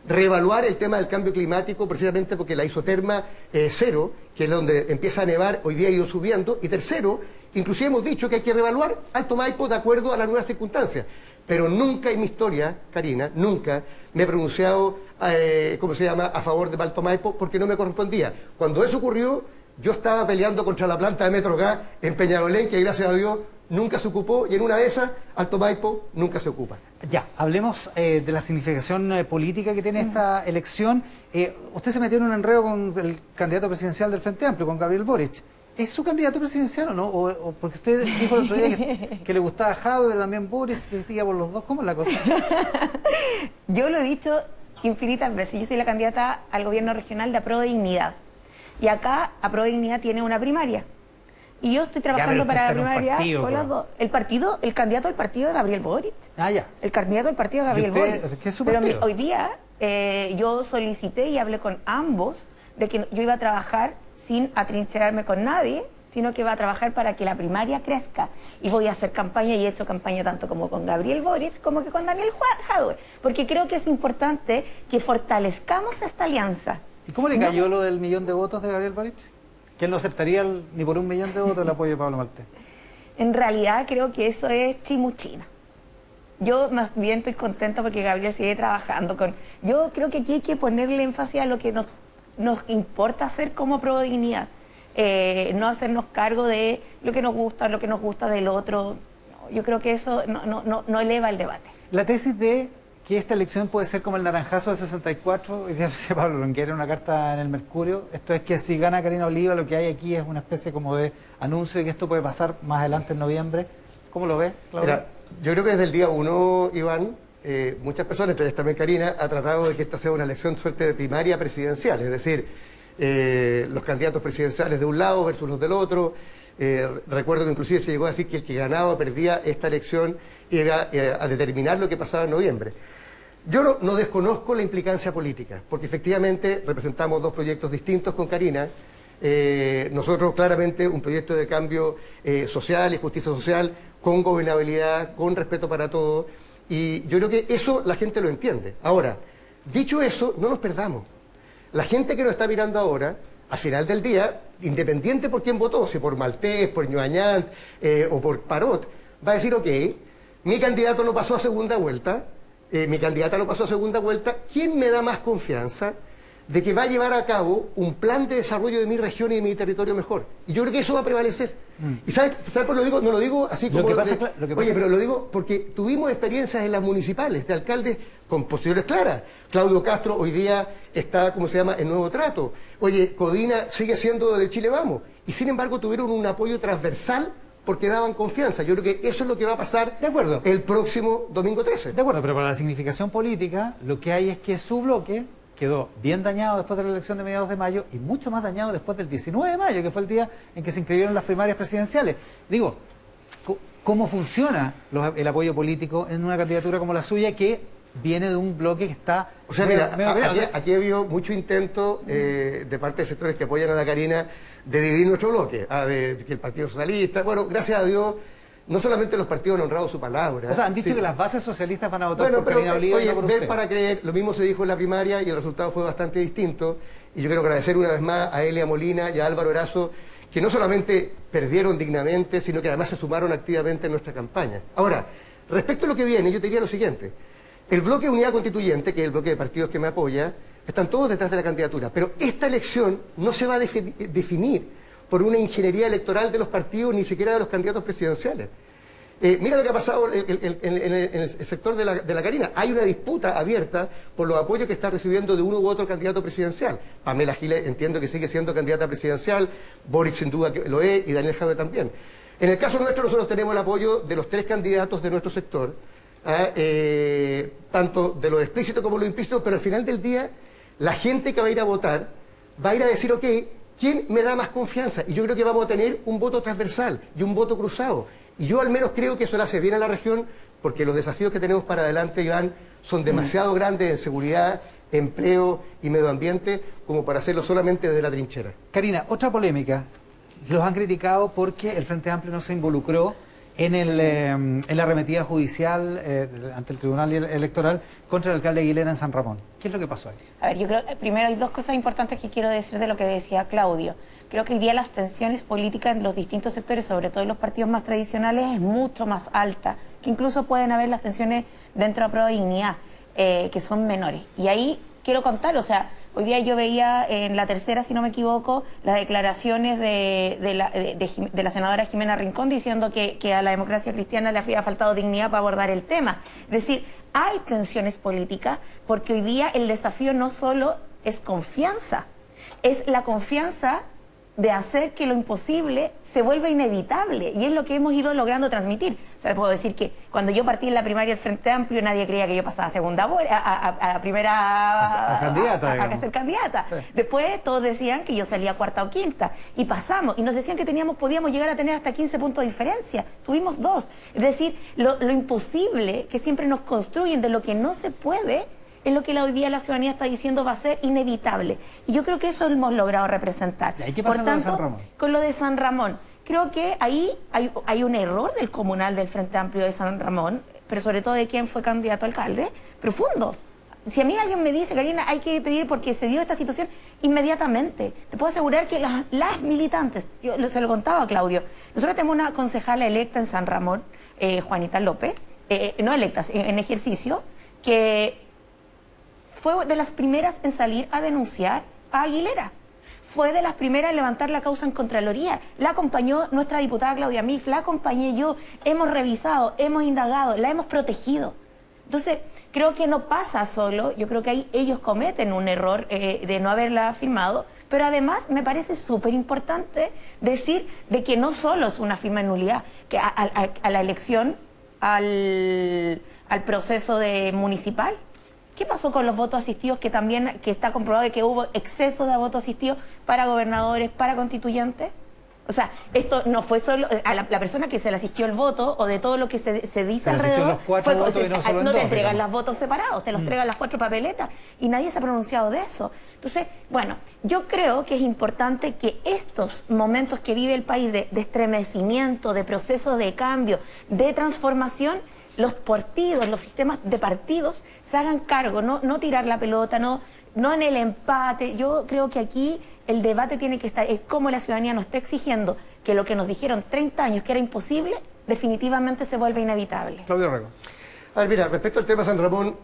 reevaluar el tema del cambio climático precisamente porque la isoterma cero, que es donde empieza a nevar, hoy día ha ido subiendo, y tercero, inclusive hemos dicho que hay que reevaluar Alto Maipo de acuerdo a las nuevas circunstancias. Pero nunca en mi historia, Karina, nunca me he pronunciado, a favor de Alto Maipo porque no me correspondía. Cuando eso ocurrió, yo estaba peleando contra la planta de Metrogas en Peñalolén, que gracias a Dios nunca se ocupó, y en una de esas, Alto Maipo nunca se ocupa. Ya, hablemos de la significación política que tiene esta elección. Usted se metió en un enredo con el candidato presidencial del Frente Amplio, con Gabriel Boric. ¿Es su candidato presidencial o no? O porque usted dijo el otro día que le gustaba Jadwe, también Boric, que critica por los dos. ¿Cómo es la cosa? Yo lo he dicho infinitas veces. Yo soy la candidata al gobierno regional de Apruebo Dignidad. Y acá, Apruebo Dignidad tiene una primaria. Y yo estoy trabajando para la primaria con los dos. El candidato del partido de Gabriel Boric. El candidato del partido de Gabriel Boric. ¿Qué es su partido? Pero hoy día yo solicité y hablé con ambos de que yo iba a trabajar sin atrincherarme con nadie, sino que iba a trabajar para que la primaria crezca. Y voy a hacer campaña, y he hecho campaña tanto como con Gabriel Boric como que con Daniel Jadwe. Porque creo que es importante que fortalezcamos esta alianza. ¿Y cómo le cayó lo del 1.000.000 de votos de Gabriel Boric? Que él no aceptaría ni por 1.000.000 de votos el apoyo de Pablo Maltés. En realidad creo que eso es chimuchina. Yo más bien estoy contenta porque Gabriel sigue trabajando con... Yo creo que aquí hay que ponerle énfasis a lo que nos importa hacer como Apruebo Dignidad. no hacernos cargo de lo que nos gusta del otro. Yo creo que eso no eleva el debate. La tesis de que esta elección puede ser como el naranjazo del 64, hoy día lo decía Pablo Longueira en una carta en el Mercurio, esto es que si gana Karina Oliva, lo que hay aquí es una especie como de anuncio de que esto puede pasar más adelante en noviembre. ¿Cómo lo ves, Claudio? Mira, yo creo que desde el día 1, Iván, muchas personas, entre ellas también Karina, ha tratado de que esta sea una elección suerte de primaria presidencial, es decir, los candidatos presidenciales de un lado versus los del otro. Recuerdo que inclusive se llegó a decir que el que ganaba o perdía esta elección iba a determinar lo que pasaba en noviembre. Yo no desconozco la implicancia política, porque efectivamente representamos dos proyectos distintos con Karina. Nosotros claramente un proyecto de cambio social y justicia social, con gobernabilidad, con respeto para todos, y yo creo que eso la gente lo entiende. Ahora, dicho eso, no nos perdamos. La gente que nos está mirando ahora, al final del día, independiente por quién votó, si por Maltés, por Ñuañant o por Parot, va a decir, ok, mi candidato no pasó a segunda vuelta, mi candidata no pasó a segunda vuelta, ¿quién me da más confianza de que va a llevar a cabo un plan de desarrollo de mi región y de mi territorio mejor? Y yo creo que eso va a prevalecer. ¿Y sabes por qué lo digo? No lo digo así como... Oye, pero lo digo porque tuvimos experiencias en las municipales de alcaldes con posiciones claras. Claudio Castro hoy día está, ¿cómo se llama?, en Nuevo Trato. Oye, Codina sigue siendo de Chile Vamos. Y sin embargo tuvieron un apoyo transversal porque daban confianza. Yo creo que eso es lo que va a pasar el próximo domingo 13. De acuerdo, pero para la significación política lo que hay es que su bloque quedó bien dañado después de la elección de mediados de mayo y mucho más dañado después del 19 de mayo, que fue el día en que se inscribieron las primarias presidenciales. Digo, ¿cómo funciona el apoyo político en una candidatura como la suya que viene de un bloque que está... O sea, mira, aquí ha habido mucho intento de parte de sectores que apoyan a la Karina de dividir nuestro bloque, de que el Partido Socialista... Bueno, gracias a Dios, no solamente los partidos han honrado su palabra. O sea, han dicho que las bases socialistas van a votar por Karina Oliva. Oye, y no por ver usted. para creer, lo mismo se dijo en la primaria y el resultado fue bastante distinto. Y yo quiero agradecer una vez más a Elia Molina y a Álvaro Erazo, que no solamente perdieron dignamente, sino que además se sumaron activamente en nuestra campaña. Ahora, respecto a lo que viene, yo te diría lo siguiente. El bloque de Unidad Constituyente, que es el bloque de partidos que me apoya, están todos detrás de la candidatura. Pero esta elección no se va a definir por una ingeniería electoral de los partidos, ni siquiera de los candidatos presidenciales. Mira lo que ha pasado en el sector de la Karina. Hay una disputa abierta por los apoyos que está recibiendo de uno u otro candidato presidencial. Pamela Giles entiendo que sigue siendo candidata presidencial, Boric sin duda que lo es y Daniel Jadwe también. En el caso nuestro nosotros tenemos el apoyo de los tres candidatos de nuestro sector, tanto de lo explícito como lo implícito, pero al final del día la gente que va a ir a votar va a ir a decir, ok, ¿quién me da más confianza? Y yo creo que vamos a tener un voto transversal y un voto cruzado. Y yo al menos creo que eso le hace bien a la región, porque los desafíos que tenemos para adelante, Iván, son demasiado grandes en seguridad, empleo y medio ambiente como para hacerlo solamente desde la trinchera. Karina, otra polémica. Los han criticado porque el Frente Amplio no se involucró en la arremetida judicial ante el Tribunal Electoral contra el alcalde Aguilera en San Ramón. ¿Qué es lo que pasó ahí? A ver, yo creo que primero hay dos cosas importantes que quiero decir de lo que decía Claudio. Creo que hoy día las tensiones políticas en los distintos sectores, sobre todo en los partidos más tradicionales, es mucho más alta, que incluso pueden haber las tensiones dentro de Prueba de Dignidad, que son menores. Y ahí quiero contar, o sea, hoy día yo veía en La Tercera, si no me equivoco, las declaraciones de la senadora Jimena Rincón diciendo que a la democracia cristiana le había faltado dignidad para abordar el tema. Es decir, hay tensiones políticas porque hoy día el desafío no solo es confianza, es la confianza de hacer que lo imposible se vuelva inevitable, y es lo que hemos ido logrando transmitir. O sea, puedo decir que cuando yo partí en la primaria del Frente Amplio, nadie creía que yo pasaba a segunda a primera a ser candidata. Sí. Después todos decían que yo salía cuarta o quinta, y pasamos, y nos decían que podíamos llegar a tener hasta 15 puntos de diferencia. Tuvimos 2. Es decir, lo imposible que siempre nos construyen de lo que no se puede, es lo que hoy día la ciudadanía está diciendo va a ser inevitable. Y yo creo que eso hemos logrado representar. ¿Y qué pasa con lo de San Ramón? Con lo de San Ramón, creo que ahí hay un error del comunal del Frente Amplio de San Ramón, pero sobre todo de quien fue candidato a alcalde, profundo. Si a mí alguien me dice, Karina, hay que pedir porque se dio esta situación, inmediatamente. Te puedo asegurar que las militantes, yo se lo contaba a Claudio, nosotros tenemos una concejala electa en San Ramón, Juanita López, no electa, en ejercicio, que fue de las primeras en salir a denunciar a Aguilera. fue de las primeras en levantar la causa en Contraloría. La acompañó nuestra diputada Claudia Mix, la acompañé yo, hemos revisado, hemos indagado, la hemos protegido. Entonces, creo que no pasa solo, yo creo que ahí ellos cometen un error de no haberla firmado, pero además me parece súper importante decir de que no solo es una firma de nulidad, que a la elección, al proceso municipal. ¿Qué pasó con los votos asistidos? Que también está comprobado de que hubo exceso de votos asistidos para gobernadores, para constituyentes. O sea, esto no fue solo a la persona que se le asistió el voto o de todo lo que se dice alrededor. No te entregan los votos separados, te los entregan las 4 papeletas y nadie se ha pronunciado de eso. Entonces, bueno, yo creo que es importante que estos momentos que vive el país de estremecimiento, de proceso de cambio, de transformación, los partidos, los sistemas de partidos se hagan cargo, no tirar la pelota, no en el empate. Yo creo que aquí el debate tiene que estar, es cómo la ciudadanía nos está exigiendo que lo que nos dijeron 30 años que era imposible, definitivamente se vuelve inevitable. Claudio Rego. A ver, mira, respecto al tema San Ramón,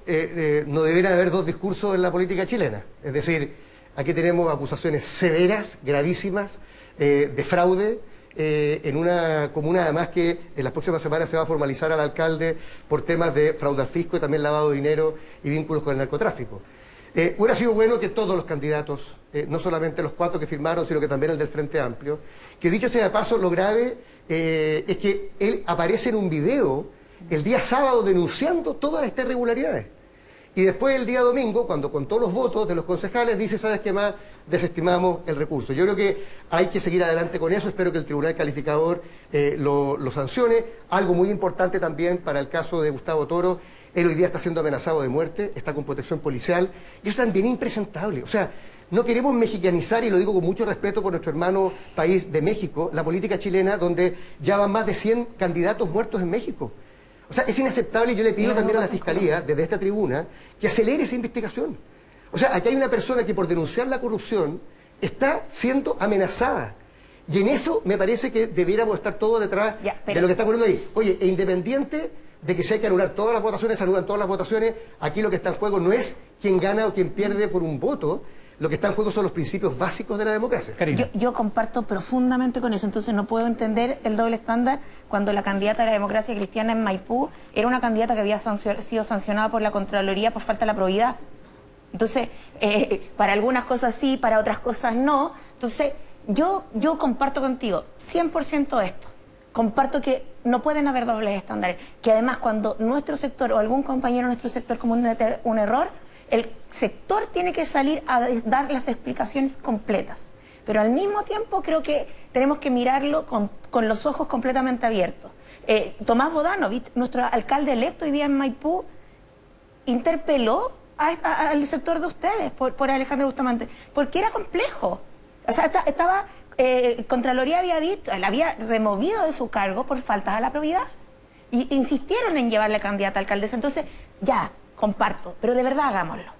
no deberían haber dos discursos en la política chilena. Es decir, aquí tenemos acusaciones severas, gravísimas, de fraude, en una comuna además que en las próximas semanas se va a formalizar al alcalde por temas de fraude al fisco y también lavado de dinero y vínculos con el narcotráfico. Hubiera sido bueno que todos los candidatos, no solamente los 4 que firmaron, sino que también el del Frente Amplio, que dicho sea de paso, lo grave es que él aparece en un video el día sábado denunciando todas estas irregularidades. Y después el día domingo, cuando contó los votos de los concejales, dice, ¿sabes qué más? Desestimamos el recurso. Yo creo que hay que seguir adelante con eso. Espero que el Tribunal Calificador lo sancione. Algo muy importante también para el caso de Gustavo Toro. Él hoy día está siendo amenazado de muerte, está con protección policial. Y eso también es impresentable. O sea, no queremos mexicanizar, y lo digo con mucho respeto por nuestro hermano país de México, la política chilena, donde ya van más de 100 candidatos muertos en México. O sea, es inaceptable y yo le pido también a la Fiscalía, desde esta tribuna, que acelere esa investigación. O sea, aquí hay una persona que por denunciar la corrupción está siendo amenazada. Y en eso me parece que debiéramos estar todos detrás de lo que está ocurriendo ahí. Oye, e independiente de que si hay que anular todas las votaciones, se anulan todas las votaciones, aquí lo que está en juego no es quién gana o quién pierde por un voto. Lo que está en juego son los principios básicos de la democracia. Yo comparto profundamente con eso, entonces no puedo entender el doble estándar cuando la candidata de la democracia cristiana en Maipú era una candidata que había sido sancionada por la Contraloría por falta de la probidad. Entonces, para algunas cosas sí, para otras cosas no. Entonces, yo comparto contigo 100% esto. Comparto que no pueden haber dobles estándares, que además cuando nuestro sector o algún compañero de nuestro sector comete un error, el sector tiene que salir a dar las explicaciones completas. Pero al mismo tiempo creo que tenemos que mirarlo con los ojos completamente abiertos. Tomás Bodanovich, nuestro alcalde electo hoy día en Maipú, interpeló al sector de ustedes por Alejandro Bustamante, porque era complejo. O sea, Contraloría había dicho, la había removido de su cargo por faltas a la probidad. Y insistieron en llevarle candidata a alcaldesa. Entonces, ya, comparto, pero de verdad hagámoslo.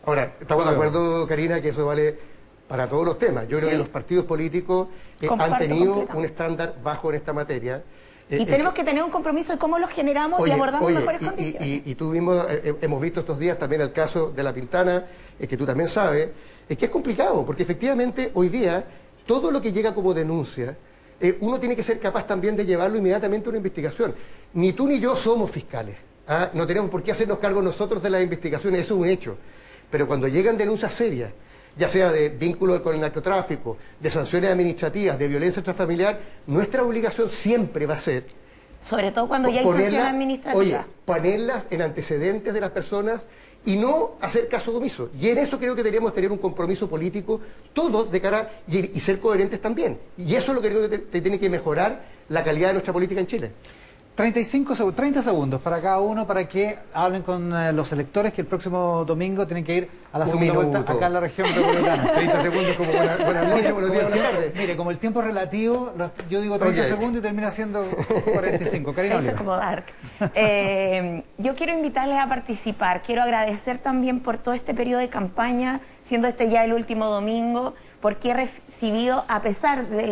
Ahora, estamos de acuerdo, Karina, que eso vale para todos los temas. Yo creo que los partidos políticos han tenido un estándar bajo en esta materia. Y tenemos que tener un compromiso de cómo los generamos y abordamos mejores condiciones. Y tú mismo hemos visto estos días también el caso de La Pintana, que tú también sabes, que es complicado, porque efectivamente hoy día todo lo que llega como denuncia, uno tiene que ser capaz también de llevarlo inmediatamente a una investigación. Ni tú ni yo somos fiscales. No tenemos por qué hacernos cargo nosotros de las investigaciones, eso es un hecho. Pero cuando llegan denuncias serias, ya sea de vínculo con el narcotráfico, de sanciones administrativas, de violencia intrafamiliar, nuestra obligación siempre va a ser... Sobre todo cuando ya hay sanciones administrativas. Oye, ponerlas en antecedentes de las personas y no hacer caso omiso. Y en eso creo que deberíamos tener un compromiso político, todos de cara, y ser coherentes también. Y eso es lo que creo que tiene que mejorar la calidad de nuestra política en Chile. 30 segundos para cada uno para que hablen con los electores que el próximo domingo tienen que ir a la segunda vuelta acá en la región metropolitana. 30 segundos como buenas noches, buenos días, buenas tardes. Mire, como el tiempo es relativo, yo digo 30 segundos y termina siendo 45. Karina Eso es como dark. Yo quiero invitarles a participar. Quiero agradecer también por todo este periodo de campaña, siendo este ya el último domingo, porque he recibido, a pesar de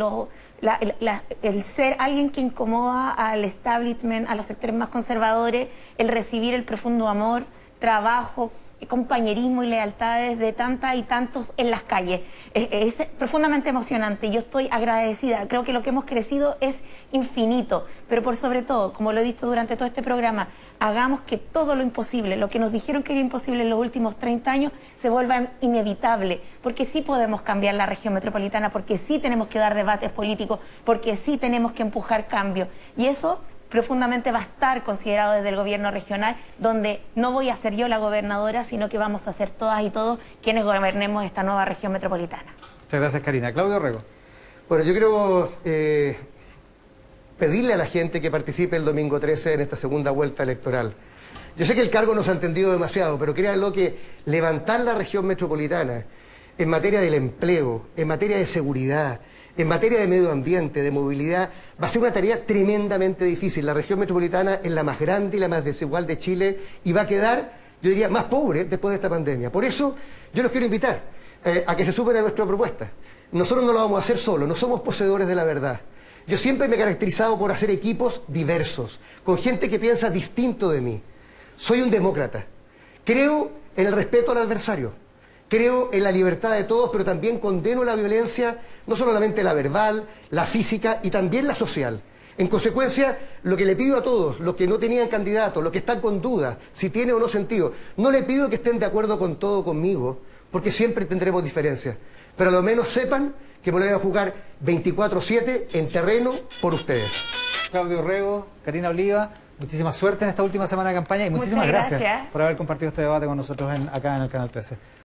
el ser alguien que incomoda al establishment, a los sectores más conservadores, el recibir el profundo amor, trabajo, compañerismo y lealtades de tantas y tantos en las calles. Es profundamente emocionante. Yo estoy agradecida. Creo que lo que hemos crecido es infinito. Pero por sobre todo, como lo he dicho durante todo este programa, hagamos que todo lo imposible, lo que nos dijeron que era imposible en los últimos 30 años, se vuelva inevitable. Porque sí podemos cambiar la región metropolitana, porque sí tenemos que dar debates políticos, porque sí tenemos que empujar cambio. Y eso profundamente va a estar considerado desde el gobierno regional, donde no voy a ser yo la gobernadora, sino que vamos a ser todas y todos quienes gobernemos esta nueva región metropolitana. Muchas gracias, Karina. Claudio Rego. Bueno, yo quiero pedirle a la gente que participe el domingo 13 en esta segunda vuelta electoral. Yo sé que el cargo no se ha entendido demasiado, pero créanlo que levantar la región metropolitana en materia del empleo, en materia de seguridad, en materia de medio ambiente, de movilidad, va a ser una tarea tremendamente difícil. La región metropolitana es la más grande y la más desigual de Chile y va a quedar, yo diría, más pobre después de esta pandemia. Por eso yo los quiero invitar a que se sumen a nuestra propuesta. Nosotros no lo vamos a hacer solos, no somos poseedores de la verdad. Yo siempre me he caracterizado por hacer equipos diversos, con gente que piensa distinto de mí. Soy un demócrata. Creo en el respeto al adversario. Creo en la libertad de todos, pero también condeno la violencia, no solamente la verbal, la física y también la social. En consecuencia, lo que le pido a todos, los que no tenían candidatos, los que están con dudas, si tiene o no sentido, no le pido que estén de acuerdo con todo conmigo, porque siempre tendremos diferencias. Pero a lo menos sepan que me lo voy a jugar 24/7 en terreno por ustedes. Claudio Rego, Karina Oliva, muchísima suerte en esta última semana de campaña y muchísimas gracias por haber compartido este debate con nosotros acá en el Canal 13.